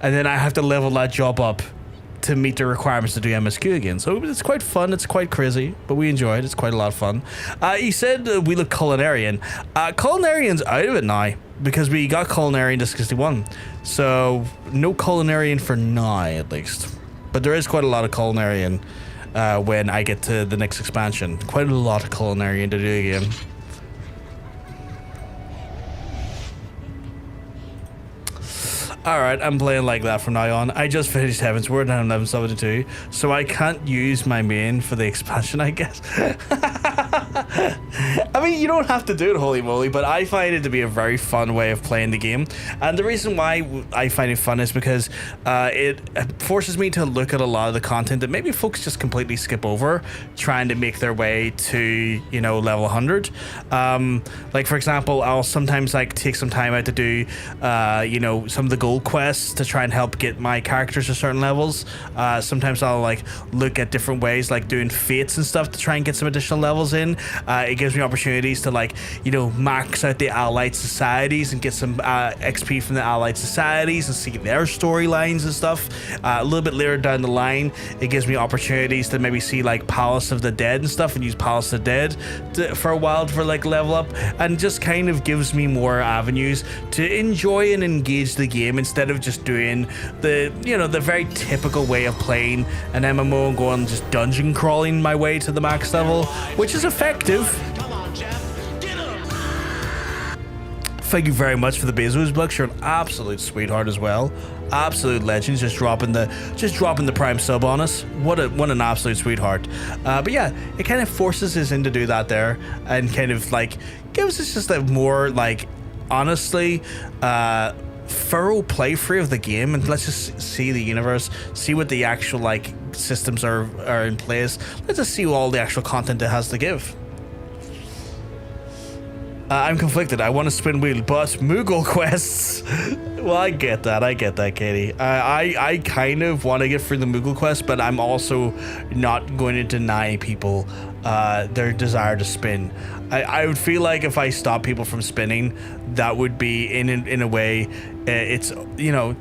A: I have to level that job up to meet the requirements to do MSQ again. So it's quite fun. It's quite crazy, but we enjoy it. It's quite a lot of fun. He said we look culinarian. Culinarian's out of it now because we got culinarian to 61. So no culinarian for now, at least. But there is quite a lot of culinarian when I get to the next expansion. Quite a lot of culinarian to do again. Alright, I'm playing like that from now on. I just finished Heaven's Word and I'm level 72, so I can't use my main for the expansion, I guess. I mean, you don't have to do it, holy moly, but I find it to be a very fun way of playing the game. And the reason why I find it fun is because it forces me to look at a lot of the content that maybe folks just completely skip over, trying to make their way to, level 100. Like, for example, I'll sometimes take some time out to do, some of the gold gold quests to try and help get my characters to certain levels. Sometimes I'll like look at different ways, like doing fates and stuff to try and get some additional levels in. It gives me opportunities to, like, you know, max out the allied societies and get some XP from the allied societies and see their storylines and stuff. A little bit later down the line, it gives me opportunities to maybe see like Palace of the Dead and stuff, and use Palace of the Dead for a while for like level up, and just kind of gives me more avenues to enjoy and engage the game instead of just doing the, you know, the very typical way of playing an MMO and going just dungeon crawling my way to the max level, which is effective. Thank you very much for the Bezos bucks. You're an absolute sweetheart as well. Absolute legends, just dropping the prime sub on us. What an absolute sweetheart. But yeah, it kind of forces us in to do that there, and kind of like gives us just a more like, honestly, thorough playthrough of the game, and let's just see the universe, see what the actual like systems are in place. Let's just see all the actual content it has to give. I'm conflicted. I want to spin wheel, but Moogle quests. Well, I get that, Katie. I kind of want to get through the Moogle quest, but I'm also not going to deny people their desire to spin. I would feel like if I stop people from spinning, that would be in a way, it's, you know,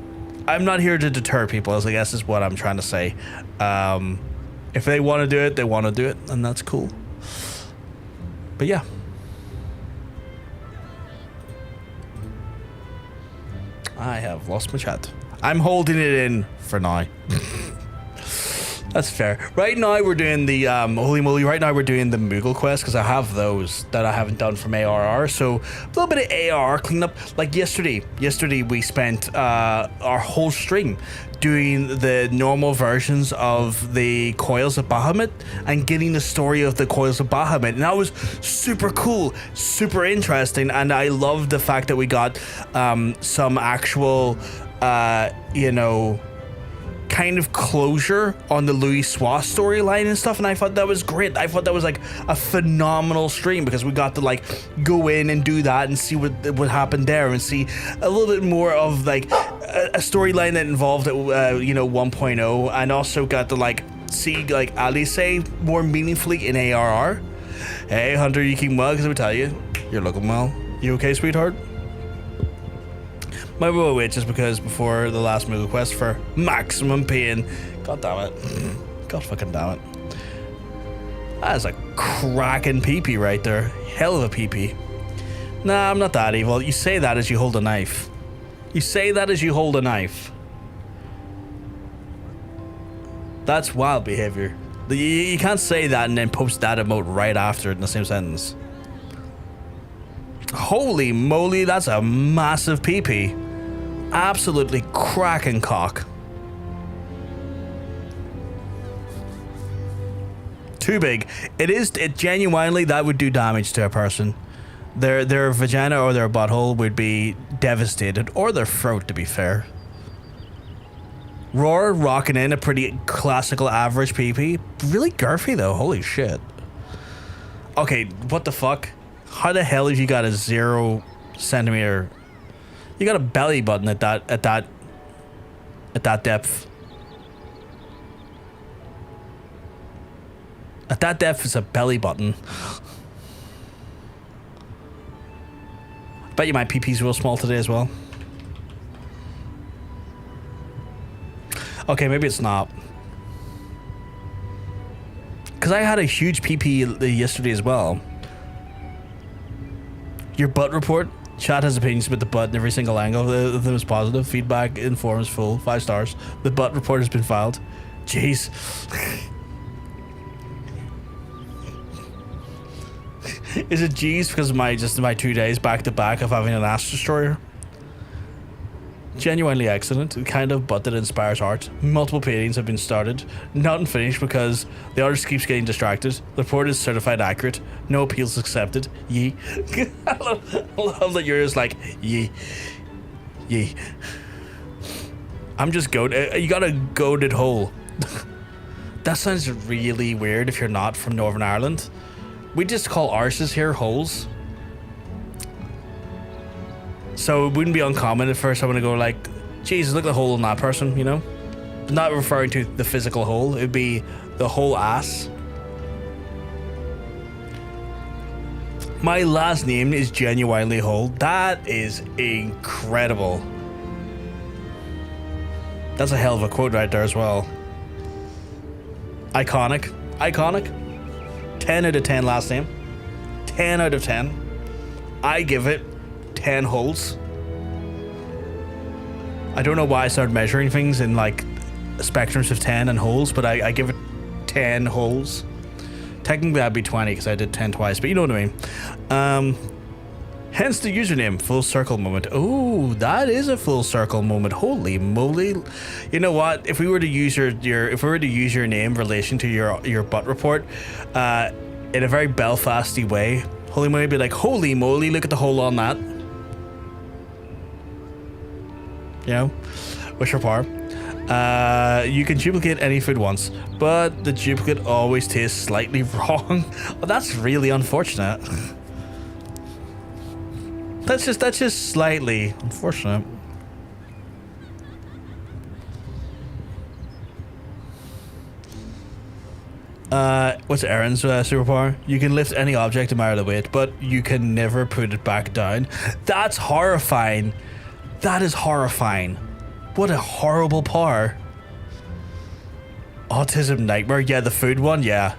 A: I'm not here to deter people, as I guess is what I'm trying to say. If they want to do it, they want to do it, and that's cool. But yeah. I have lost my chat. I'm holding it in for now. That's fair. Right now we're doing the holy moly. Right now we're doing the Moogle quest because I have those that I haven't done from ARR. So a little bit of ARR cleanup. Like yesterday we spent our whole stream doing the normal versions of the Coils of Bahamut and getting the story of the Coils of Bahamut, and that was super cool, super interesting, and I loved the fact that we got some actual you know, kind of closure on the Louisoix storyline and stuff, and I thought that was great. I thought that was like a phenomenal stream because we got to like go in and do that and see what happened there, and see a little bit more of like a storyline that involved you know, 1.0, and also got to like see like Alice more meaningfully in ARR. Hey Hunter, you keep well, because I would tell you, you're looking well. You okay, sweetheart? My real wait just because before the last Moogle quest for maximum pain. God damn it. God fucking damn it. That is a cracking peepee right there. Hell of a peepee. Nah, I'm not that evil. You say that as you hold a knife. You say that as you hold a knife. That's wild behavior. You can't say that and then post that emote right after it in the same sentence. Holy moly, that's a massive peepee. Absolutely cracking cock. Too big. It genuinely, that would do damage to a person. Their vagina or their butthole would be devastated, or their throat, to be fair. Roar rocking in a pretty classical average PP. Really girthy though, holy shit. Okay, what the fuck? How the hell have you got a 0 centimeter? You got a belly button at that depth. At that depth, it's a belly button. Bet you my PP's real small today as well. Okay, maybe it's not. Because I had a huge PP yesterday as well. Your butt report? Chat has opinions about the butt in every single angle. Everything was positive. Feedback informs full. 5 stars. The butt report has been filed. Jeez. Is it G's because of my 2 days back to back of having an ass destroyer? Genuinely excellent, the kind of butt that inspires art. Multiple paintings have been started, not finished because the artist keeps getting distracted. The report is certified accurate. No appeals accepted. Yee. I love that you're just like, yee. Yee. I'm just goated. You got a goated hole. That sounds really weird if you're not from Northern Ireland. We just call arses here holes. So it wouldn't be uncommon at first. I'm gonna go like, Jesus, look at the hole in that person, you know? Not referring to the physical hole, it'd be the whole ass. My last name is genuinely whole. That is incredible. That's a hell of a quote right there as well. Iconic. Iconic. 10 out of 10 last name. 10 out of 10. I give it 10 holes. I don't know why I started measuring things in like spectrums of 10 and holes, but I give it 10 holes. Technically that'd be 20 because I did 10 twice, but you know what I mean. Hence the username, full circle moment. Oh, that is a full circle moment. Holy moly. You know what? If we were to use your name in relation to your butt report, in a very Belfasty way, holy moly, be like, holy moly, look at the hole on that. You know, wish for power. You can duplicate any food once, but the duplicate always tastes slightly wrong. Oh, that's really unfortunate. That's just slightly unfortunate. What's Aaron's superpower? You can lift any object no matter the weight, but you can never put it back down. That's horrifying. That is horrifying. What a horrible power. Autism nightmare. Yeah, the food one, yeah.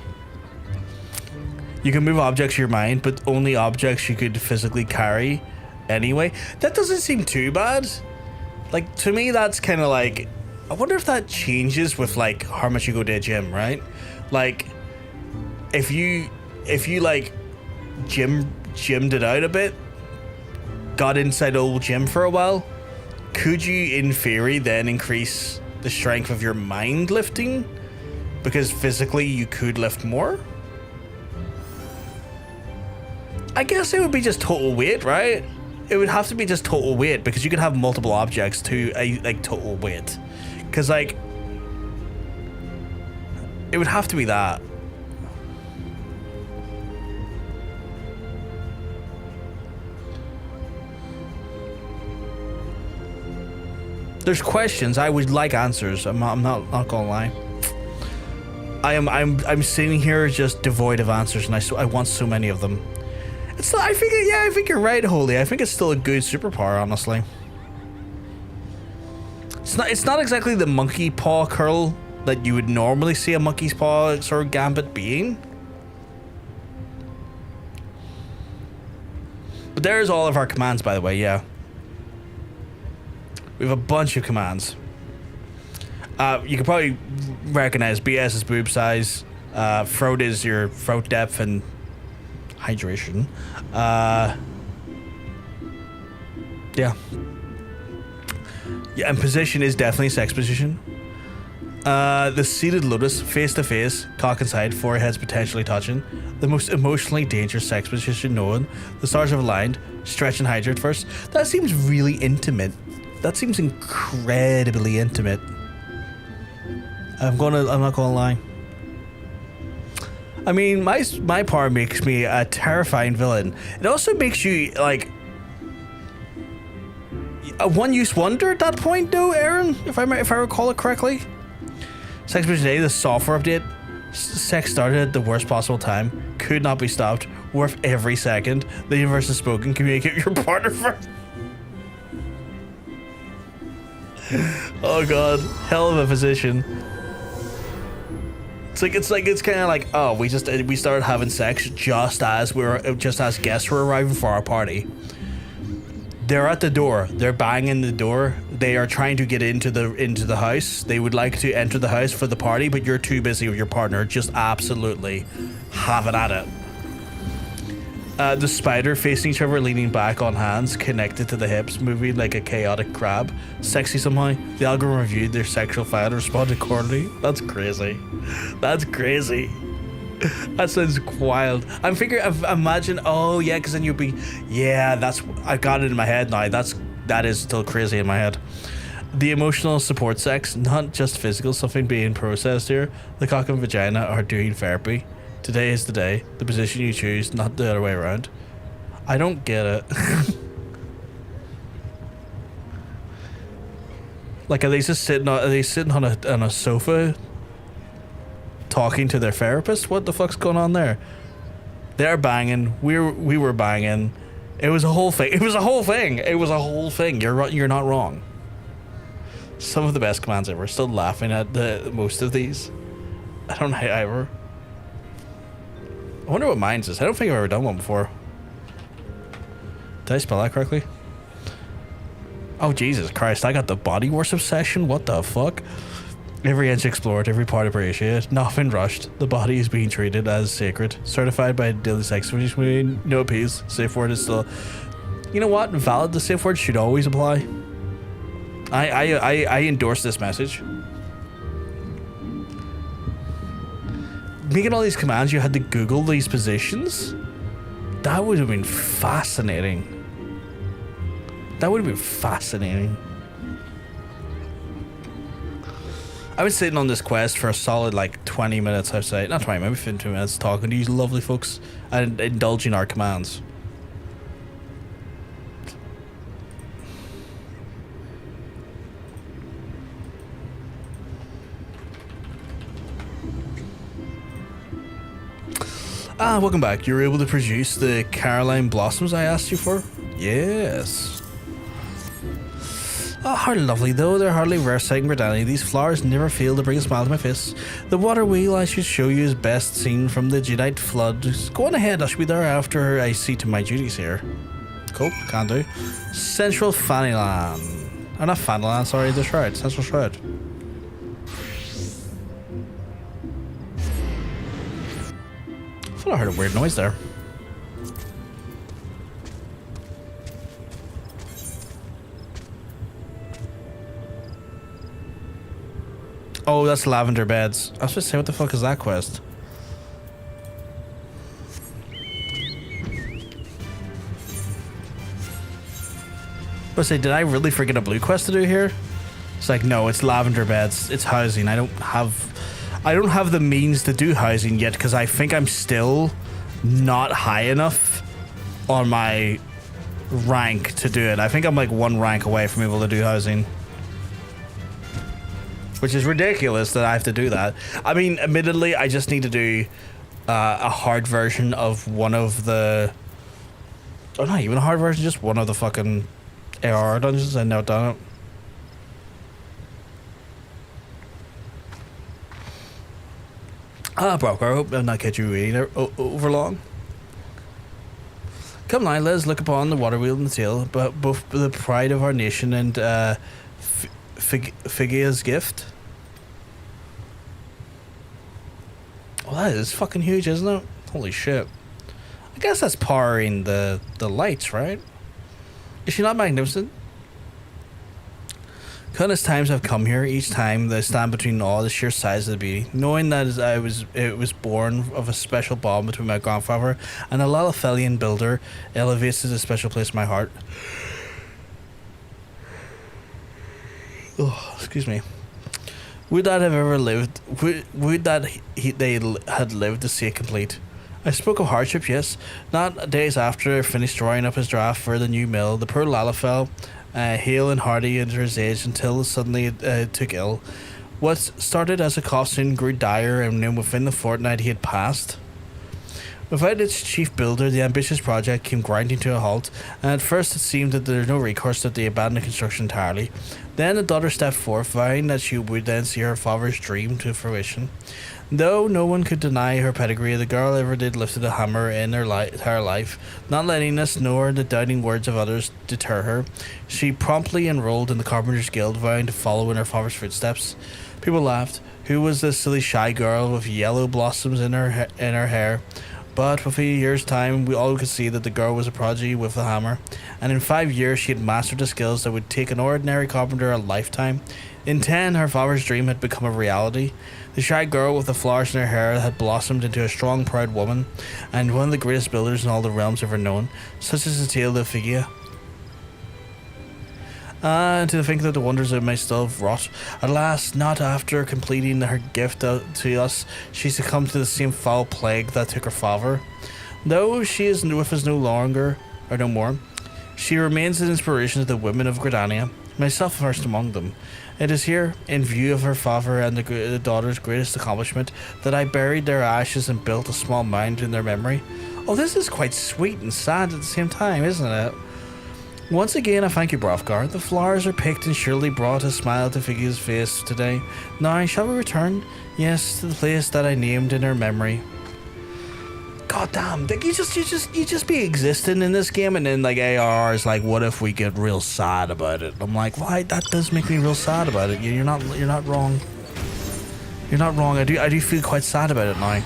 A: You can move objects to your mind, but only objects you could physically carry anyway. That doesn't seem too bad. Like, to me, that's kind of like... I wonder if that changes with, like, how much you go to a gym, right? Like, if you like, gymmed it out a bit, got inside old gym for a while, could you, in theory, then increase the strength of your mind lifting? Because physically you could lift more? I guess it would be just total weight, right? It would have to be just total weight, because you could have multiple objects to a like total weight. Because like, it would have to be that. There's questions. I would like answers. I'm not gonna lie. I'm sitting here just devoid of answers, and I want so many of them. I think you're right, Holy. I think it's still a good superpower, honestly. It's not exactly the monkey paw curl that you would normally see a monkey's paw sort of gambit being. But there's all of our commands, by the way, yeah. We have a bunch of commands. You can probably recognize BS is boob size, throat is your throat depth and hydration. Yeah, and position is definitely sex position. The seated lotus, face to face, cock inside, foreheads potentially touching. The most emotionally dangerous sex position known. The stars have aligned. Stretch and hydrate first. That seems really intimate. That seems incredibly intimate. I'm not gonna lie. I mean, my power makes me a terrifying villain. It also makes you like a one-use wonder at that point, though, Aaron. If I recall it correctly. Sex Position A, the software update. Sex started at the worst possible time. Could not be stopped. Worth every second. The universe has spoken. Communicate with your partner first. Oh god, hell of a position. It's kind of like, oh, we started having sex just as guests were arriving for our party. They're at the door. They're banging the door. They are trying to get into the house. They would like to enter the house for the party, but you're too busy with your partner. Just absolutely having at it. The spider facing each other, leaning back on hands, connected to the hips, moving like a chaotic crab. Sexy somehow. The algorithm reviewed their sexual file and responded accordingly. That's crazy. That's crazy. That sounds wild. Imagine, oh yeah, because then you'd be, yeah, I got it in my head now. That is still crazy in my head. The emotional support sex, not just physical, something being processed here. The cock and vagina are doing therapy. Today is the day. The position you choose, not the other way around. I don't get it. Like, are they just sitting on a sofa talking to their therapist? What the fuck's going on there? They're banging. We were banging. It was a whole thing. It was a whole thing. It was a whole thing. You're not wrong. Some of the best commands ever. Still laughing at most of these. I don't know ever. I wonder what mine's is. I don't think I've ever done one before. Did I spell that correctly? Oh, Jesus Christ. I got the body worship session. What the fuck? Every inch explored, every part appreciated, nothing rushed. The body is being treated as sacred. Certified by daily sex. No appeals. Safe word is still... You know what? Valid. The safe word should always apply. I endorse this message. Making all these commands, you had to Google these positions? That would have been fascinating. That would have been fascinating. I've been sitting on this quest for a solid like 20 minutes, I'd say. Not 20, maybe 15 minutes, talking to these lovely folks and indulging our commands. Welcome back. You were able to produce the Carline blossoms I asked you for? Yes. Oh, how lovely though. They're hardly rare sight in Britannia. These flowers never fail to bring a smile to my face. The water wheel I should show you is best seen from the Judite flood. Go on ahead, I shall be there after I see to my duties here. Cool, can do. Central Fannyland. Oh, not Fannyland, sorry, the Shroud. Central Shroud. I thought I heard a weird noise there. Oh, that's lavender beds. I was just saying, what the fuck is that quest? I was say, did I really forget a blue quest to do here? It's like, no, it's lavender beds. It's housing. I don't have the means to do housing yet because I think I'm still not high enough on my rank to do it. I think I'm like one rank away from able to do housing. Which is ridiculous that I have to do that. I mean, admittedly, I just need to do a hard version of one of the... Oh, not even a hard version, just one of the fucking AR dungeons. I've now done it. Broker, I hope I've not kept you waiting over long. Come now, let us look upon the water wheel and the tail, but both the pride of our nation and Figia's gift. Well, that is fucking huge, isn't it? Holy shit. I guess that's powering the lights, right? Is she not magnificent? Countless times I've come here, each time they stand between all the sheer size of the beauty, knowing that it was born of a special bond between my grandfather and a Lalafelian builder, elevates to a special place in my heart. Oh, excuse me. Would that have ever lived? Would that they had lived to see it complete? I spoke of hardship, yes. Not days after I finished drawing up his draft for the new mill, the poor Lalafell, hale and hearty into his age until suddenly took ill. What started as a cough soon grew dire, and then within the fortnight he had passed. Without its chief builder, the ambitious project came grinding to a halt, and at first it seemed that there was no recourse, that they abandoned construction entirely. Then the daughter stepped forth, vowing that she would then see her father's dream to fruition. Though no one could deny her pedigree, the girl ever did lifted a hammer in her entire life, not letting us nor the doubting words of others deter her. She promptly enrolled in the Carpenters' Guild, vowing to follow in her father's footsteps. People laughed. Who was this silly shy girl with yellow blossoms in her hair? But with a year's time, we all could see that the girl was a prodigy with a hammer, and in 5 years she had mastered the skills that would take an ordinary carpenter a lifetime. In 10, her father's dream had become a reality. The shy girl with the flowers in her hair had blossomed into a strong, proud woman, and one of the greatest builders in all the realms ever known. Such is the tale of Figia. And to think that the wonders of my still have wrought. At last, not after completing her gift to us, she succumbed to the same foul plague that took her father. Though she is with us no more, she remains an inspiration to the women of Gridania. myself first among them. It is here, in view of her father and the daughter's greatest accomplishment, that I buried their ashes and built a small mound in their memory. Oh, this is quite sweet and sad at the same time, isn't it? Once again, I thank you, Hrothgar. The flowers are picked and surely brought a smile to Figia's face today. Now, shall we return? Yes, to the place that I named in her memory. God damn, like you just be existing in this game, and then like AR is like, what if we get real sad about it? I'm like, why? That does make me real sad about it. You're not wrong. You're not wrong. I do feel quite sad about it now.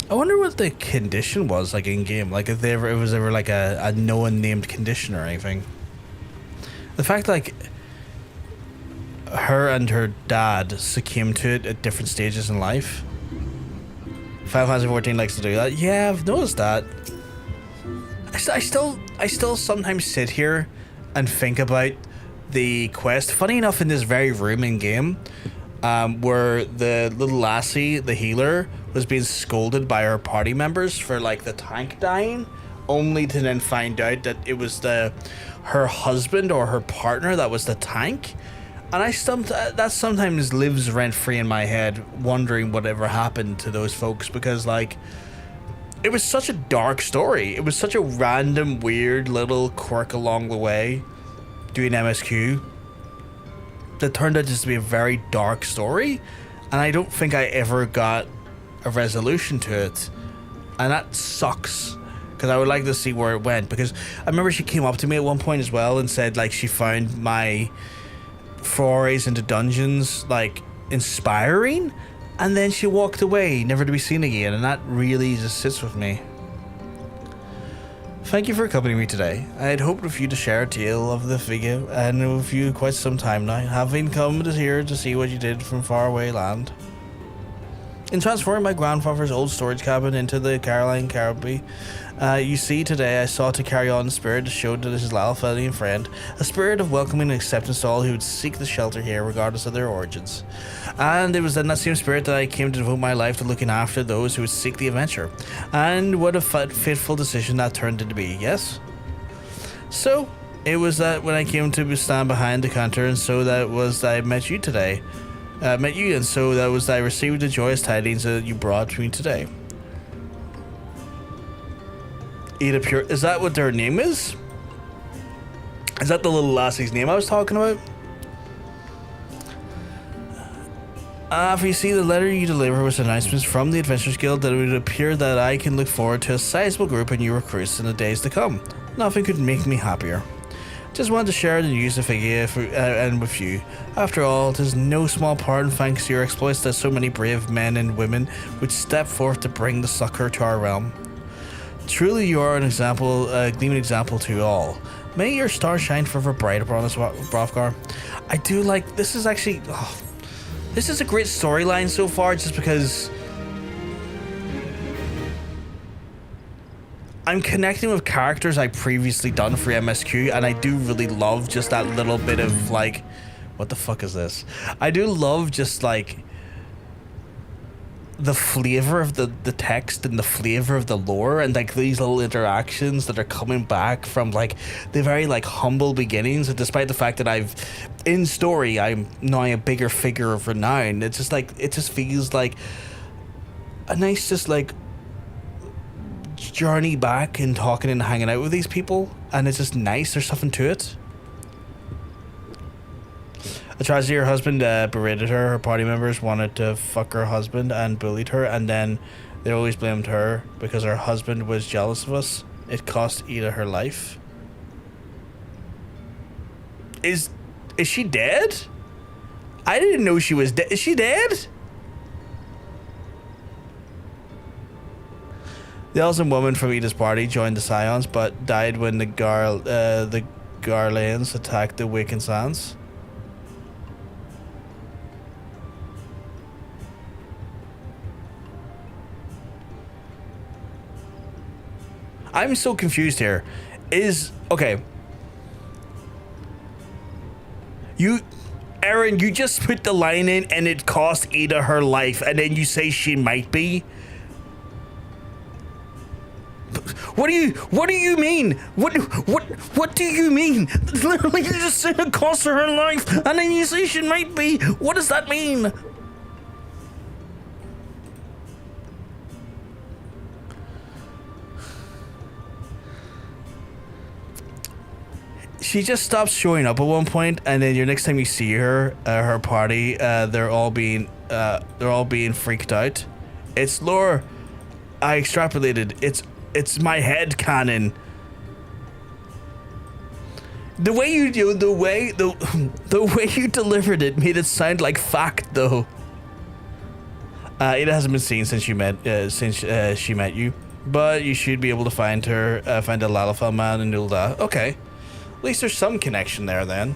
A: I wonder what the condition was like in game. Like if it was ever like a no one named condition or anything. The fact like her and her dad succumbed to it at different stages in life. Final Fantasy 14 likes to do that. Yeah, I've noticed that. I still sometimes sit here and think about the quest. Funny enough, in this very room in game, where the little lassie, the healer, was being scolded by her party members for like the tank dying, only to then find out that it was her husband or her partner that was the tank. And that sometimes lives rent free in my head, wondering whatever happened to those folks, because like it was such a dark story. It was such a random, weird little quirk along the way doing MSQ that turned out just to be a very dark story, and I don't think I ever got a resolution to it, and that sucks, because I would like to see where it went. Because I remember she came up to me at one point as well and said like she found my forays into dungeons like inspiring, and then she walked away, never to be seen again, and that really just sits with me. Thank you for accompanying me today. I had hoped with you to share a tale of the Figia, and with you quite some time now, having come to here to see what you did from faraway land. In transferring my grandfather's old storage cabin into the Carline Canopy, you see, today I sought to carry on the spirit that showed to his Lalfelian friend, a spirit of welcoming and acceptance to all who would seek the shelter here regardless of their origins. And it was in that same spirit that I came to devote my life to looking after those who would seek the adventure. And what a fateful decision that turned into be, yes? So, it was that when I came to stand behind the counter, and so that was that I met you today. And so that was that I received the joyous tidings that you brought to me today. Edda Pure, is that what their name is? Is that the little lassie's name I was talking about? If you see, the letter you deliver was announcements from the Adventurers Guild that it would appear that I can look forward to a sizable group of new recruits in the days to come. Nothing could make me happier. Just wanted to share the news of Figia and with you. After all, it is no small part, and thanks to your exploits, that so many brave men and women would step forth to bring the succor to our realm. Truly, you are an example, a gleaming example to all. May your star shine forever bright upon us, Hrothgar. I do like, this is actually, this is a great storyline so far, just because I'm connecting with characters I previously done for MSQ, and I do really love just that little bit of like, what the fuck is this? I do love just like the flavor of the text and the flavor of the lore, and like these little interactions that are coming back from like the very like humble beginnings, and despite the fact that in story I'm now a bigger figure of renown, it's just like, it just feels like a nice just like journey back and talking and hanging out with these people, and it's just nice. There's something to it. A tragedy, her husband berated her. Her party members wanted to fuck her husband and bullied her, and then they always blamed her because her husband was jealous of us. It cost Edda her life. Is she dead? I didn't know she was dead. Is she dead? The elven woman from Edda's party joined the Scions, but died when the Garleans attacked the Wakened Sands. I'm so confused here. Okay. Aaron, you just put the line in and it cost Edda her life, and then you say she might be? What do you mean? What do you mean? Literally, you just said it cost her life, and then you say she might be. What does that mean? She just stops showing up at one point, and then your next time you see her, her party, they're all being freaked out. It's lore. I extrapolated. It's my head canon. The way you do the way you delivered it made it sound like fact, though. It hasn't been seen since she met you, but you should be able to find her, find a Lalafell man in Ul'dah. Okay, at least there's some connection there then.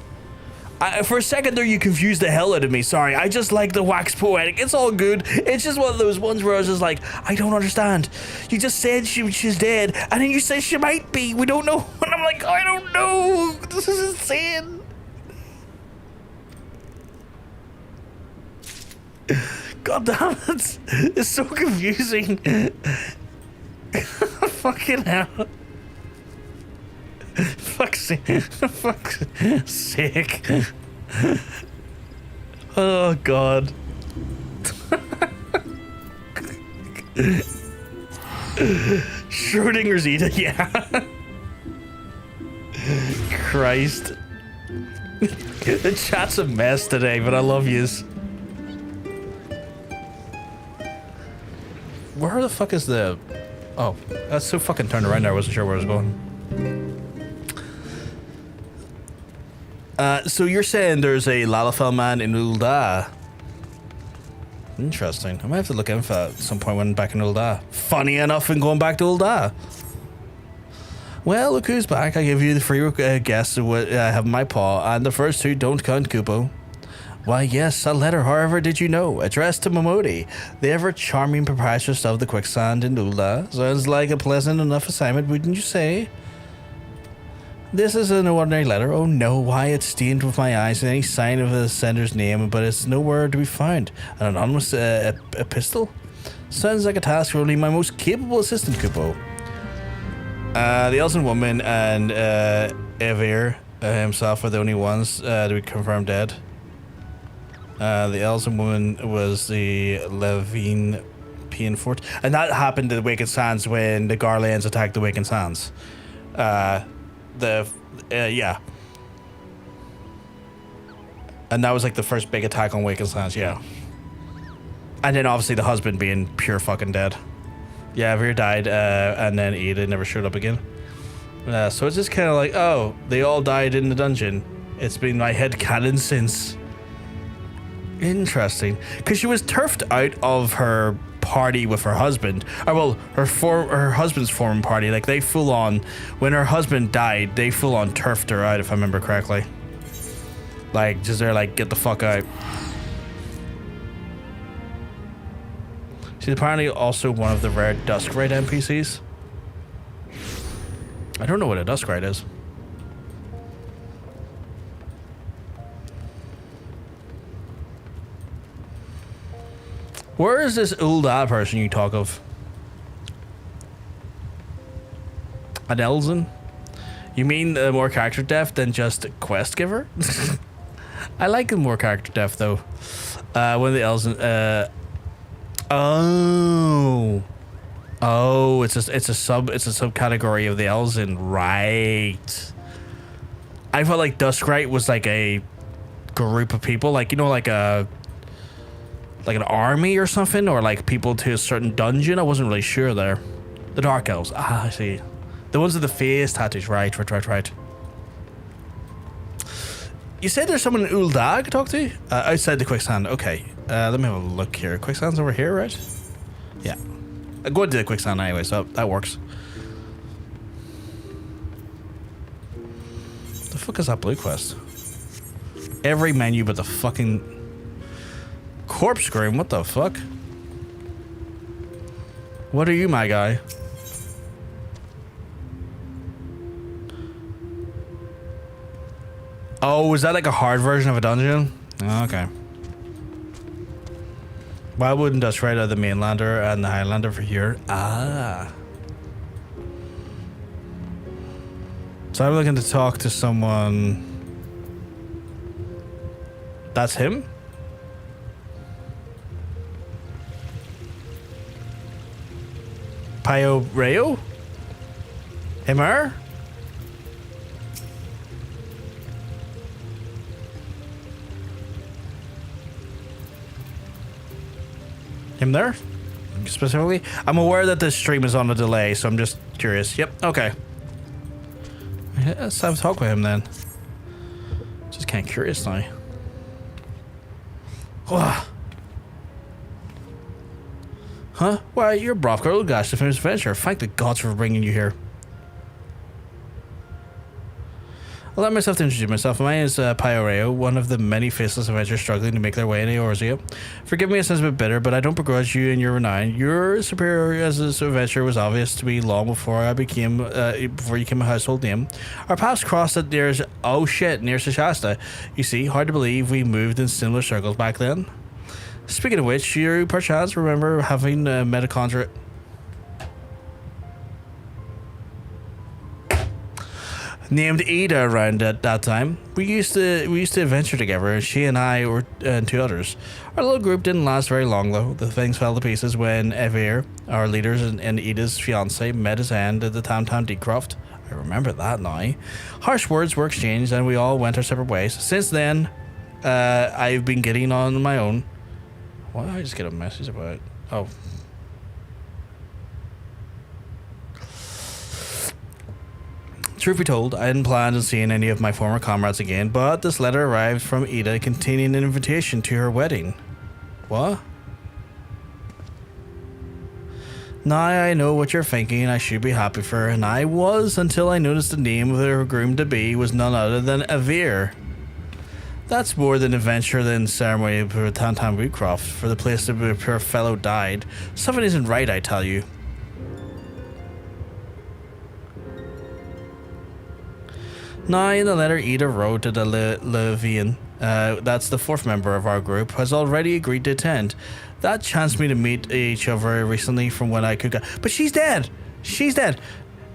A: For a second there, you confused the hell out of me. Sorry, I just like the wax poetic. It's all good. It's just one of those ones where I was just like, I don't understand. You just said she's dead, and then you said she might be. We don't know. And I'm like, I don't know. This is insane. God damn it. It's so confusing. Fucking hell. Fuck's sake. Oh god. Schrodinger's Edda, yeah. Christ. The chat's a mess today, but I love yous. Where the fuck is the... Oh, that's so fucking turned around there. I wasn't sure where I was going. So you're saying there's a Lalafell man in Ul'dah? Interesting. I might have to look into that at some point when I'm back in Ul'dah. Funny enough, in going back to Ul'dah. Well, look who's back. I give you the free guess of what I have in my paw, and the first two don't count, Kupo. Why, yes, a letter, however, did you know, addressed to Momodi, the ever-charming proprietress of the Quicksand in Ul'dah. Sounds like a pleasant enough assignment, wouldn't you say? This is an ordinary letter. Oh no, why it's stained with my eyes and any sign of the sender's name, but it's nowhere to be found. An anonymous epistle? Sounds like a task for only my most capable assistant, Kupo. The Elven woman and Avere himself are the only ones to be confirmed dead. The Elven woman was the Levine Pianfort, and that happened to the Wakened Sands when the Garlands attacked the Wakened Sands. Yeah. And that was like the first big attack on Wakened Sands, yeah. And then obviously the husband being pure fucking dead. Yeah, Avere died, and then Edda never showed up again. So it's just kind of like, oh, they all died in the dungeon. It's been my headcanon since. Interesting. Because she was turfed out of her party with her husband. Or well, her husband's former party. Like, they full on, when her husband died, they full on turfed her out, if I remember correctly. Like, just they're like, get the fuck out. She's apparently also one of the rare Duskrite NPCs. I don't know what a Duskrite is. Where is this Ul'dah person you talk of? An Elzen? You mean more character depth than just quest giver? I like more character depth though. One of the Elzen. Oh, it's a subcategory of the Elzen, right? I felt like Duskrite was like a group of people, like, you know, like an army or something, or like people to a certain dungeon. I wasn't really sure there. The Dark Elves. Ah, I see. The ones with the face tattoos. Right. You said there's someone in Ul'dah I could talk to? Outside the Quicksand. Okay. Let me have a look here. Quicksand's over here, right? Yeah. I go into the Quicksand anyway, so that works. The fuck is that blue quest? Every menu but the fucking corpse scream. What the fuck? What are you, my guy? Oh, is that like a hard version of a dungeon? Okay. Why wouldn't us write out the Mainlander and the Highlander for here? Ah. So I'm looking to talk to someone. That's him? Pio Rayo? Him her? Him there? Specifically? I'm aware that this stream is on a delay, so I'm just curious. Yep, okay. Let's have a talk with him then. Just kind of curious now. Huh? Why, you're Brothgar Ulgash, the famous adventurer. Thank the gods for bringing you here. Allow myself to introduce myself. My name is Pio, one of the many faceless adventurers struggling to make their way in Eorzea. Forgive me, it sounds a bit bitter, but I don't begrudge you and your renown. Your superior as an adventurer was obvious to me long before before you became a household name. Our paths crossed at near Shasta. You see, hard to believe we moved in similar circles back then. Speaking of which, you perchance remember having met a conjurer. Named Edda around at that time. We used to adventure together. She and I and two others. Our little group didn't last very long though. The things fell to pieces when Avere, our leaders and Edda's fiance, met his end at the Tam Decroft. I remember that now. Harsh words were exchanged and we all went our separate ways. Since then, I've been getting on my own. Why did I just get a message about? Oh. Truth be told, I hadn't planned on seeing any of my former comrades again, but this letter arrived from Edda containing an invitation to her wedding. What? Now I know what you're thinking. I should be happy for her, and I was until I noticed the name of her groom-to-be was none other than Avere. That's more than adventure than ceremony for Tantan Woodcroft, for the place where the poor fellow died. Something isn't right, I tell you. Now, in the letter Edda wrote to the Levian, that's the fourth member of our group, has already agreed to attend. That chanced me to meet each other recently from when I could go. But she's dead! She's dead!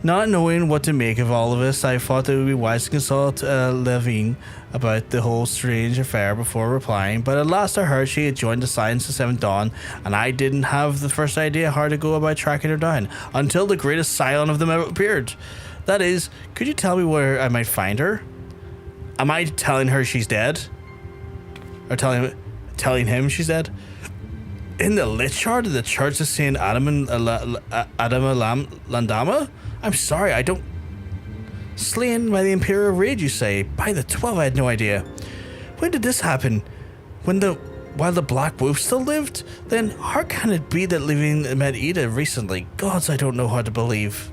A: Not knowing what to make of all of this, I thought it would be wise to consult Levian about the whole strange affair before replying, but at last I heard she had joined the Science of Seventh Dawn, and I didn't have the first idea how to go about tracking her down, until the greatest scion of them appeared. That is, could you tell me where I might find her? Am I telling her she's dead? Or telling him she's dead? In the lit shard of the Church of Saint Adama Landama? I'm sorry, I don't... Slain by the Imperial Raid, you say? By the 12, I had no idea. When did this happen? While the Black Wolf still lived? Then how can it be that Levian met Edda recently? Gods, I don't know how to believe.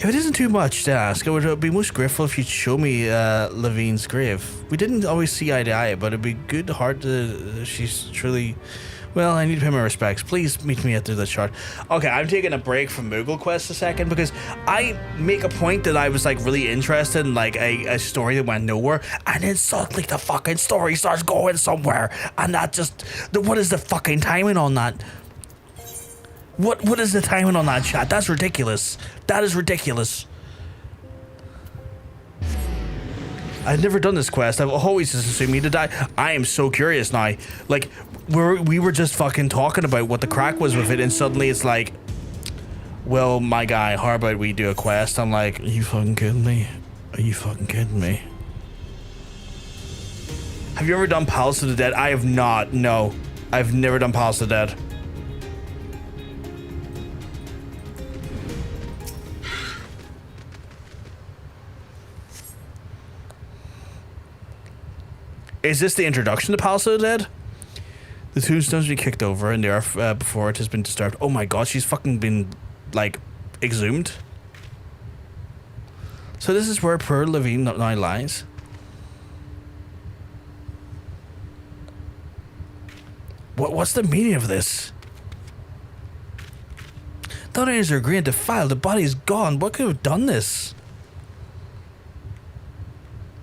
A: If it isn't too much to ask, I would be most grateful if you'd show me Levine's grave. We didn't always see eye to eye, but it'd be good heart to... she's truly... Well, I need to pay my respects. Please meet me at the chart. Okay, I'm taking a break from Moogle Quest a second because I make a point that I was like really interested in like a story that went nowhere, and then suddenly the fucking story starts going somewhere, and that just... What is the fucking timing on that? What is the timing on that, chat? That's ridiculous. That is ridiculous. I've never done this quest. I've always just assumed me to die. I am so curious now. Like, we were just fucking talking about what the crack was with it, and suddenly it's like, well, my guy, how about we do a quest? I'm like, are you fucking kidding me? Are you fucking kidding me? Have you ever done Palace of the Dead? I have not. No. I've never done Palace of the Dead. Is this the introduction to Palace of the Dead? The tombstones be kicked over and the earth before it has been disturbed. Oh my god, she's fucking been, like, exhumed. So this is where poor Levian now lies. What's the meaning of this? The others are green and defiled. The body is gone. What could have done this?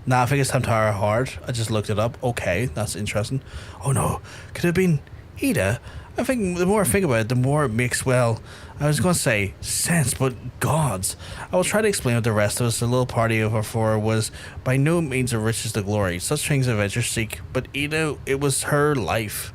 A: Nah, I think it's Tamtara hard. I just looked it up. Okay, that's interesting. Oh no, could it have been Edda? I think the more I think about it, the more it makes, well, I was going to say sense, but gods. I will try to explain what the rest of us, the little party of our four, was by no means the richest of glory. Such things adventure seek, but Edda, it was her life.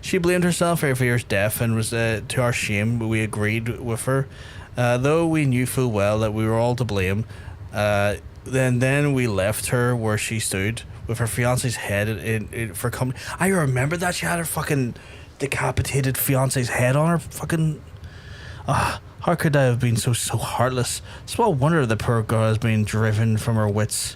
A: She blamed herself for Avere's death, and was to our shame we agreed with her, though we knew full well that we were all to blame. Then we left her where she stood with her fiance's head in for company. I remember that she had her fucking decapitated fiance's head on her fucking. How could I have been so heartless? Small wonder the poor girl has been driven from her wits.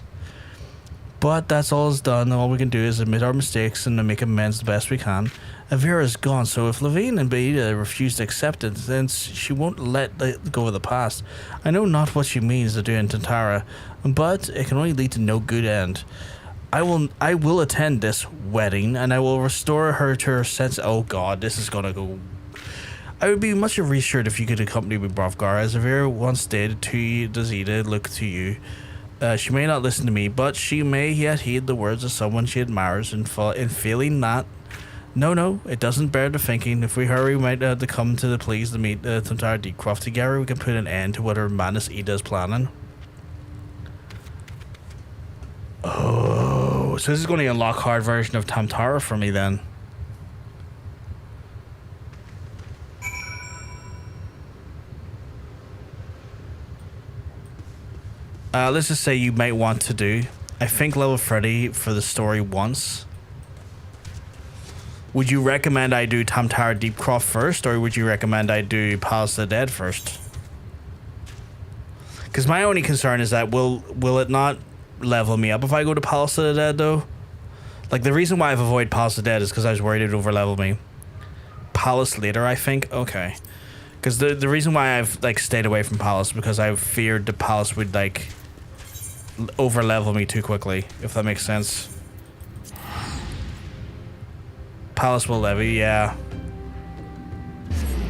A: But that's all is done. All we can do is admit our mistakes and make amends the best we can. Avere is gone, so if Levine and Beta refuse to accept it, then she won't let go of the past. I know not what she means to do in Tantara, but it can only lead to no good end. I will attend this wedding, and I will restore her to her sense. Oh God, this is gonna go. I would be much reassured if you could accompany me, Brovgar, as Avere once did to you. Does Edda look to you? She may not listen to me, but she may yet heed the words of someone she admires, and in feeling that. No, it doesn't bear the thinking. If we hurry, we might have to come to the please to meet Tamtara Deepcroft together. We can put an end to whatever madness Edda's planning. Oh, so this is going to unlock hard version of Tamtara for me then. Let's just say you might want to do, I think, level 30 for the story once. Would you recommend I do Tamtara Deepcroft first, or would you recommend I do Palace of the Dead first? Because my only concern is that will it not level me up if I go to Palace of the Dead, though? Like, the reason why I've avoided Palace of the Dead is because I was worried it would overlevel me. Palace later, I think? Okay. Because the reason why I've, like, stayed away from Palace is because I feared the Palace would, like, overlevel me too quickly, if that makes sense. Palace will levy, yeah.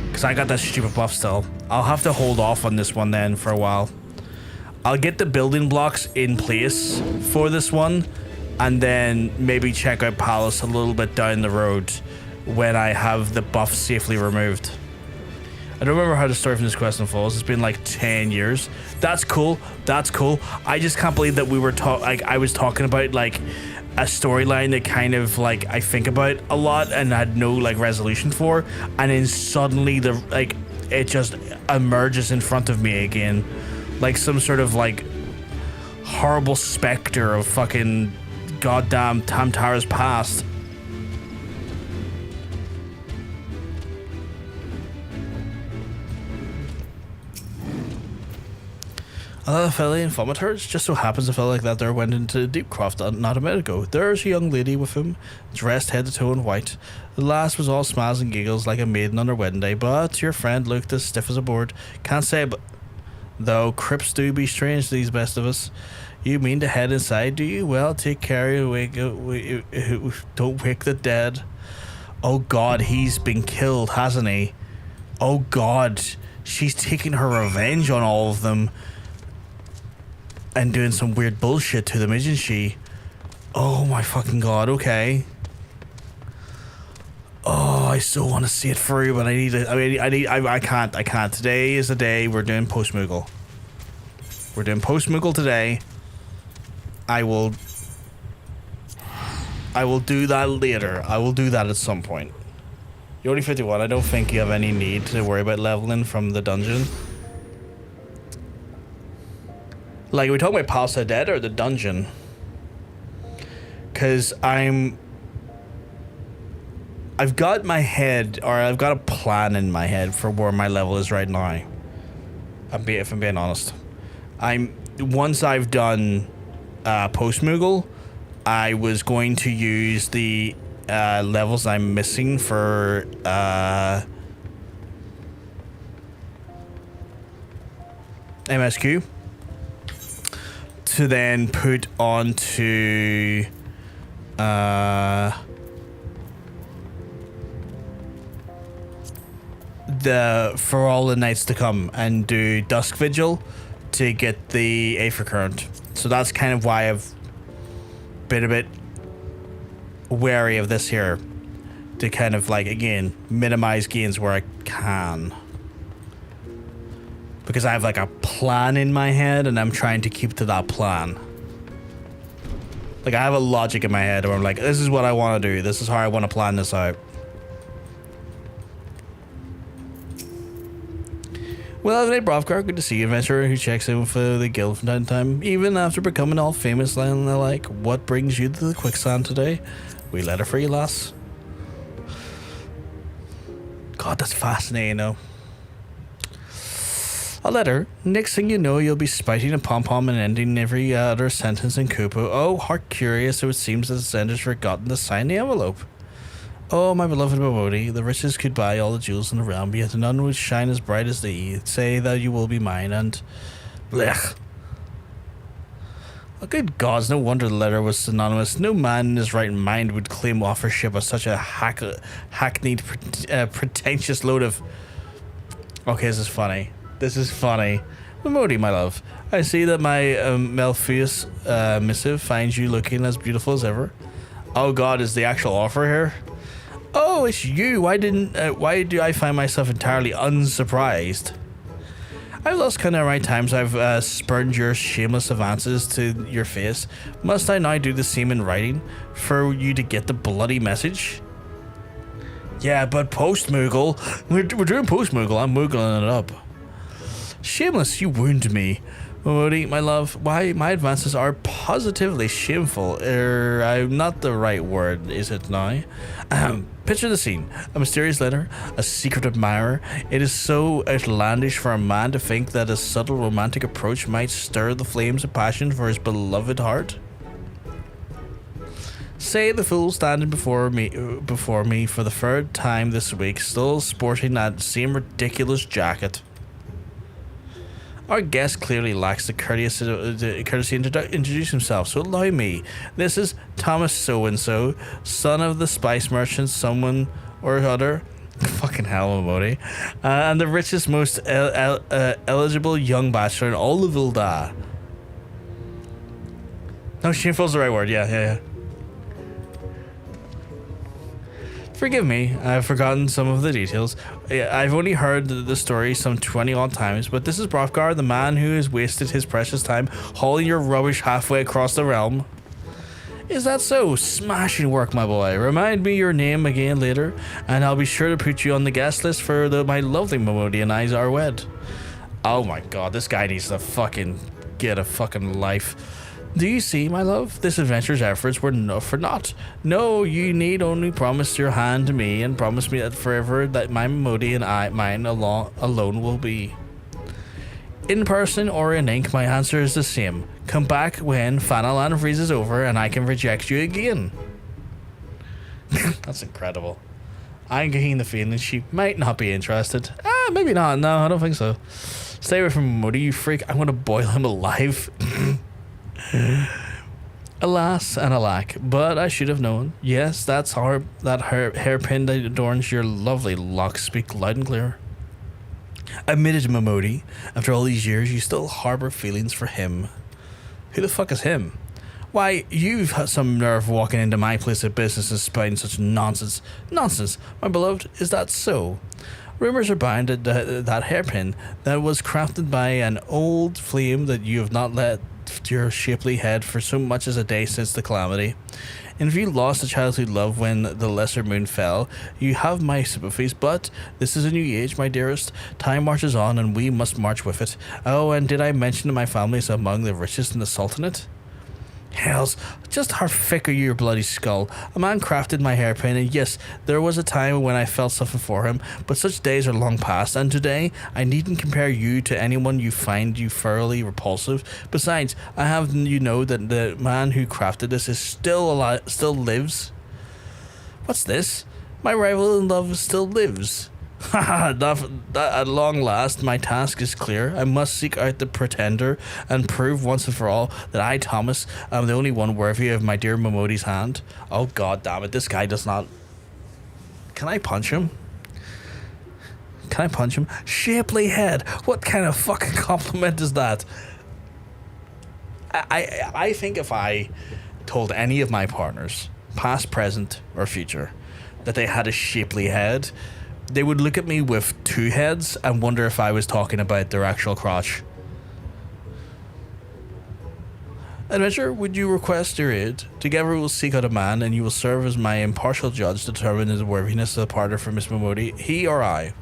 A: Because I got that stupid buff still. I'll have to hold off on this one then for a while. I'll get the building blocks in place for this one, and then maybe check out Palace a little bit down the road when I have the buff safely removed. I don't remember how the story from this quest unfolds. It's been like 10 years. That's cool. That's cool. I just can't believe that we were I was talking about like a storyline that kind of like I think about a lot and had no like resolution for, and then suddenly it just emerges in front of me again, like some sort of like horrible specter of fucking goddamn Tamtara's past. Another fellow in vomiters. Just so happens a fellow like that there went into Deepcroft not a minute ago. There's a young lady with him, dressed head to toe in white. The lass was all smiles and giggles like a maiden on her wedding day, but your friend looked as stiff as a board. Can't say, but though crypts do be strange to these best of us. You mean to head inside, do you? Well, take care, don't wake the dead. Oh God, he's been killed, hasn't he? Oh God, she's taking her revenge on all of them. And doing some weird bullshit to them, isn't she? Oh my fucking God, okay. Oh, I so want to see it through, but I can't. Today is the day we're doing Postmoogle. We're doing Postmoogle today. I will do that later. I will do that at some point. You're only 51. I don't think you have any need to worry about leveling from the dungeon. Like, are we talking about Palace of the Dead or the dungeon? Because I've got my head, or I've got a plan in my head for where my level is right now. If I'm being honest. Once I've done Postmoogle, I was going to use the levels I'm missing for MSQ. To then put onto for all the nights to come and do Dusk Vigil to get the Aether Current. So that's kind of why I've been a bit wary of this here to kind of like, again, minimize gains where I can. Because I have like a plan in my head and I'm trying to keep to that plan. Like I have a logic in my head where I'm like, this is what I want to do. This is how I want to plan this out. Well, Adelaide Brovgar, good to see you, adventurer who checks in for the guild from time to time. Even after becoming all famous and the like, what brings you to the Quicksand today? We let her free, lass. God, that's fascinating, though. A letter. Next thing you know, you'll be spiting a pom-pom and ending every other sentence in Kupo. Oh, how curious it seems that the sender's forgotten to sign the envelope. Oh, my beloved Momodi, the riches could buy all the jewels in the realm, yet none would shine as bright as thee. Say that you will be mine, and... blech. Oh, good gods, no wonder the letter was synonymous. No man in his right mind would claim authorship of such a hackneyed, pretentious load of... Okay, this is funny. This is funny. Momodi, my love, I see that my Melpheus missive finds you looking as beautiful as ever. Oh god, is the actual offer here? Oh, it's you. Why do I find myself entirely unsurprised? I've lost count of right times I've spurned your shameless advances to your face. Must I now do the same in writing for you to get the bloody message? Yeah, but Postmoogle. We're doing Postmoogle. I'm moogling it up. Shameless, you wound me. Momodi, my love, why my advances are positively shameful. I'm not the right word, is it now? Picture the scene. A mysterious letter, a secret admirer. It is so outlandish for a man to think that a subtle romantic approach might stir the flames of passion for his beloved heart. Say the fool standing before me for the third time this week, still sporting that same ridiculous jacket. Our guest clearly lacks the courtesy to introduce himself, so allow me. This is Thomas So-and-so, son of the spice merchant, someone or other. Fucking hell, Momodi. And the richest, most eligible young bachelor in all of Ilda. No, shameful is the right word, yeah. Forgive me, I've forgotten some of the details. I've only heard the story some 20 odd times, but this is Brovgar, the man who has wasted his precious time hauling your rubbish halfway across the realm. Is that so? Smashing work, my boy. Remind me your name again later, and I'll be sure to put you on the guest list for my lovely Momodi and I are wed. Oh my god, this guy needs to fucking get a fucking life. Do you see, my love? This adventure's efforts were for naught. No, you need only promise your hand to me and promise me that forever that my Momodi and mine alone will be. In person or in ink, my answer is the same. Come back when Fanalan freezes over and I can reject you again. That's incredible. I'm getting the feeling she might not be interested. Maybe not. No, I don't think so. Stay away from Momodi, you freak. I'm going to boil him alive. Alas and alack, but I should have known. Yes, that hairpin that adorns your lovely locks speak loud and clear. Admitted, Momodi, after all these years, you still harbor feelings for him. Who the fuck is him? Why, you've had some nerve walking into my place of business and spouting such nonsense. Nonsense, my beloved, is that so? Rumors are bound that hairpin that was crafted by an old flame that you have not let your shapely head for so much as a day since the calamity. And if you lost a childhood love when the lesser moon fell, you have my sympathies, but this is a new age, my dearest. Time marches on and we must march with it. Oh, and did I mention that my family is among the richest in the Sultanate? Hells, just how thick are your bloody skull? A man crafted my hairpin, and yes, there was a time when I felt something for him, but such days are long past, and today I needn't compare you to anyone you find you thoroughly repulsive. Besides, I have you know that the man who crafted this is still alive, still lives. What's this? My rival in love still lives. That at long last my task is clear. I must seek out the pretender and prove once and for all that I, Thomas, am the only one worthy of my dear Momodi's hand. Oh god damn it, this guy does not... Can I punch him? Can I punch him? Shapely head! What kind of fucking compliment is that? I think if I told any of my partners, past, present, or future, that they had a shapely head, they would look at me with two heads and wonder if I was talking about their actual crotch. Adventurer, would you request your aid? Together we will seek out a man, and you will serve as my impartial judge to determine the worthiness of the partner for Miss Momodi, he or I.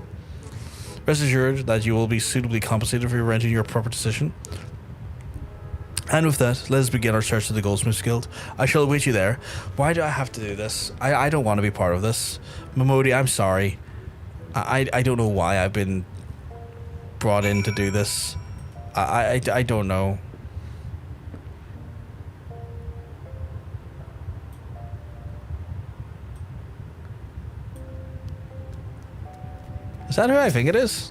A: Rest assured that you will be suitably compensated for renting your proper decision. And with that, let us begin our search of the Goldsmiths Guild. I shall await you there. Why do I have to do this? I don't want to be part of this. Momodi, I'm sorry. I don't know why I've been brought in to do this. I don't know. Is that who I think it is?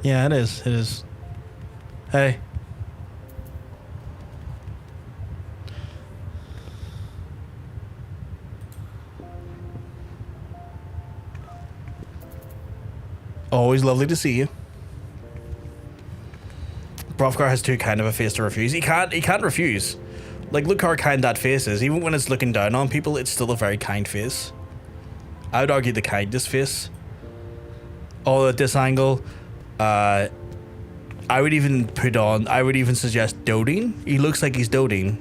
A: Yeah, it is. It is. Hey. Always lovely to see you. Hrothgar has too kind of a face to refuse. He can't refuse. Like, look how kind that face is. Even when it's looking down on people, it's still a very kind face. I would argue the kindest face. Oh, at this angle, I would even suggest doting. He looks like he's doting.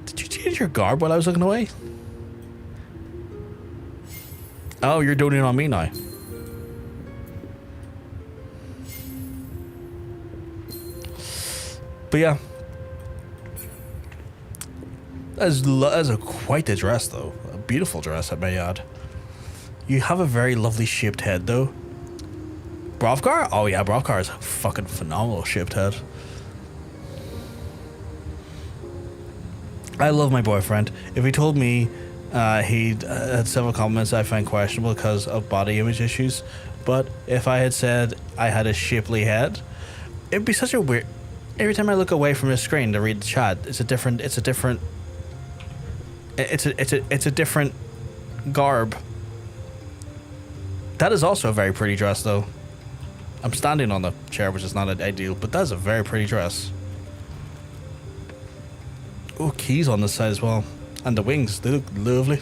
A: Did you change your garb while I was looking away? Oh, you're doting on me now. But yeah. That's quite a dress, though. A beautiful dress, I may add. You have a very lovely shaped head, though. Hrothgar? Oh yeah, Hrothgar is a fucking phenomenal shaped head. I love my boyfriend. If he told me he had several comments I find questionable because of body image issues, but if I had said I had a shapely head, it'd be such a weird... Every time I look away from the screen to read the chat, it's a different garb. That is also a very pretty dress, though. I'm standing on the chair, which is not ideal, but that's a very pretty dress. Oh, keys on this side as well. And the wings, they look lovely.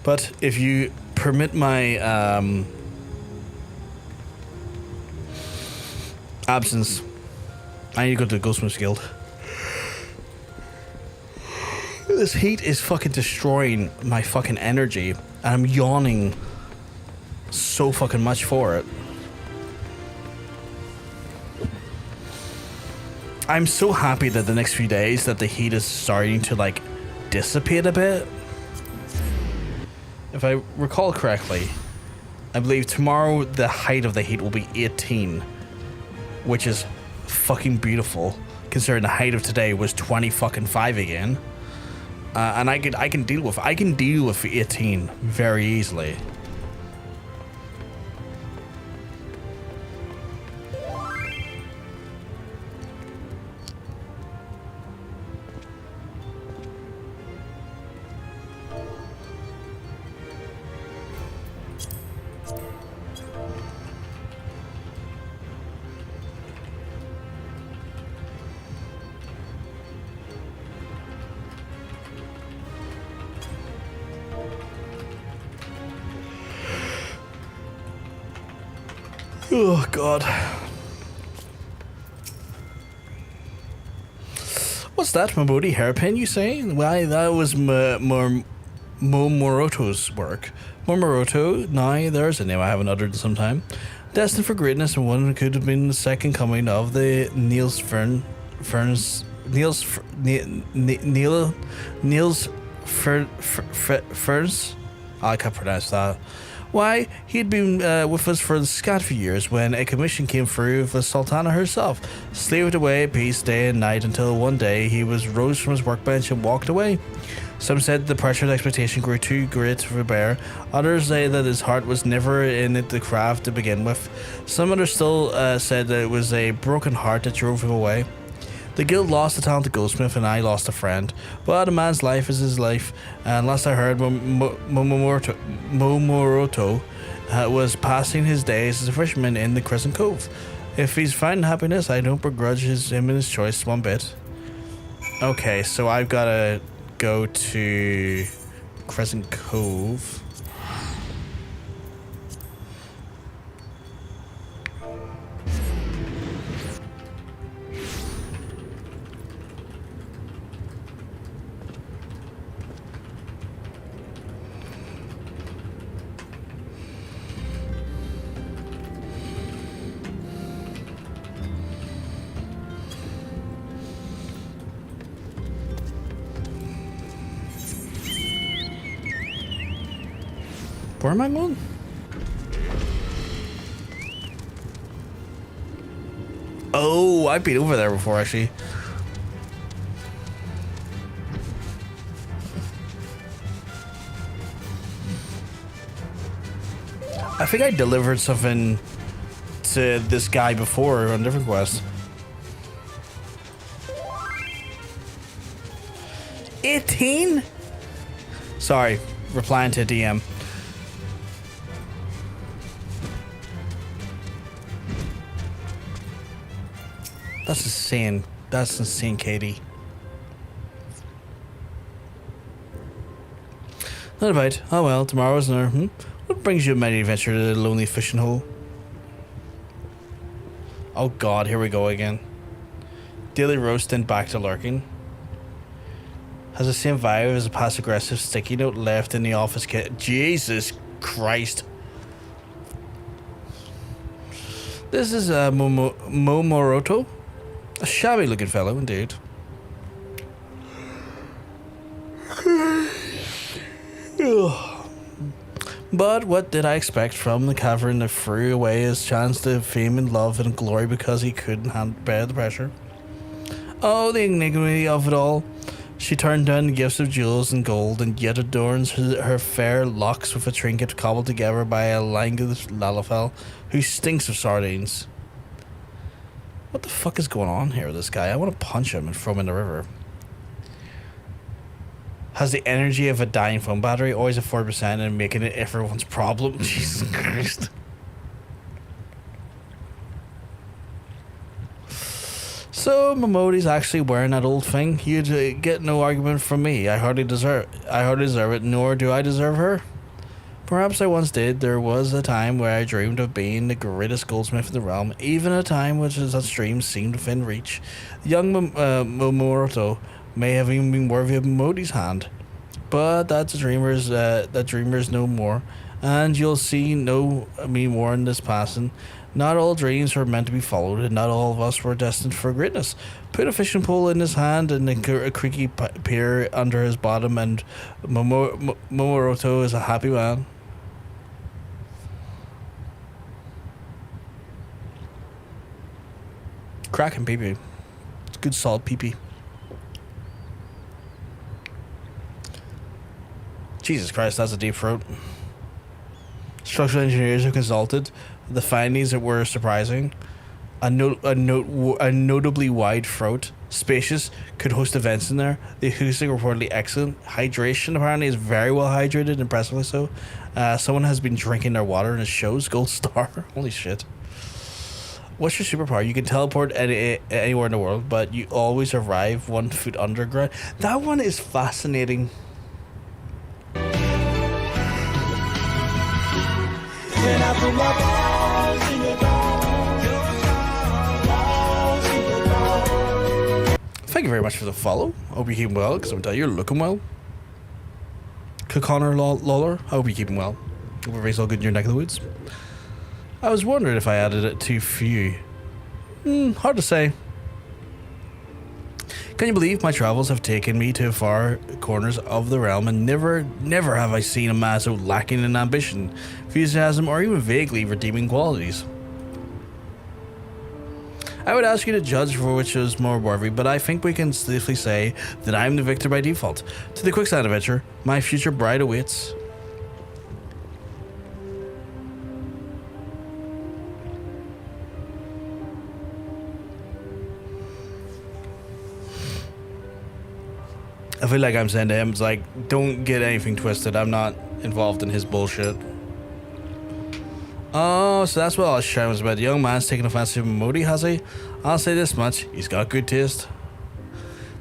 A: But if you permit my absence, I need to go to the Goldsmiths Guild. This heat is fucking destroying my fucking energy, and I'm yawning so fucking much for it. I'm so happy that the next few days that the heat is starting to like dissipate a bit. If I recall correctly, I believe tomorrow the height of the heat will be 18, which is fucking beautiful considering the height of today was 25 again. And I can deal with 18 very easily. Oh, God. What's that, Momodi hairpin, you say? Why, that was Momoroto's work. Momoroto, now there's a name I haven't uttered in some time. Destined for greatness, and one who could have been the second coming of the Niels Ferns. I can't pronounce that. Why, he'd been with us for the scant few years when a commission came through for the Sultana herself, slaved away at peace day and night until one day he rose from his workbench and walked away. Some said the pressure and expectation grew too great for bear. Others say that his heart was never in the craft to begin with. Some others still said that it was a broken heart that drove him away. The guild lost a talented goldsmith and I lost a friend. But a man's life is his life, and last I heard, Momoroto was passing his days as a fisherman in the Crescent Cove. If he's finding happiness, I don't begrudge him and his choice one bit. Okay, so I've got to go to Crescent Cove. Where am I going? Oh, I've been over there before, actually. I think I delivered something to this guy before on a different quest. 18? Sorry, replying to DM. That's insane. That's insane, Katie. Not a bite. Oh well, tomorrow's another. What brings you a mighty adventure to the lonely fishing hole? Oh god, here we go again. Daily roast and back to lurking. Has the same vibe as a passive-aggressive sticky note left in the office kit. Jesus Christ. This is Momoroto. A shabby looking fellow indeed. But what did I expect from the cavern that threw away his chance to fame and love and glory because he couldn't bear the pressure? Oh, the indignity of it all. She turned down the gifts of jewels and gold and yet adorns her fair locks with a trinket cobbled together by a languid Lalafell who stinks of sardines. What the fuck is going on here with this guy? I want to punch him and throw him in the river. Has the energy of a dying phone battery, always at 4% and making it everyone's problem. Jesus Christ. So Momodi's actually wearing that old thing. You'd get no argument from me. I hardly deserve it, nor do I deserve her. Perhaps I once did. There was a time where I dreamed of being the greatest goldsmith in the realm, even a time which such dreams seemed within reach. The young Momoroto may have even been worthy of Momodi's hand, but that's dreamers no more, and you'll see me more in this passing. Not all dreams were meant to be followed, and not all of us were destined for greatness. Put a fishing pole in his hand and a creaky pier under his bottom, and Momoroto is a happy man. Cracking pee-pee. It's good solid pee-pee. Jesus Christ, that's a deep throat. Structural engineers have consulted. The findings that were surprising. A notably wide throat. Spacious. Could host events in there. The acoustic reportedly excellent. Hydration apparently is very well hydrated, impressively so. Someone has been drinking their water and it shows. Gold star. Holy shit. What's your superpower? You can teleport anywhere in the world, but you always arrive 1 foot underground. That one is fascinating. Thank you very much for the follow. I hope you're keeping well, because I'm telling you, you're looking well. Connor Lawler, I hope you're keeping well. Hope everybody's all good in your neck of the woods. I was wondering if I added it too few. Hard to say. Can you believe my travels have taken me to far corners of the realm, and never have I seen a man so lacking in ambition, enthusiasm, or even vaguely redeeming qualities. I would ask you to judge for which is more worthy, but I think we can safely say that I am the victor by default. To the Quicksand adventure, my future bride awaits. I feel like I'm saying to him, it's like, don't get anything twisted. I'm not involved in his bullshit. Oh, so that's what all the shine was about. The young man's taking offense to Momodi, has he? I'll say this much, he's got good taste.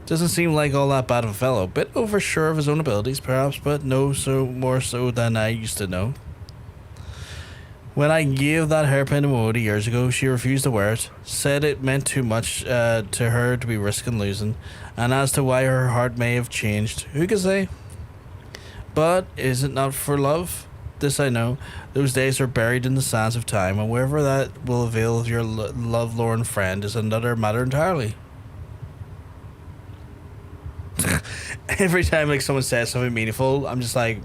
A: Doesn't seem like all that bad of a fellow. Bit oversure of his own abilities, perhaps, but no so more so than I used to know. When I gave that hairpin to Momodi years ago, she refused to wear it, said it meant too much to her to be risking losing, and as to why her heart may have changed, who can say? But is it not for love? This I know, those days are buried in the sands of time, and wherever that will avail of your love-lorn friend is another matter entirely. Every time like someone says something meaningful, I'm just like,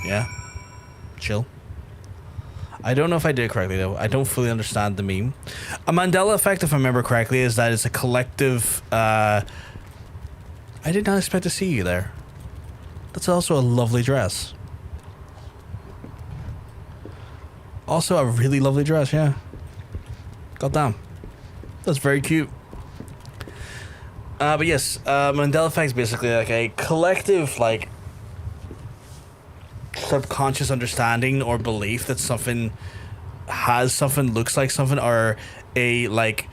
A: yeah, chill. I don't know if I did it correctly though. I don't fully understand the meme. A Mandela effect, if I remember correctly, is that it's a collective. I did not expect to see you there. That's also a lovely dress. Also a really lovely dress, yeah. Goddamn. That's very cute. But yes, Mandela effect is basically like a collective, like, subconscious understanding or belief that something has something, looks like something, or a, like,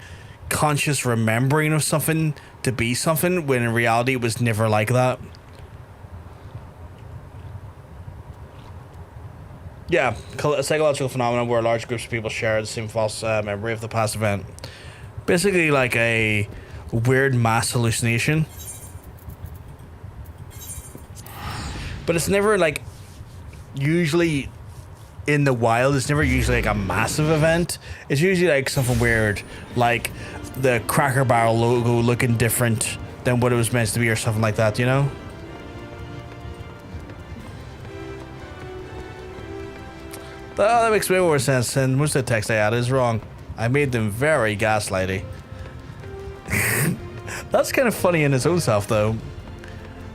A: conscious remembering of something to be something, when in reality it was never like that. Yeah, a psychological phenomenon where large groups of people share the same false memory of the past event. Basically like a weird mass hallucination. But it's never like, usually in the wild, it's never usually like a massive event. It's usually like something weird, like the Cracker Barrel logo looking different than what it was meant to be or something like that, you know? Oh, that makes way more sense, and most of the text I added is wrong. I made them very gaslighty. That's kind of funny in its own self, though.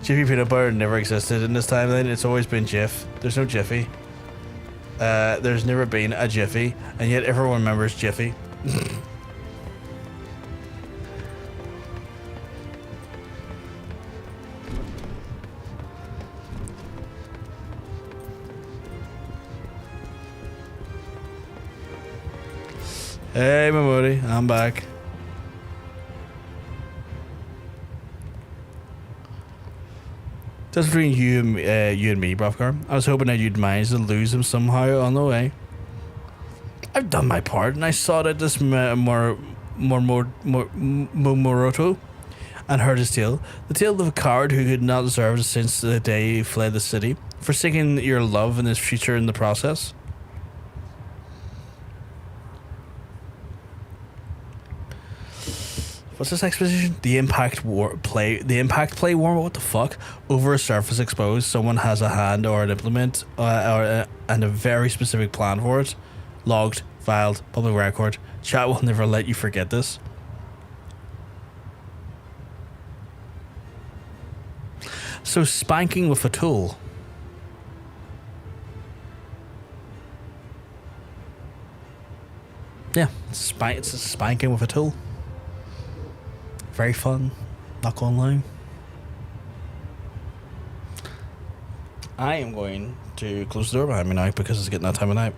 A: Jiffy Peanut Butter never existed in this timeline. It's always been Jif. There's no Jiffy. There's never been a Jiffy, and yet everyone remembers Jiffy. Hey, Momodi, I'm back. Just between you and me, Brofgar. I was hoping that you'd manage to lose him somehow on the way. I've done my part, and I sought out this Moroto and heard his tale. The tale of a coward who could not deserve it since the day he fled the city, forsaking your love and his future in the process. What's this exposition? The impact play war. What the fuck? Over a surface exposed, someone has a hand or an implement and a very specific plan for it. Logged, filed, public record. Chat will never let you forget this. So spanking with a tool. Yeah, it's a spanking with a tool. Very fun, not gonna lie. I am going to close the door behind me now because it's getting that time of night.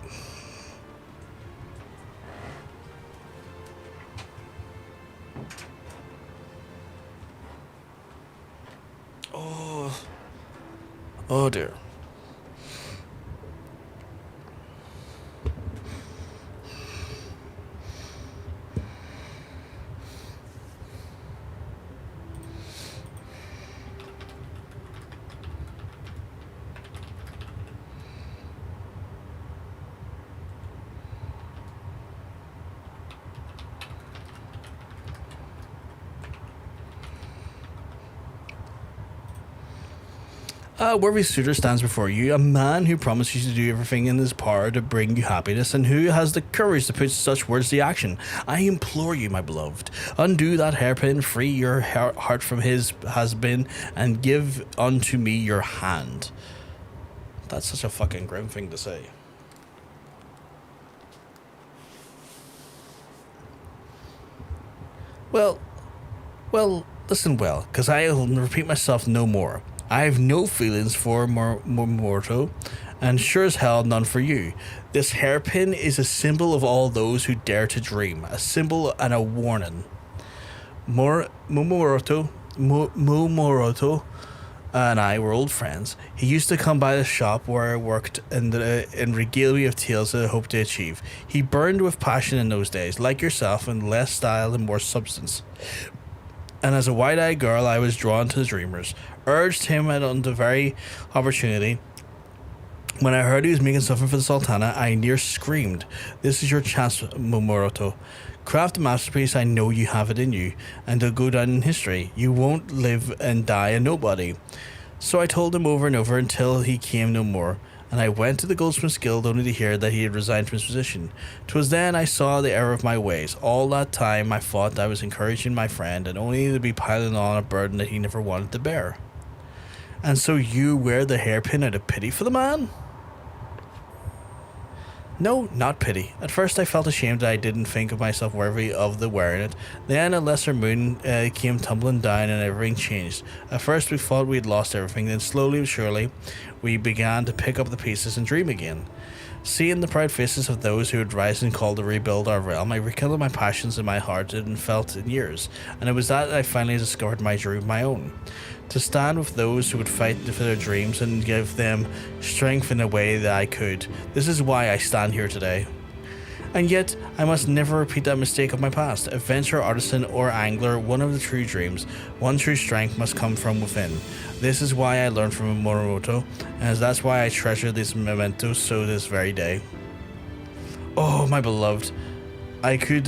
A: Oh dear. Wherever Suitor stands before you, a man who promises to do everything in his power to bring you happiness, and who has the courage to put such words to action. I implore you, my beloved, undo that hairpin, free your heart from his has-been, and give unto me your hand. That's such a fucking grim thing to say. Well, listen well, because I'll repeat myself no more. I have no feelings for Morto, and sure as hell none for you. This hairpin is a symbol of all those who dare to dream, a symbol and a warning. Momoroto and I were old friends. He used to come by the shop where I worked and regale me of tales that I hoped to achieve. He burned with passion in those days, like yourself, in less style and more substance. And as a wide-eyed girl, I was drawn to the dreamers, urged him on the very opportunity. When I heard he was making something for the Sultana, I near screamed. This is your chance, Momoroto. Craft a masterpiece. I know you have it in you, and it'll go down in history. You won't live and die a nobody. So I told him over and over until he came no more, and I went to the Goldsmith's Guild only to hear that he had resigned from his position. 'Twas then I saw the error of my ways. All that time I thought I was encouraging my friend, and only to be piling on a burden that he never wanted to bear. And so you wear the hairpin out of pity for the man? No, not pity. At first I felt ashamed that I didn't think of myself worthy of the wearing it. Then a lesser moon came tumbling down and everything changed. At first we thought we had lost everything, then slowly but surely we began to pick up the pieces and dream again. Seeing the proud faces of those who had risen and called to rebuild our realm, I rekindled my passions in my heart and felt in years, and it was that I finally discovered my dream, my own. To stand with those who would fight for their dreams and give them strength in a way that I could. This is why I stand here today. And yet, I must never repeat that mistake of my past. Adventurer, artisan, or angler, one of the true dreams, one true strength must come from within. This is why I learned from Morimoto, and that's why I treasure these mementos so this very day. Oh, my beloved, I could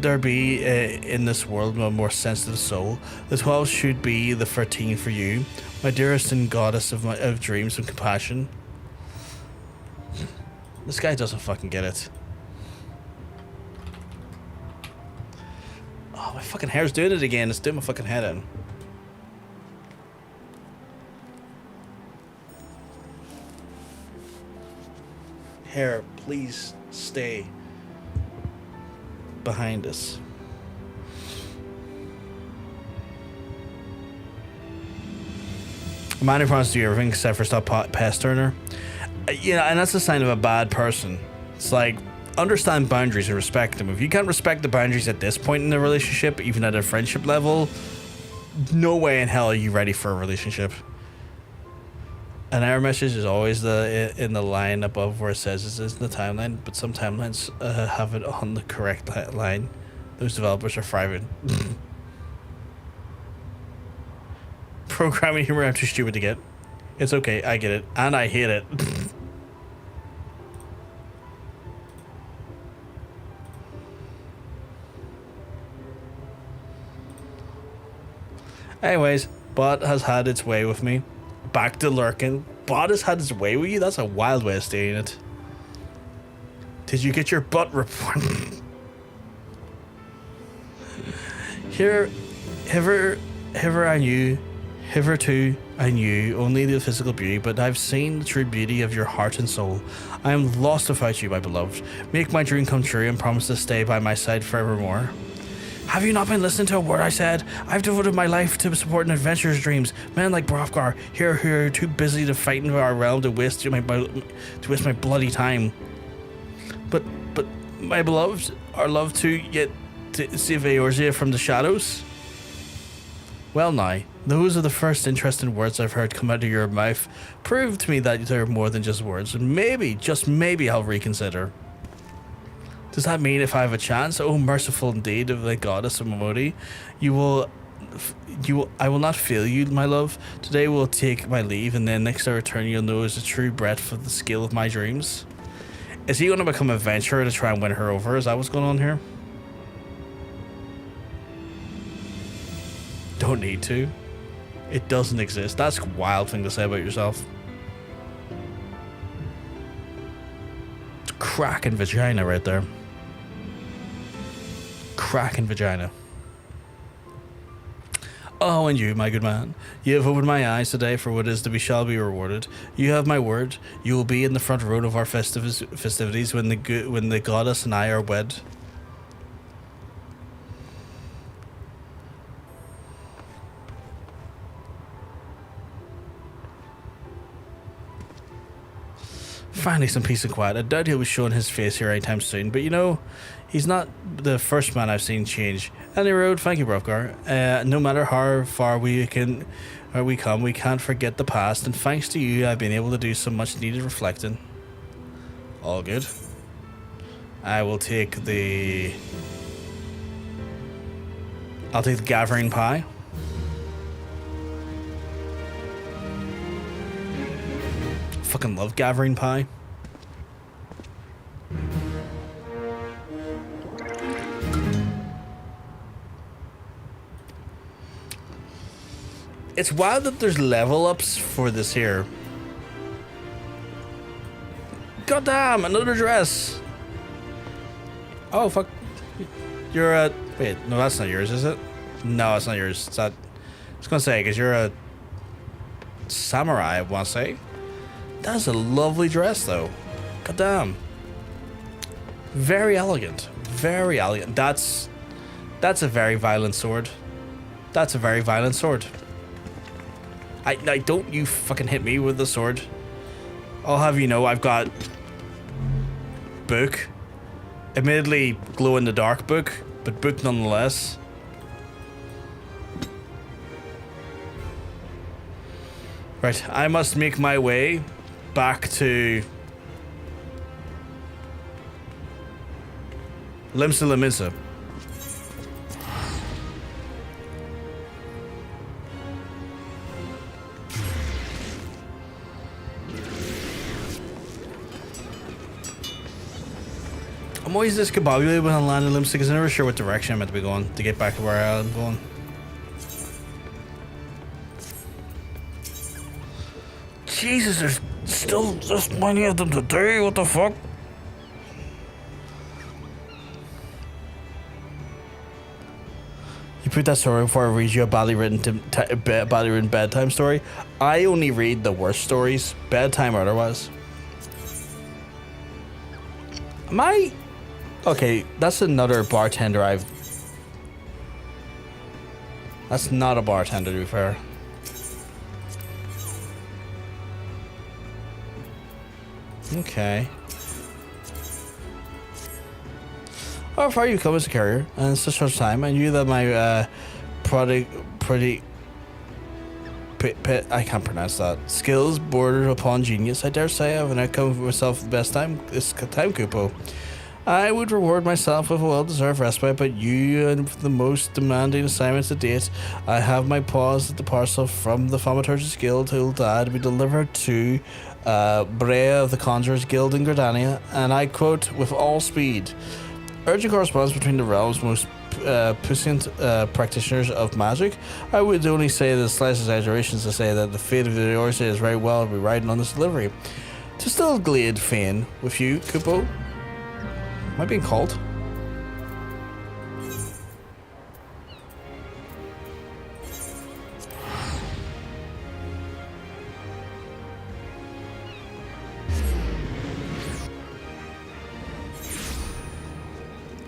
A: there be in this world a more sensitive soul? The 12 should be the 13 for you, my dearest and goddess of dreams and compassion. This guy doesn't fucking get it. Oh, my fucking hair's doing it again. It's doing my fucking head in. Hair, please stay behind us. A man who promises to do everything except for stop pestering her. You know, and that's a sign of a bad person. It's like, understand boundaries and respect them. If you can't respect the boundaries at this point in the relationship, even at a friendship level, no way in hell are you ready for a relationship. An error message is always in the line above where it says this is the timeline, but some timelines have it on the correct line. Those developers are thriving. Programming humor I'm too stupid to get. It's okay, I get it, and I hate it. Anyways, Bot has had its way with me. Back to lurking. Bot has had its way with you? That's a wild way of stating it. Did you get your butt report? Hitherto I knew only the physical beauty, but I've seen the true beauty of your heart and soul. I am lost without you, my beloved. Make my dream come true and promise to stay by my side forevermore. Have you not been listening to a word I said? I've devoted my life to supporting adventurers' dreams. Men like Hrothgar here who are too busy to fight in our realm to waste my bloody time. But my beloved, our love to yet to save Eorzea from the shadows. Well now, those are the first interesting words I've heard come out of your mouth. Prove to me that they're more than just words, and maybe, just maybe, I'll reconsider. Does that mean if I have a chance? Oh, merciful indeed of the goddess of Momodi, I will not fail you, my love. Today we'll take my leave, and then next I return you'll know is the true breadth of the scale of my dreams. Is he going to become an adventurer to try and win her over? Is that what's going on here? Don't need to. It doesn't exist. That's a wild thing to say about yourself. It's cracking vagina right there. Cracking vagina. Oh, and you, my good man, you have opened my eyes today for what is to be shall be rewarded. You have my word. You will be in the front row of our festivities when the goddess and I are wed. finally some peace and quiet. I doubt he'll be showing his face here anytime soon, but you know, he's not the first man I've seen change. Any road, thank you, Brovgar. No matter how far we come, we can't forget the past, and thanks to you, I've been able to do some much needed reflecting. All good. I will take the... I'll take the gathering pie. Fucking love gathering pie. It's wild that there's level ups for this here. Goddamn, another dress. Oh fuck. You're a... Wait, no, that's not yours, is it? No, it's not yours. It's that... I was gonna say, because you're a samurai, I want to say. That's a lovely dress, though. God damn. Very elegant. Very elegant. That's a very violent sword. That's a very violent sword. I don't you fucking hit me with the sword. I'll have you know I've got book. Admittedly, glow in the dark book, but book nonetheless. Right, I must make my way back to Limsa Lamisa. I'm always discombobulated when I land in Limsa because I'm never sure what direction I'm meant to be going to get back to where I'm going. Jesus, there's still this many of them today, what the fuck? You put that story before I read you a badly written bedtime story. I only read the worst stories, bedtime or otherwise. Am I... Okay, that's another bartender That's not a bartender, to be fair. Okay. How far you come as a carrier, and in such short time, I knew that my I can't pronounce that. Skills bordered upon genius. I dare say I have an outcome for myself the best time this time, Kupo. I would reward myself with a well-deserved respite, but you and the most demanding assignments to date. I have my paws at the parcel from the Thaumaturge's Guild who will die to be delivered to Brea of the Conjurer's Guild in Gridania, and I quote, with all speed. Urgent correspondence between the realm's most puissant practitioners of magic. I would only say the slightest exaggerations to say that the fate of the Eorzea is very well to be riding on this delivery. To still glade Fane with you, Kupo. Am I being called?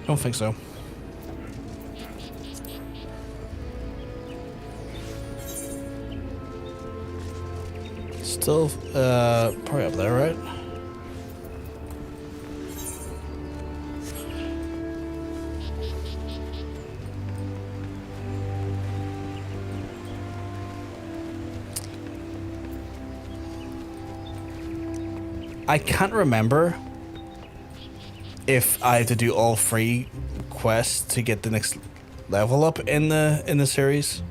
A: Don't think so. Still, probably up there, right? I can't remember if I have to do all 3 quests to get the next level up in the series.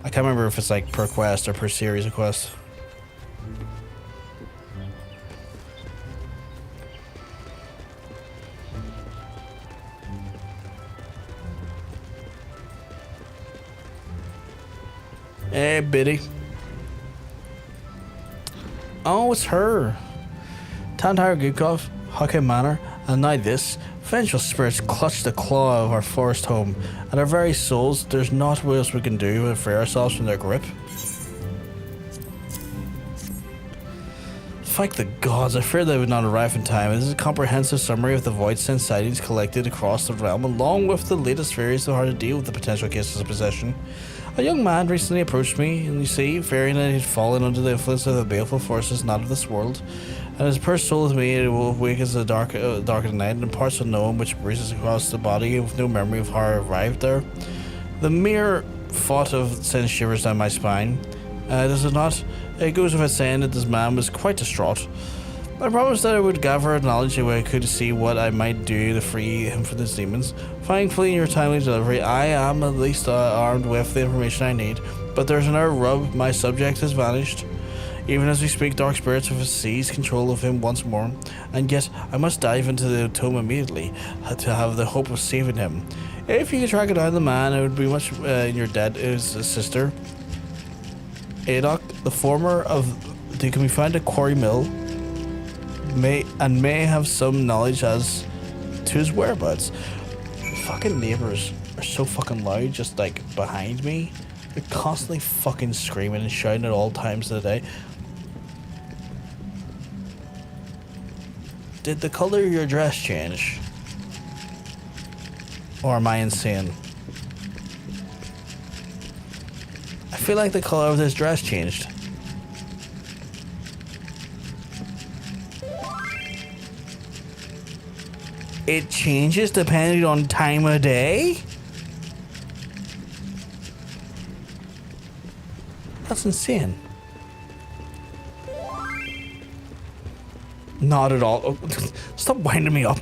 A: I can't remember if it's like per quest or per series of quests. Hey, Biddy. Oh, it's her. Tantire Gukov, Huckin Manor, and now this. Vengeful spirits clutch the claw of our forest home, and our very souls, there's not what else we can do to free ourselves from their grip. Thank the gods, I feared they would not arrive in time. This is a comprehensive summary of the Void Sense sightings collected across the realm, along with the latest theories on how to deal with the potential cases of possession. A young man recently approached me, and you see, fearing that he'd fallen under the influence of the baleful forces not of this world. And his purse told me it will wake as the dark of the night, and parts unknown which breezes across the body with no memory of how I arrived there. The mere thought of sends shivers down my spine. Does it not? It goes without saying that this man was quite distraught. I promised that I would gather knowledge where I could see what I might do to free him from these demons. Thankfully, in your timely delivery, I am at least armed with the information I need. But there's another rub. My subject has vanished. Even as we speak, dark spirits have seized control of him once more. And yet, I must dive into the tomb immediately to have the hope of saving him. If you could track down the man, it would be much in your dead his sister. Adok, the former of they can be found at Quarry Mill. May have some knowledge as to his whereabouts. Fucking neighbors are so fucking loud, just like behind me. They're constantly fucking screaming and shouting at all times of the day. Did the color of your dress change? Or am I insane? I feel like the color of this dress changed. It changes depending on time of day? That's insane. Not at all. Oh, stop winding me up.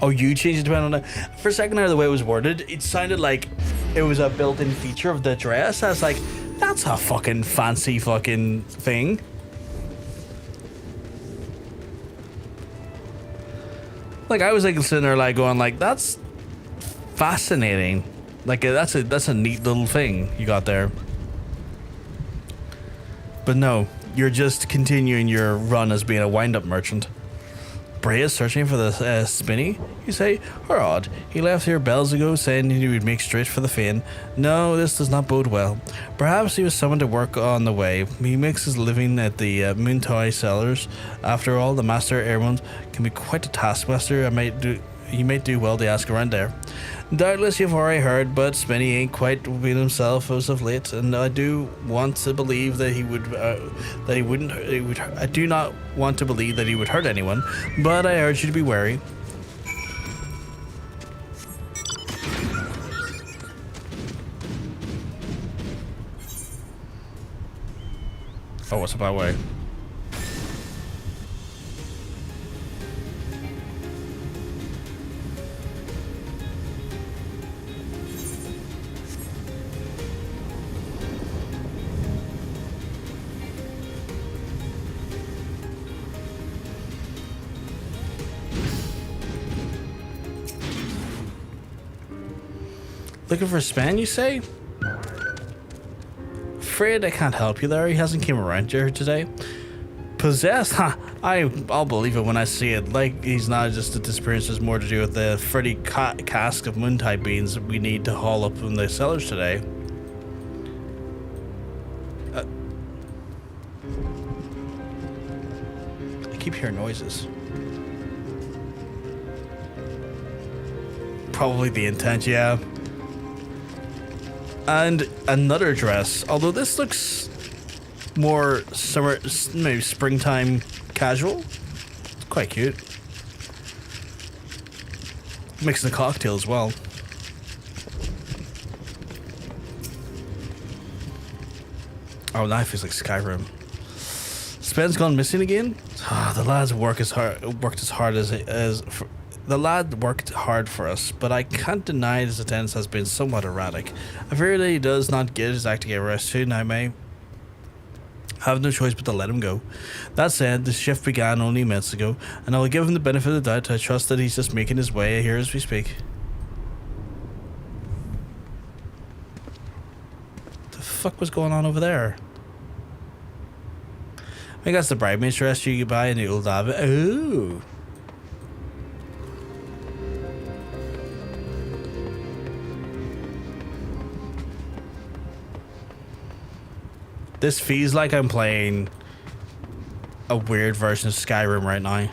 A: Oh, you changed it depending on that? For a second there, the way it was worded, it sounded like it was a built-in feature of the dress. I was like, that's a fucking fancy fucking thing. Like, I was like sitting there like going like, that's fascinating. Like, that's a neat little thing you got there. But no, you're just continuing your run as being a wind-up merchant. Bray is searching for the Spinny. You say, how odd. He left here bells ago saying he would make straight for the Fane. No, this does not bode well. Perhaps he was summoned to work on the way. He makes his living at the Moontoy cellars. After all, the Master Airmond can be quite a taskmaster. He might do well to ask around there. Doubtless you've already heard, but Spinny ain't quite been himself as of late, and I do want to believe that he would, I do not want to believe that he would hurt anyone, but I urge you to be wary. Oh, what's up that way? Looking for a span, you say? Afraid I can't help you there. He hasn't came around here today. Possessed? Huh. I'll believe it when I see it. Like he's not just a disappearance. There's more to do with the 30 cask of Moontide beans we need to haul up in the cellars today. I keep hearing noises. Probably the intent, yeah. And another dress, although this looks more summer, maybe springtime casual. It's quite cute. Mixing a cocktail as well. Oh, now it feels like Skyrim. Spen's gone missing again. The lad's worked as hard as the lad worked hard for us, but I can't deny his attendance has been somewhat erratic. I fear that he does not get his act together as soon. I may have no choice but to let him go. That said, the shift began only minutes ago, and I'll give him the benefit of the doubt. I trust that he's just making his way here as we speak. The fuck was going on over there? I think that's the bridesmaid's dress you could buy in the old Avere. Ooh. This feels like I'm playing a weird version of Skyrim right now.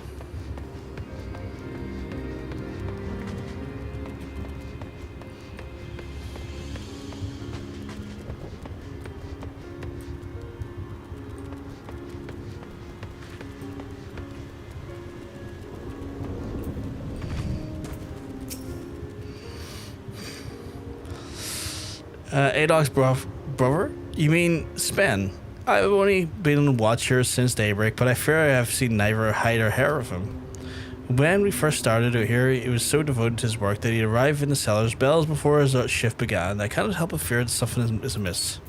A: Adoc's brother? You mean Spen? I've only been on watch here since daybreak, but I fear I have seen neither hide or hair of him. When we first started out here, he was so devoted to his work that he arrived in the cellars bells before his shift began. I cannot help but fear that something is amiss.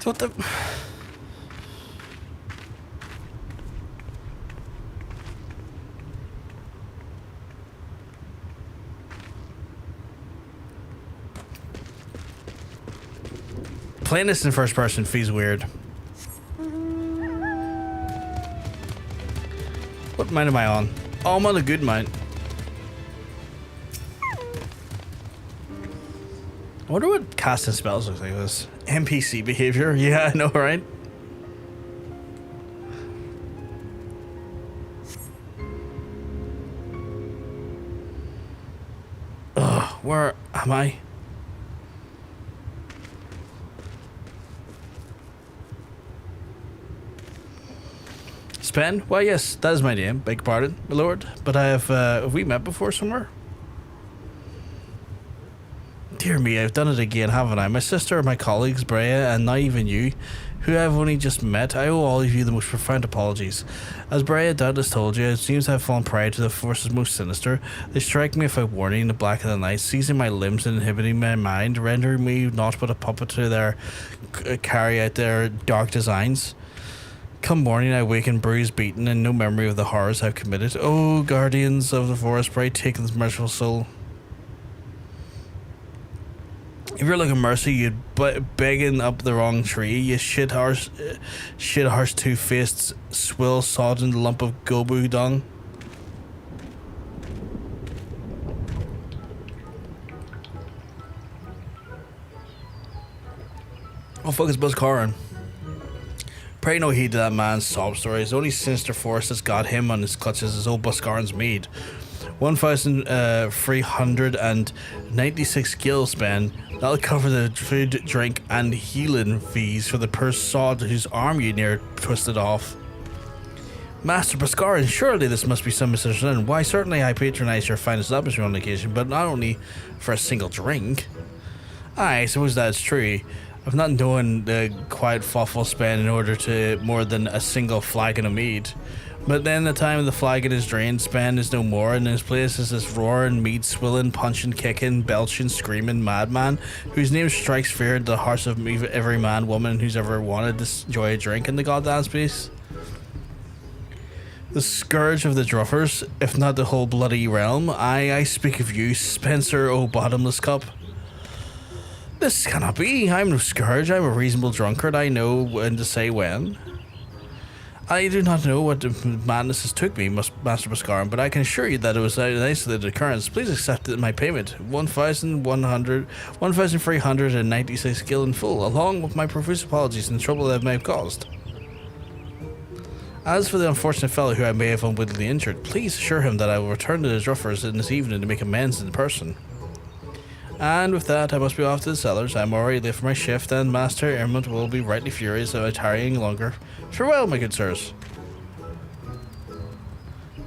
A: What the... Playing this in first person feels weird. What mine am I on? Oh, I'm on a good mine. I wonder what casting spells looks like this. NPC behavior? Yeah, I know, right? Ugh, where am I? Spen? Why, yes, that is my name. Beg pardon, my lord. But I have we met before somewhere? Dear me, I've done it again, haven't I? My sister, my colleagues, Brea, and not even you, who I've only just met, I owe all of you the most profound apologies. As Brea doubtless told you, it seems I have fallen prey to the forces most sinister. They strike me without warning in the black of the night, seizing my limbs and inhibiting my mind, rendering me naught but a puppet to their carry out their dark designs. Come morning, I waken bruised, beaten, and no memory of the horrors I've committed. Oh, guardians of the forest, pray take this merciful soul. If you're looking mercy, you'd begging up the wrong tree. You shit horse, two-faced, swill-sodden lump of gobu dung. Oh fuck, it's Buzz Corin. Pray no heed to that man's sob stories. Only sinister force that's got him on his clutches is old Buscarin's mead. 1,396 gil spend. That'll cover the food, drink, and healing fees for the poor sod whose arm you near twisted off. Master Buscarin, surely this must be some misunderstanding. Why, certainly I patronize your fine establishment on occasion, but not only for a single drink. I suppose that's true. I've not known the quiet fuffle spend in order to more than a single flagon of mead. But then the time the flagon is drained, spend is no more, and in his place is this roaring, mead swilling, punching, kicking, belching, screaming madman, whose name strikes fear into the hearts of every man, woman who's ever wanted to enjoy a drink in the goddamn space. The scourge of the druffers, if not the whole bloody realm. I speak of you, Spencer, O bottomless cup. This cannot be. I'm no scourge. I'm a reasonable drunkard. I know when to say when. I do not know what madness has took me, Master Buscarin, but I can assure you that it was an isolated occurrence. Please accept my payment, 1,396 gil in full, along with my profuse apologies and the trouble that I may have caused. As for the unfortunate fellow who I may have unwittingly injured, please assure him that I will return to the druffers in this evening to make amends in person. And with that, I must be off to the cellars. I'm already late for my shift, and Master Ermont will be rightly furious at my tarrying longer. Farewell, my good sirs.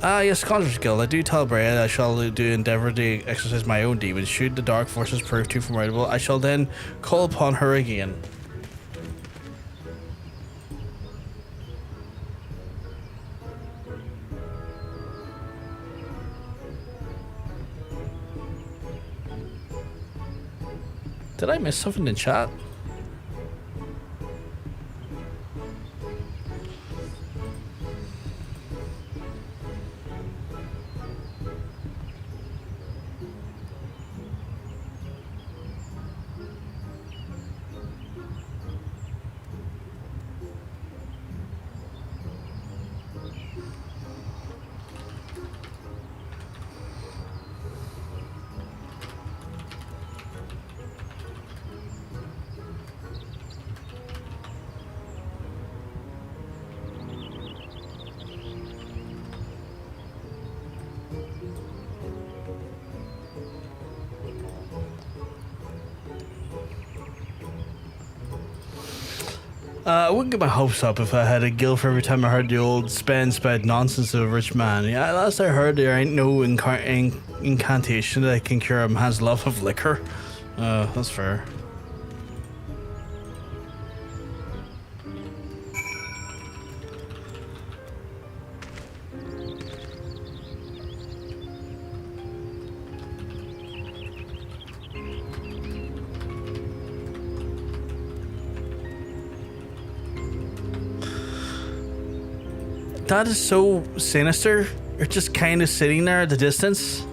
A: Ah, yes, Conjurer's Guild. I do tell Brea that I shall endeavour to exercise my own demons. Should the dark forces prove too formidable, I shall then call upon her again. Did I miss something in chat? I wouldn't get my hopes up if I had a guild for every time I heard the old spend nonsense of a rich man. Yeah, last I heard there ain't no incantation that can cure him has love of liquor. That's fair. That is so sinister. You're just kind of sitting there at the distance.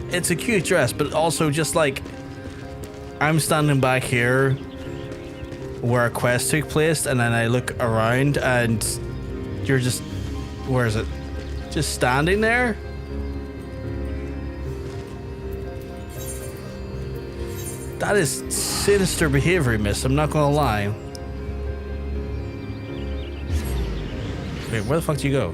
A: It's a cute dress, but also just like I'm standing back here where a quest took place, and then I look around and you're just, where is it? Just standing there? That is sinister behavior, miss. I'm not gonna lie. Wait, where the fuck do you go?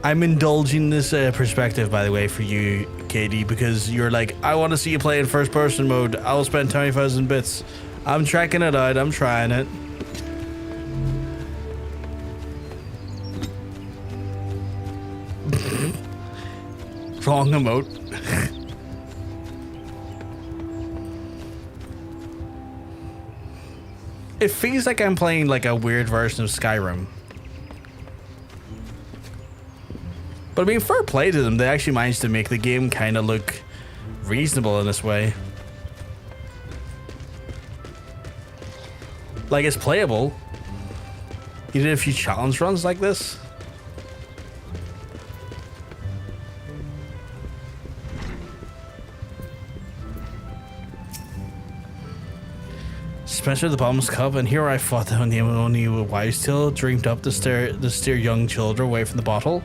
A: I'm indulging this perspective, by the way, for you, Katie, because you're like, I want to see you play in first person mode. I'll spend 20,000 bits. I'm checking it out. I'm trying it. Wrong emote. It feels like I'm playing like a weird version of Skyrim. But I mean, fair play to them. They actually managed to make the game kind of look reasonable in this way. Like, it's playable. You did a few challenge runs like this. Spencer the Bottom's Cup, and here I fought the only wise tale, dreamed up to steer young children away from the bottle.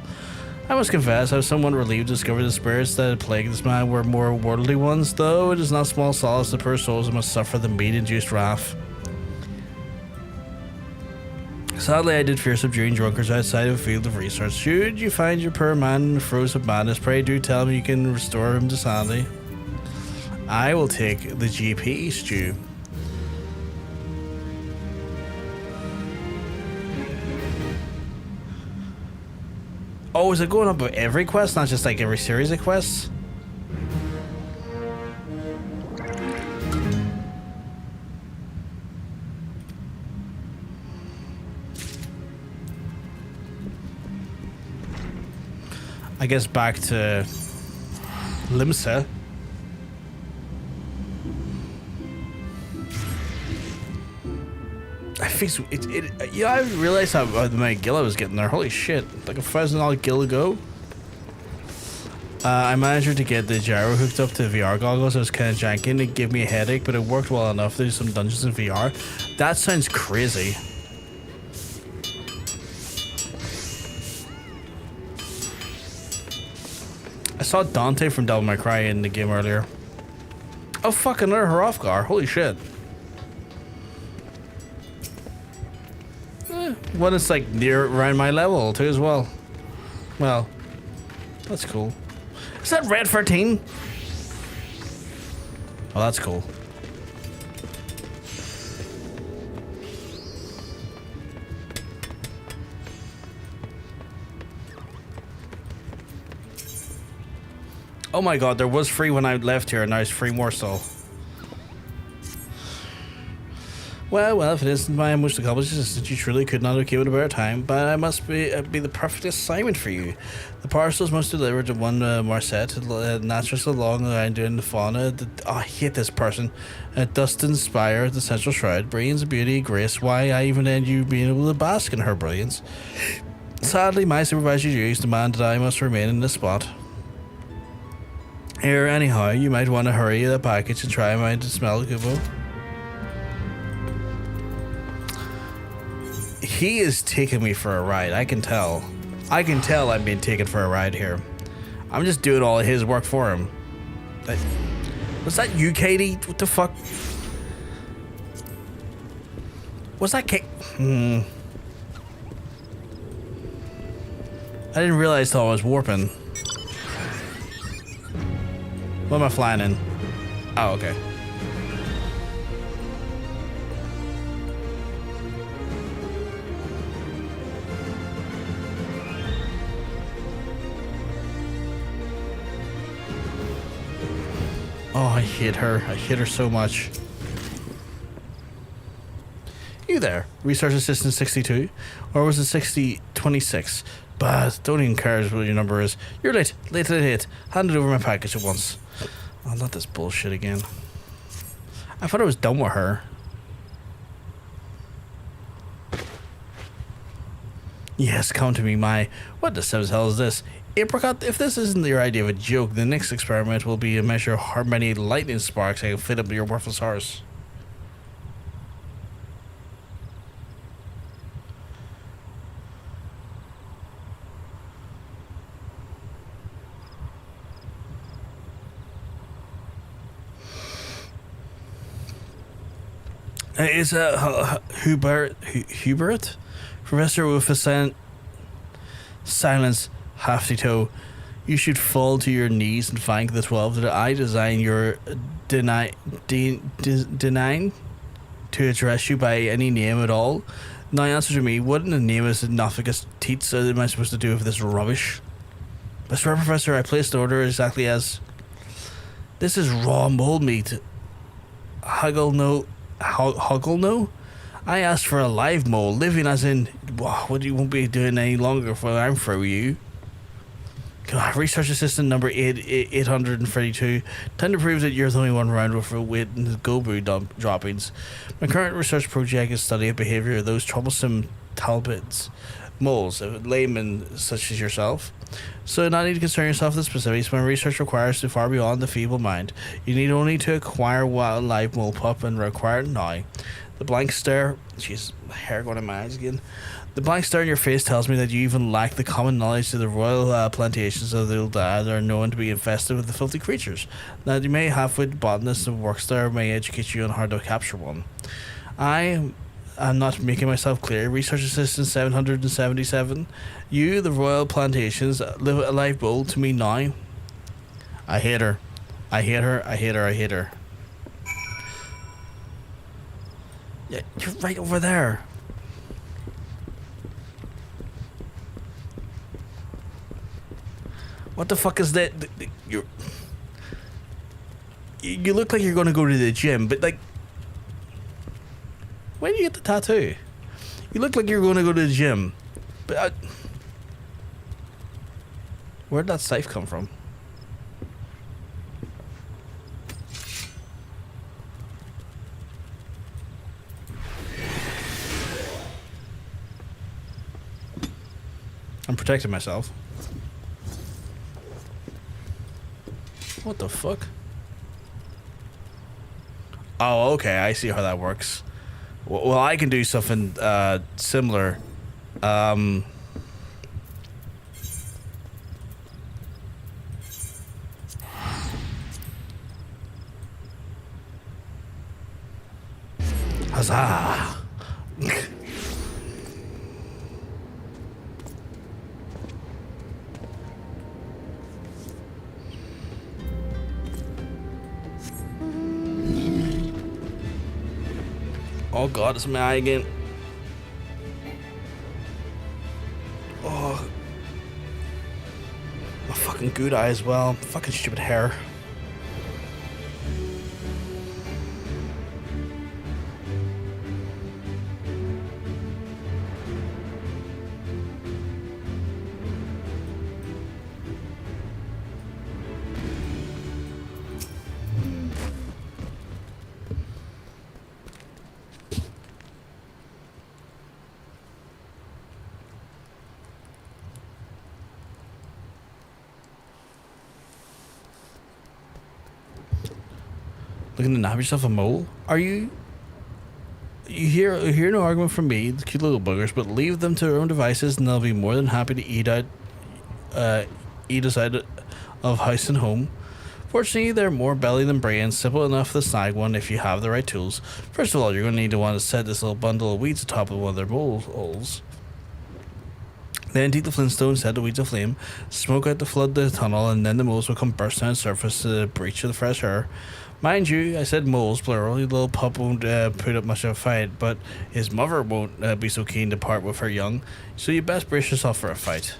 A: I must confess, I was somewhat relieved to discover the spirits that had plagued this man were more worldly ones, though it is not small solace the poor souls who must suffer the mead-induced wrath. Sadly, I did fear subduing drunkards outside of a field of research. Should you find your poor man in the throes of madness, pray do tell me you can restore him to sanity. I will take the GP, Stu. Oh, is it going up with every quest, not just like every series of quests? I guess back to Limsa. I fixed it. Yeah, I realized how many gil I was getting there. Holy shit! Like $1,000 gil to go. I managed to get the gyro hooked up to VR goggles. I was kind of janky and it gave me a headache, but it worked well enough to do some dungeons in VR. That sounds crazy. I saw Dante from Devil May Cry in the game earlier. Oh fuck, another Hrothgar. Holy shit. One that's like near around my level too as well. Well, that's cool. Is that Red 13? Oh, that's cool. Oh my god, there was free when I left here and now it's free more so. Well, if it isn't my most accomplished, it's that you truly could not have given a better time, but I must be the perfect assignment for you. The parcels must deliver to one Marset, naturalist along the line doing the fauna. I hate this person. Dustin Spire, the central shroud, brilliance, beauty, grace. Why I even end you being able to bask in her brilliance. Sadly, my supervisory duties demand that I must remain in this spot. Here, anyhow, you might want to hurry the package and try mine to smell Kubo. He is taking me for a ride. I can tell. I can tell I'm being taken for a ride here. I'm just doing all of his work for him. Was that you, Katie? What the fuck? Was that Kate? I didn't realize till I was warping. What am I flying in? Oh, okay. Oh, I hate her. I hate her so much. You there, Research Assistant 62? Or was it 6026? But don't even care what your number is. You're late. Late. Hand it over my package at once. Oh, not this bullshit again. I thought I was done with her. Yes, come to me, my... What the hell is this? Apricot, if this isn't your idea of a joke, the next experiment will be a measure of how many lightning sparks I can fit up your worthless horse. Is Hubert? Professor with a silence, Hefty Toe. You should fall to your knees and thank the 12 that I design your denying to address you by any name at all. Now answer to me, what in the name is Nophagus Teats am I supposed to do with this rubbish? Mr. Professor, I placed the order exactly as... This is raw mole meat. Huggle no? I asked for a live mole, living as in, what you won't be doing any longer for I'm through you. God, Research Assistant number 832. Time to prove that you're the only one around with weight and Gobu droppings. My current research project is study of behavior of those troublesome talbots, moles, laymen such as yourself. So not need to concern yourself with the specifics. My research requires to far beyond the feeble mind. You need only to acquire wild live mole pup and require it now. The blank stare, jeez, hair going in my eyes again. The blank stare in your face tells me that you even lack the common knowledge that the royal plantations of the Eldad are known to be infested with the filthy creatures. Now you may half-wit botanists and works there may educate you on how to capture one. I'm not making myself clear. Research Assistant 777. You, the royal plantations, live a live bull to me now. I hate her. I hate her. I hate her. I hate her. Yeah, you're right over there. What the fuck is that? You look like you're going to go to the gym, but like... When did you get the tattoo? You look like you're going to go to the gym. But where'd that safe come from? I'm protecting myself. What the fuck? Oh, okay. I see how that works. Well, I can do something similar. Huzzah! Oh god, it's my eye again. Oh. My fucking good eye as well. Fucking stupid hair. Looking to nab yourself a mole? Are you? You hear no argument from me, the cute little buggers, but leave them to their own devices and they'll be more than happy to eat us out of house and home. Fortunately, they're more belly than brain, simple enough to snag one if you have the right tools. First of all, you're going to need to want to set this little bundle of weeds atop of one of their holes. Then take the flintstones, set the weeds aflame, smoke out to flood the tunnel, and then the moles will come bursting on the surface to the breach of the fresh air. Mind you, I said moles, plural. The little pup won't put up much of a fight, but his mother won't be so keen to part with her young, so you best brace yourself for a fight.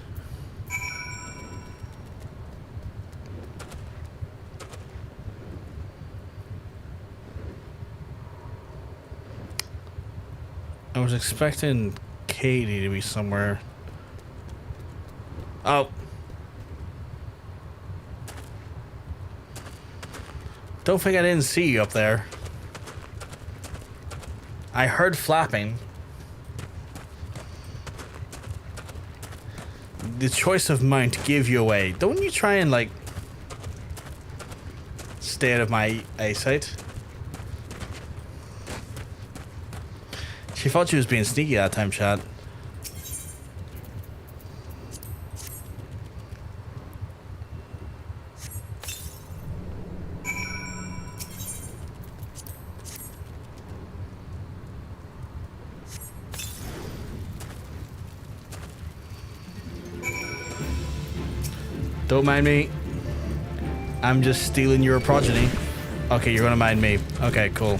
A: I was expecting Katie to be somewhere. Oh. Don't think I didn't see you up there. I heard flapping. The choice of mount gave you away. Don't you try and, like, stay out of my eyesight. She thought she was being sneaky that time, chat. Don't mind me. I'm just stealing your progeny. Okay, you're gonna mind me. Okay, cool.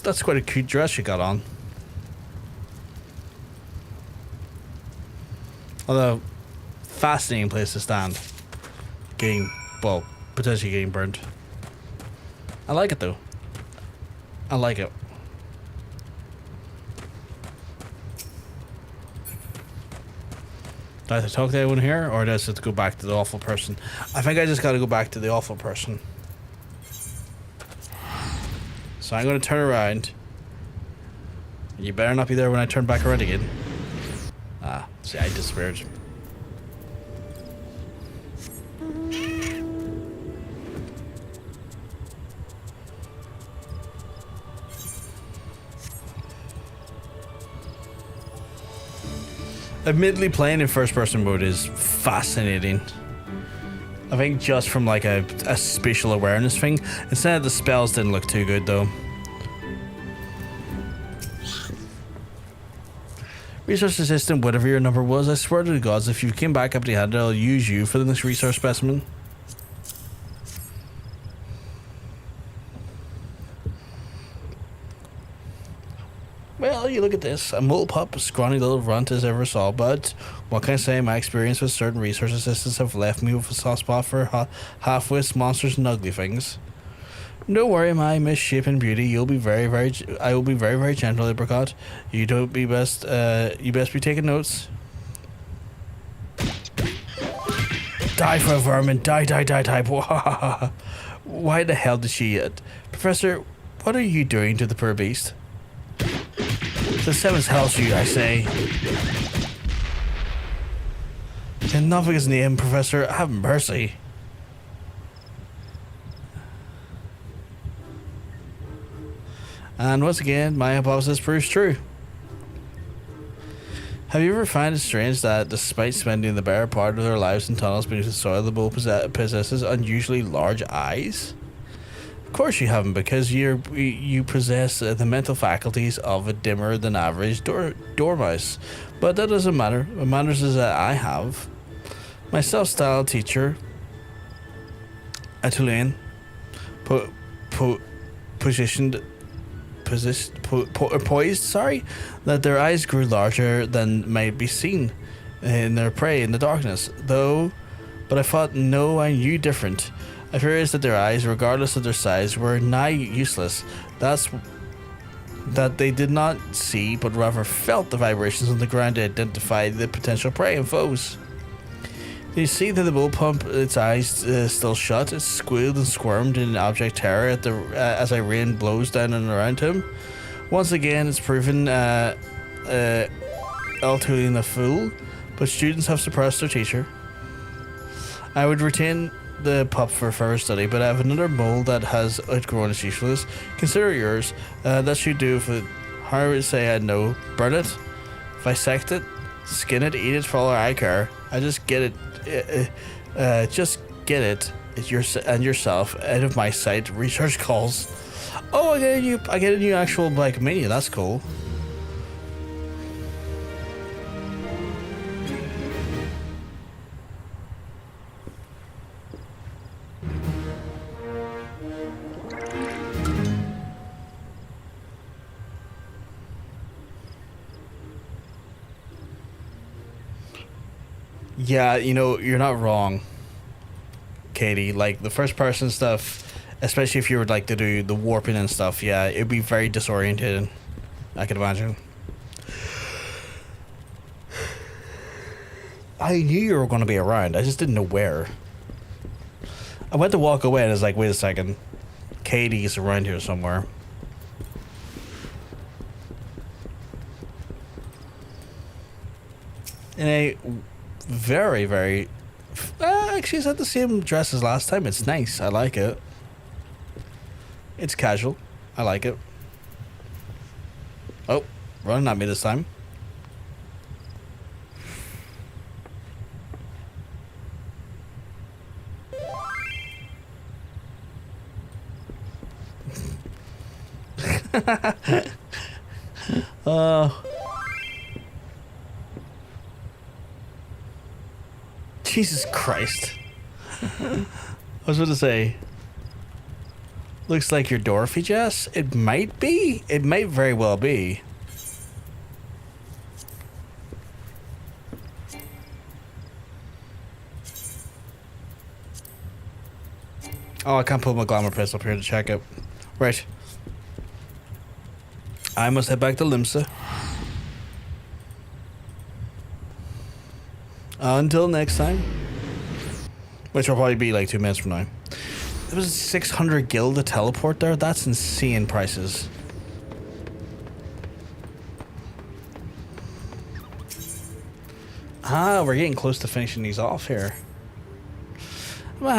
A: That's quite a cute dress you got on. Although, fascinating place to stand. Getting, well, potentially getting burnt. I like it though. I like it. Do I have to talk to anyone here, or do I just have to go back to the awful person? I think I just gotta go back to the awful person. So I'm going to turn around. You better not be there when I turn back around again. Ah, see, I disappeared. Admittedly, playing in first-person mode is fascinating. I think just from like a spatial awareness thing. Instead, the spells didn't look too good though. Resource assistant, whatever your number was, I swear to the gods, if you came back empty-handed, I'll use you for the next resource specimen. Well, you look at this. A mole pup, a scrawny little runt as ever saw, but what can I say? My experience with certain resource assistants have left me with a soft spot for half-wits, monsters, and ugly things. Don't worry, my misshapen beauty. I will be very, very gentle, apricot. You don't be best. You best be taking notes. Die for a vermin. Die. Why the hell did she? Professor, what are you doing to the poor beast? The seventh hells you, I say. In Novica's name, Professor, have mercy. And once again, my hypothesis proves true. Have you ever found it strange that despite spending the better part of their lives in tunnels beneath the soil, the bull possesses unusually large eyes? Of course you haven't, because you possess the mental faculties of a dimmer than average dormouse. But that doesn't matter. What matters is that I have my self-styled teacher, Atulain, poised, that their eyes grew larger than might be seen in their prey in the darkness. But I thought, no, I knew different. I realized that their eyes, regardless of their size, were nigh useless. That they did not see, but rather felt the vibrations on the ground to identify the potential prey and foes. You see that the bull pump, its eyes still shut, it squealed and squirmed in abject terror as I rained blows down and around him. Once again, it's proven Altulin a fool, but students have suppressed their teacher. I would retain the pup for further study, but I have another mole that has outgrown its usefulness. Consider yours. That should do if it. How would say I know? Burn it, dissect it, skin it, eat it for all I care. I just get it. Just get it. And yourself out of my sight. Research calls. Oh, I get a new actual like menu. That's cool. Yeah, you know, you're not wrong, Katie. Like, the first person stuff, especially if you were like to do the warping and stuff, yeah, it'd be very disoriented, I could imagine. I knew you were going to be around, I just didn't know where. I went to walk away and I was like, wait a second, Katie's around here somewhere. In a very, very... actually, it's not the same dress as last time. It's nice. I like it. It's casual. I like it. Oh, running at me this time. Jesus Christ. I was about to say, looks like your Dorothy, Jess. It might be. It might very well be. Oh, I can't pull my glamour press up here to check it. Right. I must head back to Limsa. Until next time. Which will probably be like 2 minutes from now. It was 600 gil to teleport there? That's insane prices. Ah, we're getting close to finishing these off here. My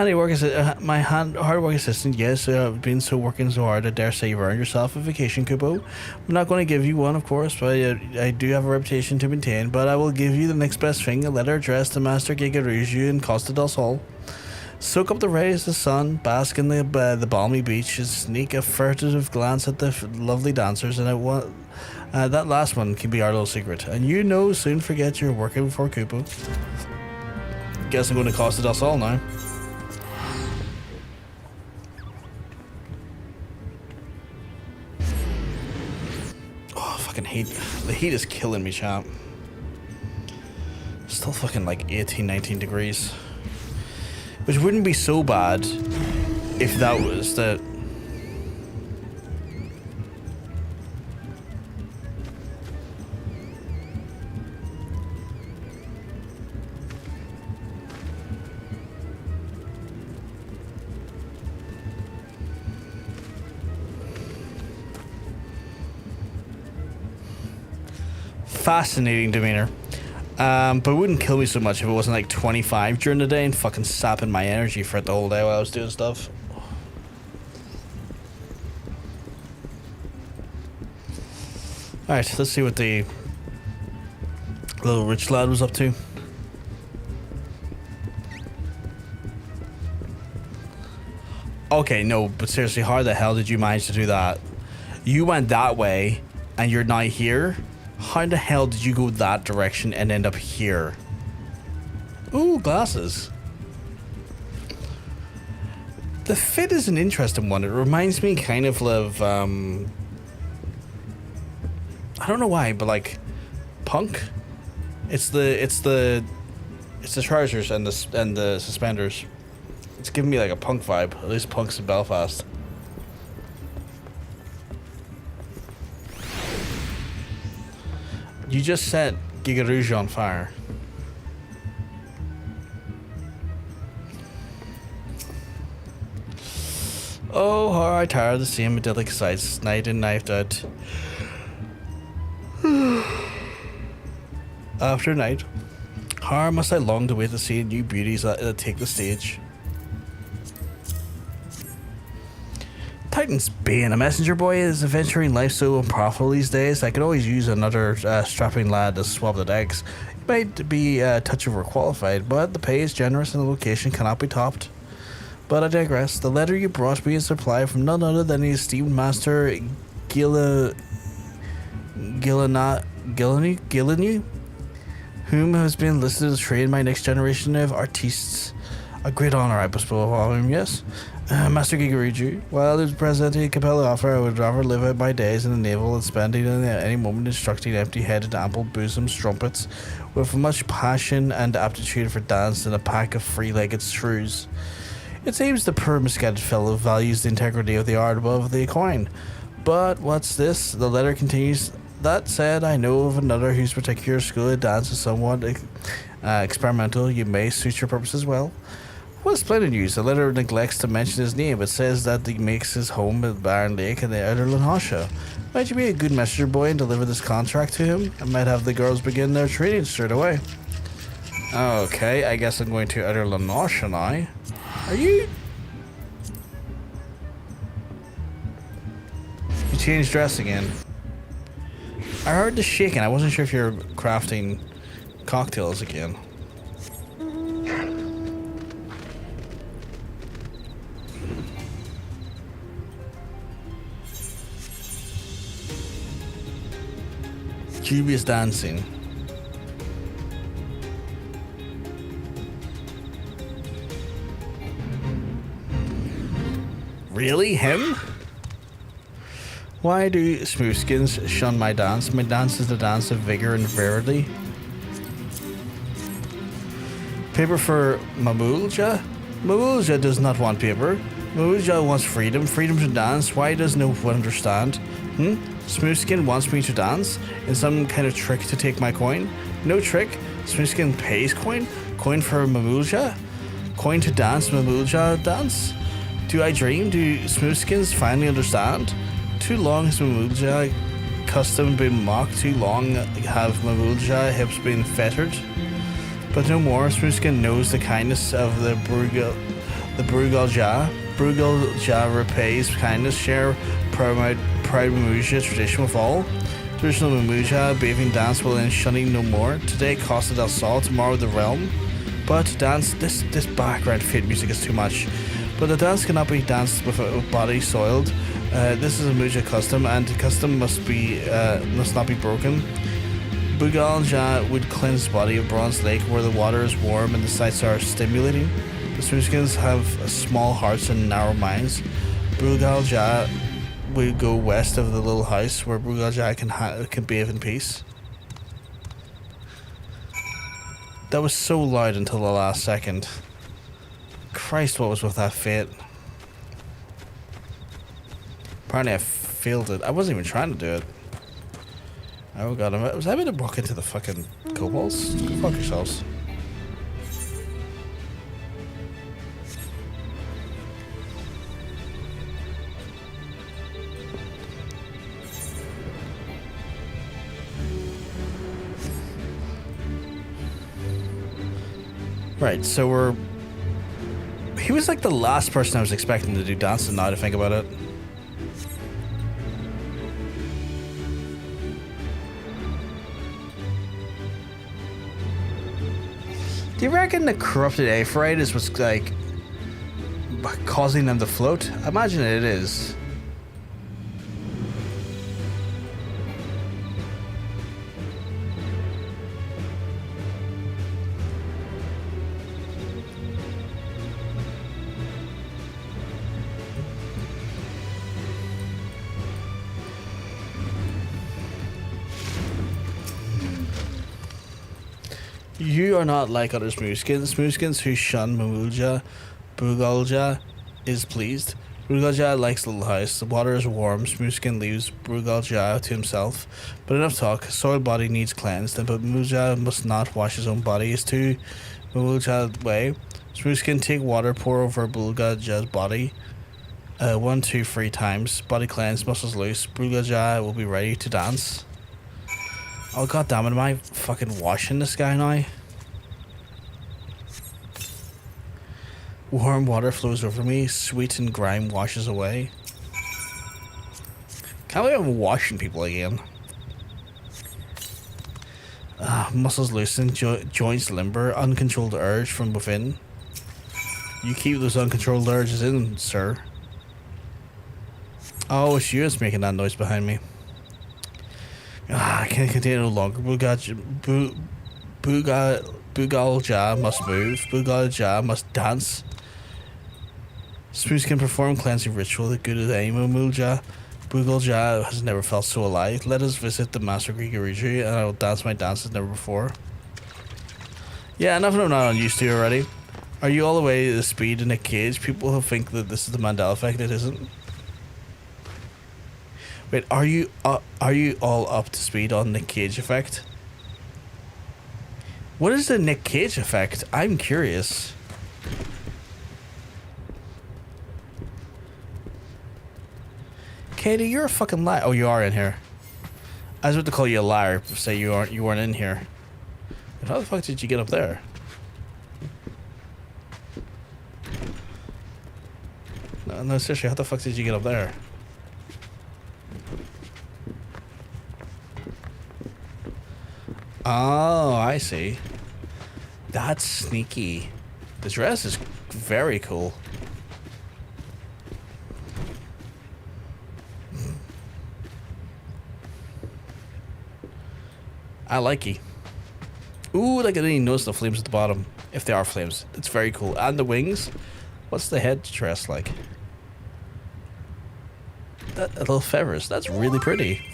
A: hard work assistant, yes, I've been working so hard, I dare say you've earned yourself a vacation coupon. I'm not going to give you one, of course, but I do have a reputation to maintain, but I will give you the next best thing, a letter addressed to Master Gigaruju in Costa del Sol. Soak up the rays of the sun, bask in the balmy beach, and sneak a furtive glance at the lovely dancers, and that last one can be our little secret. And you know, soon forget you're working for Kupo. Guess I'm going to Costa del Sol now. Heat. The heat is killing me, champ. Still fucking like 18, 19 degrees. Which wouldn't be so bad if that was the... Fascinating demeanor. But it wouldn't kill me so much if it wasn't like 25 during the day and fucking sapping my energy for it the whole day while I was doing stuff. Alright, let's see what the little rich lad was up to. Okay, no, but seriously, how the hell did you manage to do that? You went that way and you're now here? How the hell did you go that direction and end up here? Ooh, glasses. The fit is an interesting one. It reminds me kind of I don't know why, but like Punk. It's the trousers and the suspenders. It's giving me like a Punk vibe. At least Punk's in Belfast. You just set Giga Rouge on fire. Oh, how I tire of the same idyllic sights, night in, night out. After night, how must I long to wait to see new beauties that take the stage. Titan's Bane. A messenger boy is adventuring life so unprofitable these days. I could always use another strapping lad to swab the decks. He might be a touch overqualified, but the pay is generous and the location cannot be topped. But I digress. The letter you brought me is supplied from none other than the esteemed master Gilanu, whom has been listed to train my next generation of artistes. A great honor, I bestow upon him, yes. Master Gigaruju, while there's presenting a compelling offer, I would rather live out my days in the naval than spending any moment instructing empty-headed, ample-bosomed strumpets with much passion and aptitude for dance and a pack of three-legged shrews. It seems the poor misguided fellow values the integrity of the art above the coin. But what's this? The letter continues. That said, I know of another whose particular school of dance is somewhat experimental. You may suit your purposes well. Well, splendid news. The letter neglects to mention his name. It says that he makes his home at Barren Lake in the outer Lanhasha. Might you be a good messenger boy and deliver this contract to him? I might have the girls begin their training straight away. Okay, I guess I'm going to outer Lanhasha now. Are you? You changed dress again. I heard the shaking. I wasn't sure if you're crafting cocktails again. Dubious dancing. Really? Him? Why do smoothskins shun my dance? My dance is the dance of vigor and virility. Paper for Mamulja? Mamulja does not want paper. Mamulja wants freedom. Freedom to dance. Why does no one understand? Smoothskin wants me to dance in some kind of trick to take my coin. No trick. Smoothskin pays coin. Coin for Mamulja. Coin to dance. Mamulja dance. Do I dream? Do smoothskins finally understand? Too long has Mamulja custom been mocked. Too long have Mamulja hips been fettered. But no more. Smoothskin knows the kindness of the Brugalja. Brugalja repays kindness. Share proud Mamulja tradition with all. Traditional Mamulja bathing dance will end shunning no more. Today Costa del Sol, tomorrow the realm. But dance, this background fit music is too much. But the dance cannot be danced with a body soiled. This is a Mamulja custom, and custom must not be broken. Brugalja would cleanse body of Bronze Lake where the water is warm and the sights are stimulating. The smoothskins have small hearts and narrow minds. Brugalja would go west of the little house where Brugalja can bathe in peace. That was so loud until the last second. Christ, what was with that fate? Apparently I failed it. I wasn't even trying to do it. Oh god, was I about to walk into the fucking kobolds? Go fuck yourselves. Right, so he was like the last person I was expecting to do dancing now to think about it. Do you reckon the corrupted Aphrodite is what's like causing them to float? I imagine it is. You are not like other smoothskins. Smoothskins who shun Mamulja. Brugalja is pleased. Brugalja likes Little House. The water is warm. Smoothskin leaves Brugalja to himself. But enough talk. Soiled body needs cleansed. But Mamulja must not wash his own body. It's too Mamulja's way. Smoothskin take water, pour over Brugalja's body. 1, 2, 3 times. Body cleansed, muscles loose. Brugalja will be ready to dance. Oh god damn it, am I fucking washing this guy now? Warm water flows over me, sweet and grime washes away. Can't believe I'm washing people again. Muscles loosen, joints limber, uncontrolled urge from within. You keep those uncontrolled urges in, sir. Oh, it's you that's making that noise behind me. I can't continue no longer. Bugal Ja must move. Bugal Ja must dance. Spoons can perform cleansing ritual. The good of the Moogle Ja. Bugal Ja has never felt so alive. Let us visit the Master Grigorigi and I will dance my dance as never before. Yeah, nothing I'm not unused to already. Are you all the way to the speed in Nick Cage? People who think that this is the Mandela effect, it isn't. Wait, are you all up to speed on Nick Cage effect? What is the Nick Cage effect? I'm curious. Katie, you're a fucking liar. Oh, you are in here. I was about to call you a liar. Say you weren't in here. But how the fuck did you get up there? No, seriously, how the fuck did you get up there? Oh, I see. That's sneaky. The dress is very cool. I like it. Ooh, like I didn't even notice the flames at the bottom. If they are flames. It's very cool. And the wings. What's the head dress like? That little feathers. That's really pretty.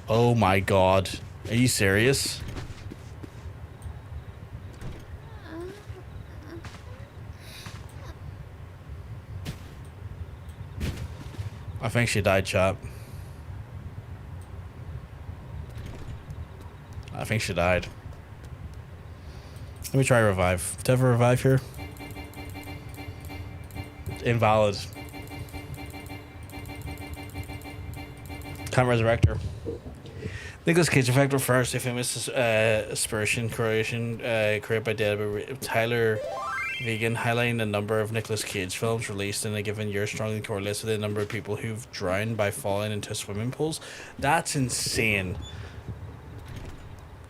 A: Oh my god. Are you serious? I think she died, chap. I think she died. Let me try revive. Do I have a revive here? Invalid. Can't resurrect her. Nicolas Cage effect refers to a famous aspersion creation created by Tyler Vegan, highlighting the number of Nicolas Cage films released in a given year strongly correlates with the number of people who've drowned by falling into swimming pools. That's insane.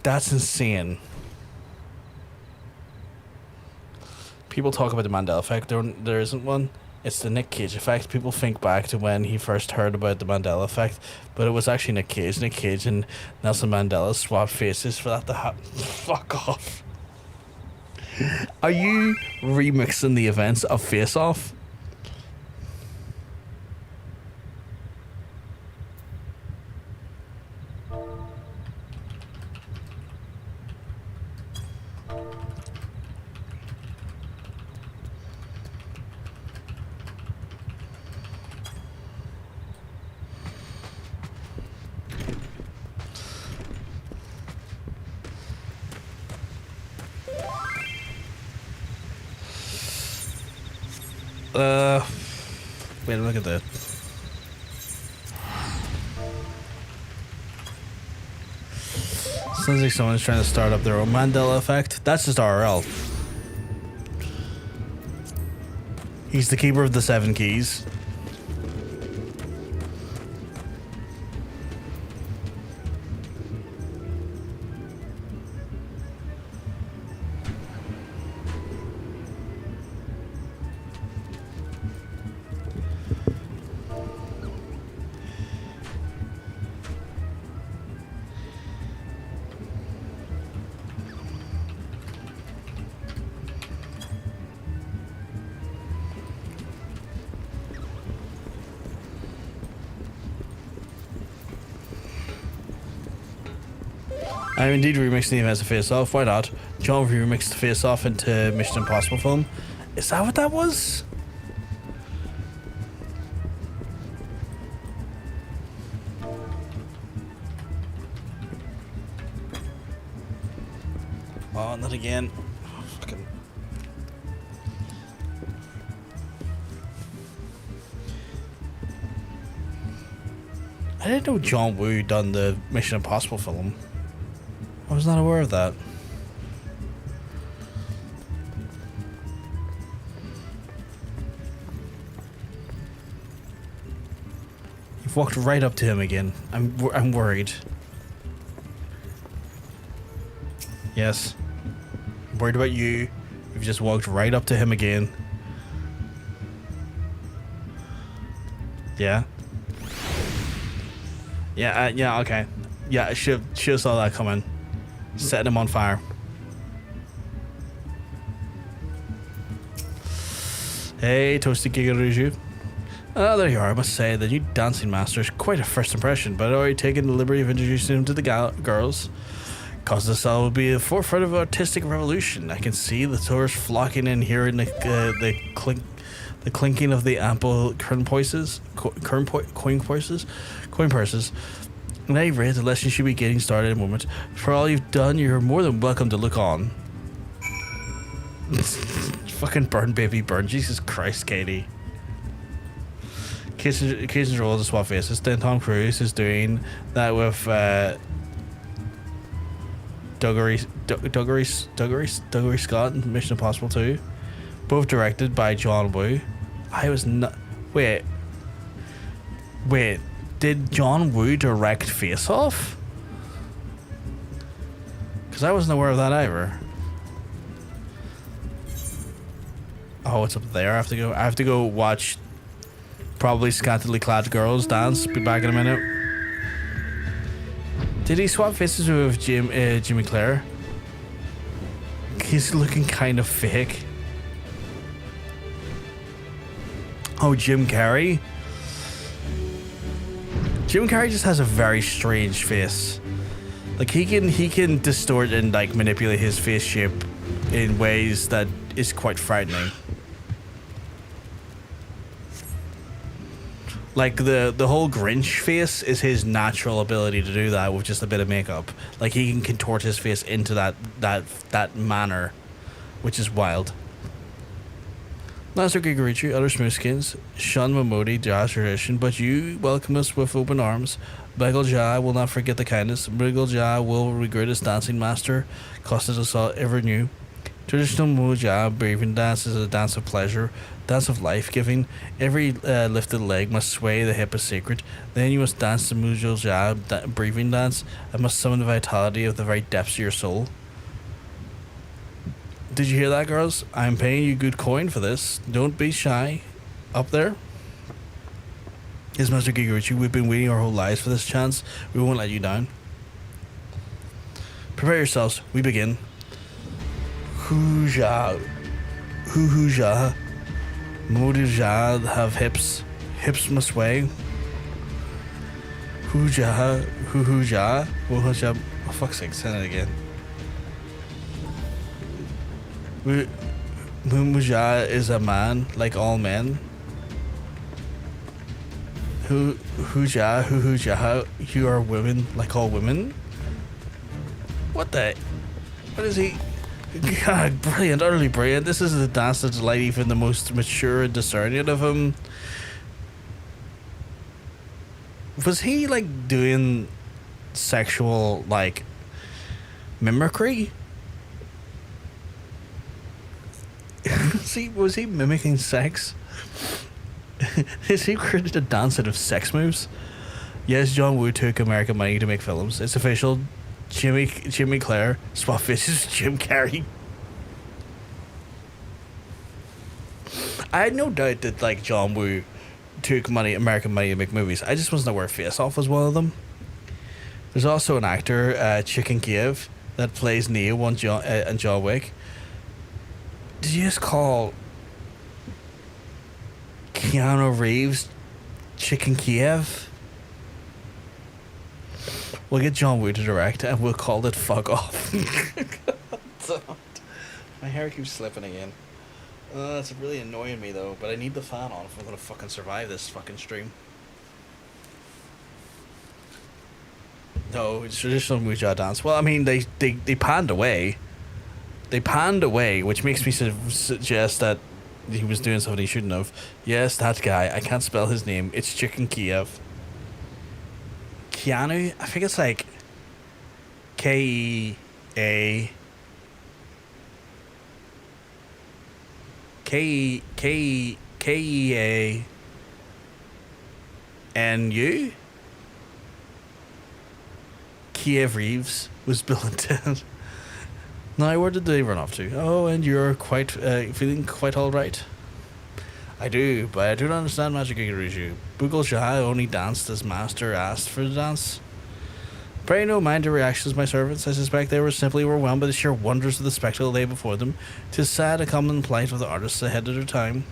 A: That's insane. People talk about the Mandela effect. There isn't one. It's the Nick Cage effect. People think back to when he first heard about the Mandela effect, but it was actually Nick Cage. Nick Cage and Nelson Mandela swapped faces for that to happen. Fuck off. Are you remixing the events of Face Off? Wait, look at that. Sounds like someone's trying to start up their own Mandela effect. That's just RL. He's the keeper of the 7 keys. I'm indeed remixing the events of Face Off. Why not? John remixed Face Off into Mission Impossible film. Is that what that was? Oh, not again. Oh, fucking. I didn't know John Woo done the Mission Impossible film. I was not aware of that. You've walked right up to him again. I'm worried. Yes. I'm worried about you. You've just walked right up to him again. Yeah. Yeah, yeah, okay. Yeah, I should saw that coming. Setting him on fire. Hey, Toasty Gigaruju. Oh, there you are. I must say, the new dancing master is quite a first impression, but I'd already taken the liberty of introducing him to the girls. Cause this all will be the forefront of artistic revolution. I can see the tourists flocking in, hearing the clinking of the ample coin purses. And I read the lesson should be getting started in a moment. For all you've done, you're more than welcome to look on. Fucking burn, baby, burn. Jesus Christ, Katie. Casey's role as a swap faces. Then Tom Cruise is doing that with Dougray Scott in Mission Impossible 2. Both directed by John Woo. I was not. Wait. Did John Woo direct Face Off? Because I wasn't aware of that either. Oh, it's up there. I have to go watch probably scantily clad girls dance. Be back in a minute. Did he swap faces with Jimmy Clare? He's looking kind of fake. Oh, Jim Carrey? Jim Carrey just has a very strange face. Like he can distort and like manipulate his face shape in ways that is quite frightening. Like the whole Grinch face is his natural ability to do that with just a bit of makeup. Like he can contort his face into that manner, which is wild. Master Gigarichu, other smoothskins, shun Momodi, Ja's tradition, but you welcome us with open arms. Bagel Ja will not forget the kindness. Bagel Ja will regret his dancing master, costed us all ever new. Traditional Muja breathing dance is a dance of pleasure, dance of life-giving. Every lifted leg must sway, the hip is sacred. Then you must dance the Muja Ja breathing dance and must summon the vitality of the very depths of your soul. Did you hear that, girls? I'm paying you good coin for this. Don't be shy. Up there. Yes, Master Gigarichu, we've been waiting our whole lives for this chance. We won't let you down. Prepare yourselves. We begin. Hoo-ja. Hoo-hoo-ja. Momodi-ja have hips. Hips must sway. Hoo-ja. Hoo-hoo-ja. Hoo-hoo-ja. Oh, fuck's sake, say it again. Muja is a man, like all men. Hoo-ja, you are women, like all women. What is he? God, brilliant, utterly brilliant. This is the dance to delight even the most mature and discerning of him. Was he like doing sexual like mimicry? Was he mimicking sex? Is he created a dance out of sex moves? Yes, John Woo took American money to make films. It's official. Jimmy Clare swap faces Jim Carrey. I had no doubt that like John Woo took American money to make movies. I just wasn't aware Face Off was one of them. There's also an actor, Chicken Kiev, that plays Neo on John Wick. Did you just call Keanu Reeves Chicken Kiev? We'll get John Woo to direct and we'll call it Fuck Off. My hair keeps slipping again. It's really annoying me though, but I need the fan on if I'm gonna fucking survive this fucking stream. No, it's traditional Muja dance. Well, I mean, they panned away. They panned away, which makes me suggest that he was doing something he shouldn't have. Yes, that guy. I can't spell his name. It's Chicken Kiev. Keanu? I think it's like K-E-A... K-E-A... And you? Kiev Reeves was Bill and Ted. Now, where did they run off to? Oh, and you're quite feeling quite all right. I do, but I do not understand Magic Iguruju. Moogle Shah only danced as Master asked for the dance. Pray no mind the reactions, my servants. I suspect they were simply overwhelmed by the sheer wonders of the spectacle lay before them. 'Tis sad, a common plight of the artists ahead of their time.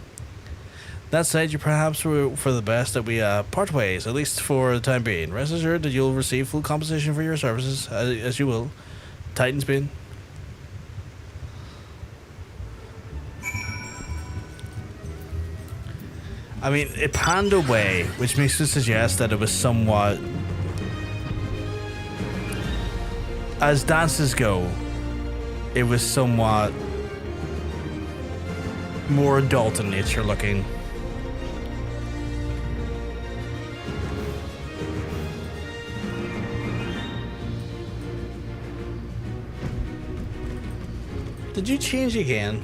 A: That said, you perhaps were for the best that we part ways, at least for the time being. Rest assured that you'll receive full compensation for your services, as you will. Titan's Bane. I mean, it panned away, which makes me suggest that it was somewhat... As dances go, it was somewhat more adult in nature looking. Did you change again?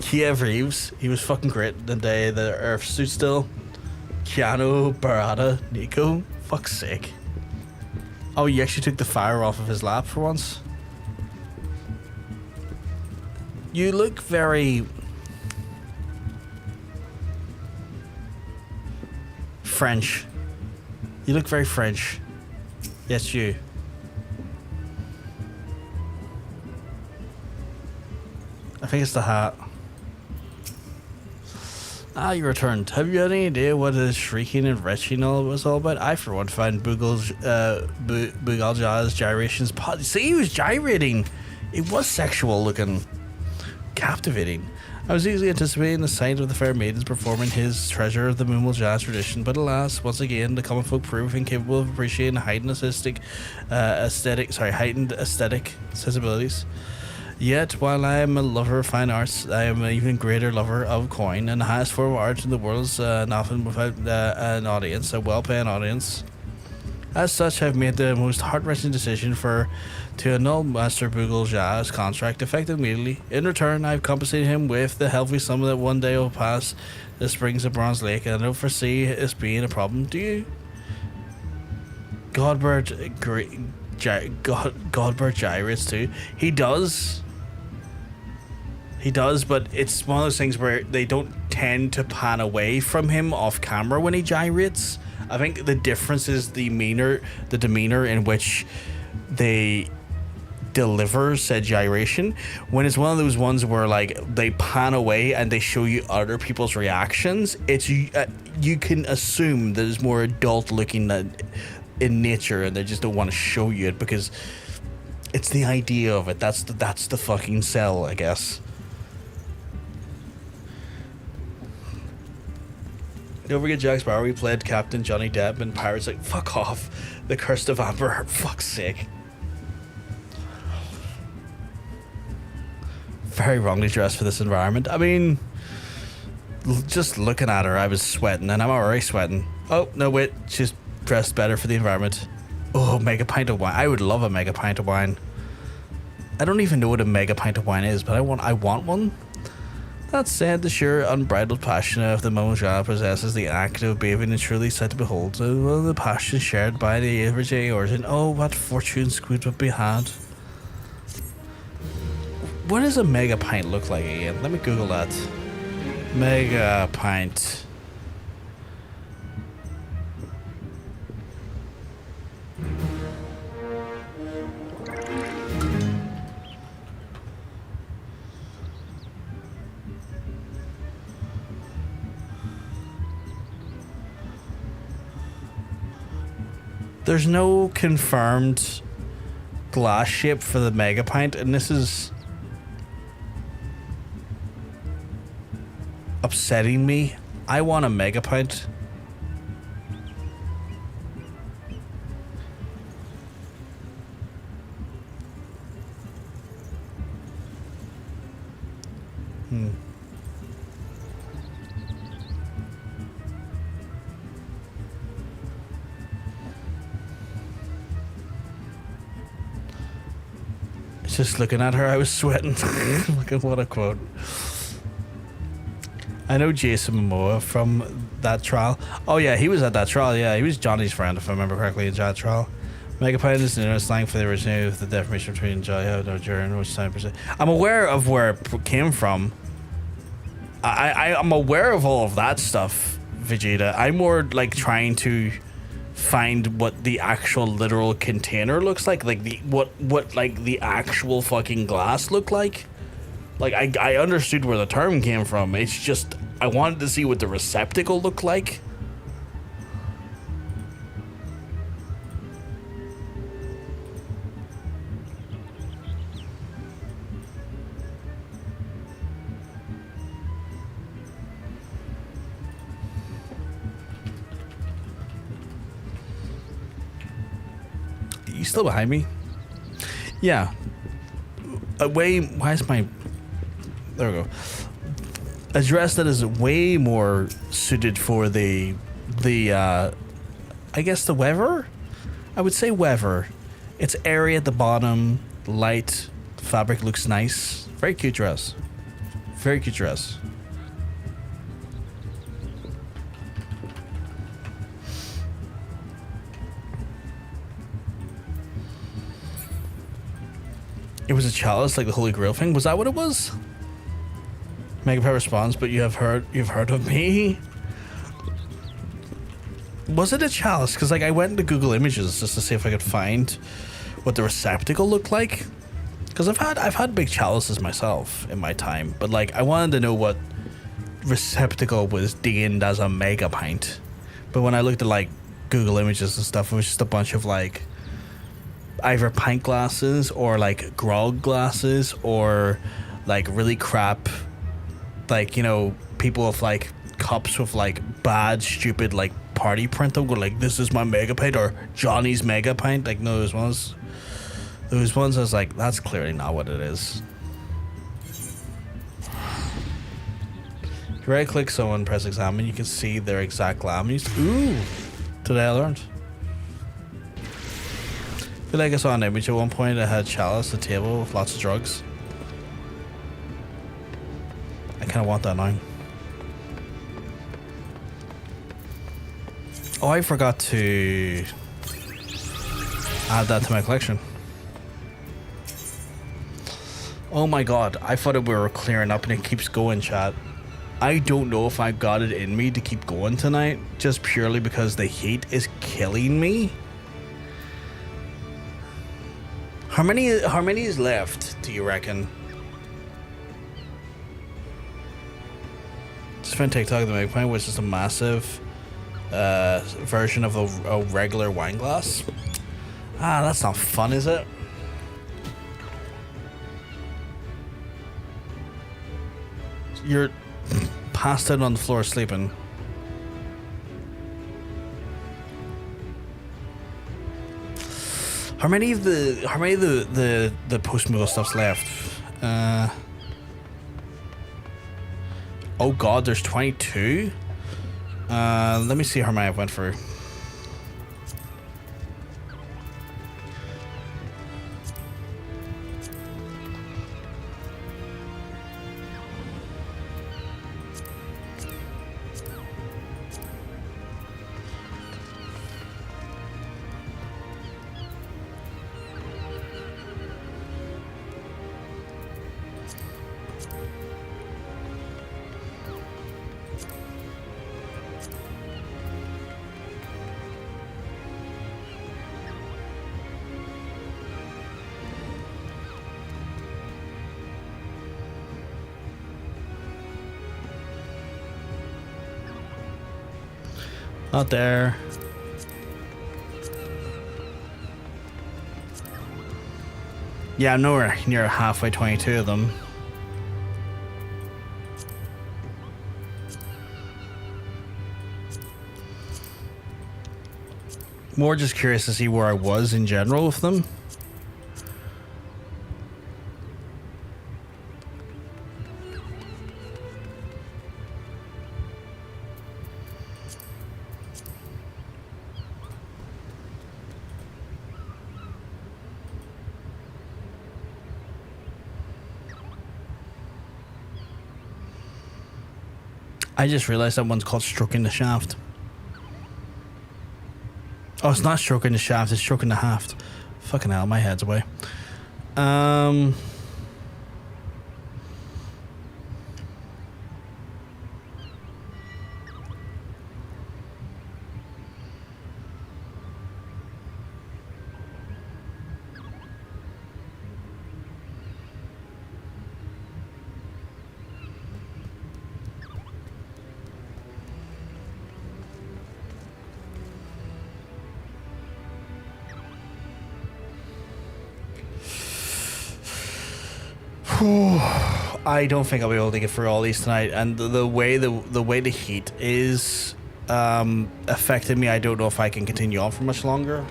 A: Kiev Reeves, he was fucking great the day the Earth stood still. Keanu, Barada, Nico, fuck's sake. Oh, you actually took the fire off of his lap for once? You look very... French. You look very French. Yes, you. I think it's the hat. Ah, you returned. Have you any idea what the shrieking and retching all was all about? I, for one, find Boogalja's gyrations... See, he was gyrating! It was sexual looking. Captivating. I was easily anticipating the sight of the fair maidens performing his treasure of the Moogle jazz tradition, but alas, once again, the common folk prove incapable of appreciating heightened aesthetic sensibilities. Yet, while I am a lover of fine arts, I am an even greater lover of coin, and the highest form of art in the world is often without an audience, a well-paying audience. As such, I've made the most heart-wrenching decision to annul Master Boogalja's contract effective immediately. In return, I've compensated him with the healthy sum that one day will pass the springs of Bronze Lake, and I don't foresee this being a problem, do you? Godbird gyrates too. He does. He does, but it's one of those things where they don't tend to pan away from him off camera when he gyrates. I think the difference is the demeanor in which they deliver said gyration. When it's one of those ones where like they pan away and they show you other people's reactions, it's you can assume that it's more adult looking in nature, and they just don't want to show you it because it's the idea of it. That's the fucking sell, I guess. Don't forget Jack Sparrow. We played Captain Johnny Depp in Pirates. Like, fuck off. The Curse of Amber. Fuck's sake. Very wrongly dressed for this environment. I mean, just looking at her, I was sweating, and I'm already sweating. Oh, no, wait. She's dressed better for the environment. Oh, mega pint of wine. I would love a mega pint of wine. I don't even know what a mega pint of wine is, but I want one. That said, the sheer unbridled passion of the Moja possesses the act of bathing and truly sight to behold. The passion shared by the average Eorzea. Oh, what fortunes could be had. What does a mega pint look like again? Let me Google that. Mega pint. There's no confirmed glass shape for the mega pint, and this is upsetting me. I want a mega pint. Just looking at her, I was sweating. Look at what a quote. I know Jason Momoa from that trial. Oh yeah, he was at that trial. Yeah, he was Johnny's friend, if I remember correctly, in that trial. Megapine is the slang for the originator of the definition between Jaya and Joran, which time percent. I'm aware of where it came from. I'm aware of all of that stuff, Vegeta. I'm more like trying to find what the actual literal container looks like the what like the actual fucking glass looked like. Like I understood where the term came from. It's just I wanted to see what the receptacle looked like. You still behind me? Yeah. Why is my... There we go. A dress that is way more suited for the I guess the weather? I would say weather. It's airy at the bottom, light, the fabric looks nice. Very cute dress. Very cute dress. It was a chalice, like the Holy Grail thing. Was that what it was? Megapet responds, but you've heard of me? Was it a chalice? Because like I went into Google Images just to see if I could find what the receptacle looked like. Because I've had big chalices myself in my time, but like I wanted to know what receptacle was deemed as a mega pint. But when I looked at like Google Images and stuff, it was just a bunch of like either pint glasses or like grog glasses or like really crap, like, you know, people with like cups with like bad stupid like party print on, go like, this is my mega pint or Johnny's mega pint. Like no, those ones I was like, that's clearly not what it is. If you right click someone, press examine, you can see their exact lammies. Ooh, today I learned. I feel like I saw an image at one point that had chalice, a table with lots of drugs. I kind of want that now. Oh, I forgot to add that to my collection. Oh my god, I thought we were clearing up and it keeps going, chat. I don't know if I got it in me to keep going tonight, just purely because the heat is killing me. How many is left, do you reckon? Just found TikTok of the Meg Pint, which is a massive version of a regular wine glass. Ah, that's not fun, is it? You're passed out on the floor sleeping. How many of the Postmoogle stuff's left? Oh god, there's 22. Let me see how many I went for. Not there. Yeah, I'm nowhere near halfway 22 of them. More just curious to see where I was in general with them. I just realized that one's called stroking the shaft. Oh, it's not stroking the shaft, it's stroking the haft. Fucking hell, my head's away. I don't think I'll be able to get through all these tonight, and the way the heat is affecting me, I don't know if I can continue on for much longer,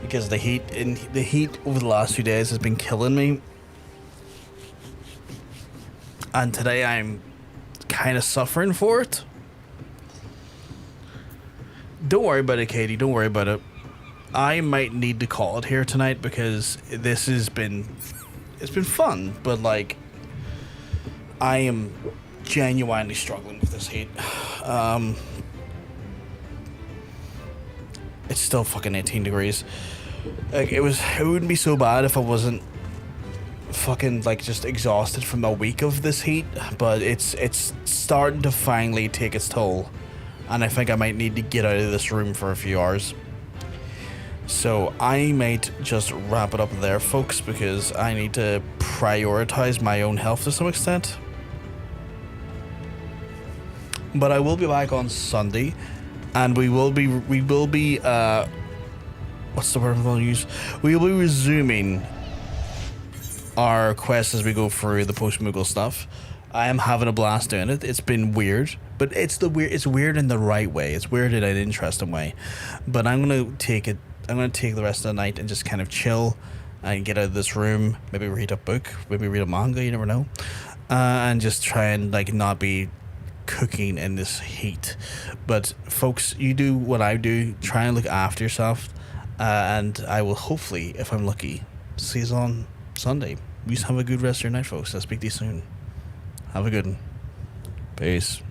A: because the heat over the last 2 days has been killing me, and today I'm kind of suffering for it. Don't worry about it, Katie. Don't worry about it. I might need to call it here tonight because this has been. It's been fun, but like, I am genuinely struggling with this heat. It's still fucking 18 degrees. Like, it wouldn't be so bad if I wasn't fucking like just exhausted from a week of this heat, but it's starting to finally take its toll, and I think I might need to get out of this room for a few hours. So I might just wrap it up there, folks, because I need to prioritize my own health to some extent. But I will be back on Sunday, and we will be what's the word I'm going to use? We will be resuming our quest as we go through the Postmoogle stuff. I am having a blast doing it. It's been weird, but it's weird in the right way. It's weird in an interesting way. But I'm going to take the rest of the night and just kind of chill and get out of this room, maybe read a book, maybe read a manga, you never know, and just try and like not be cooking in this heat. But folks, you do what I do, try and look after yourself, and I will hopefully, if I'm lucky, see you on Sunday. You just have a good rest of your night, folks. I'll speak to you soon. Have a good one. Peace.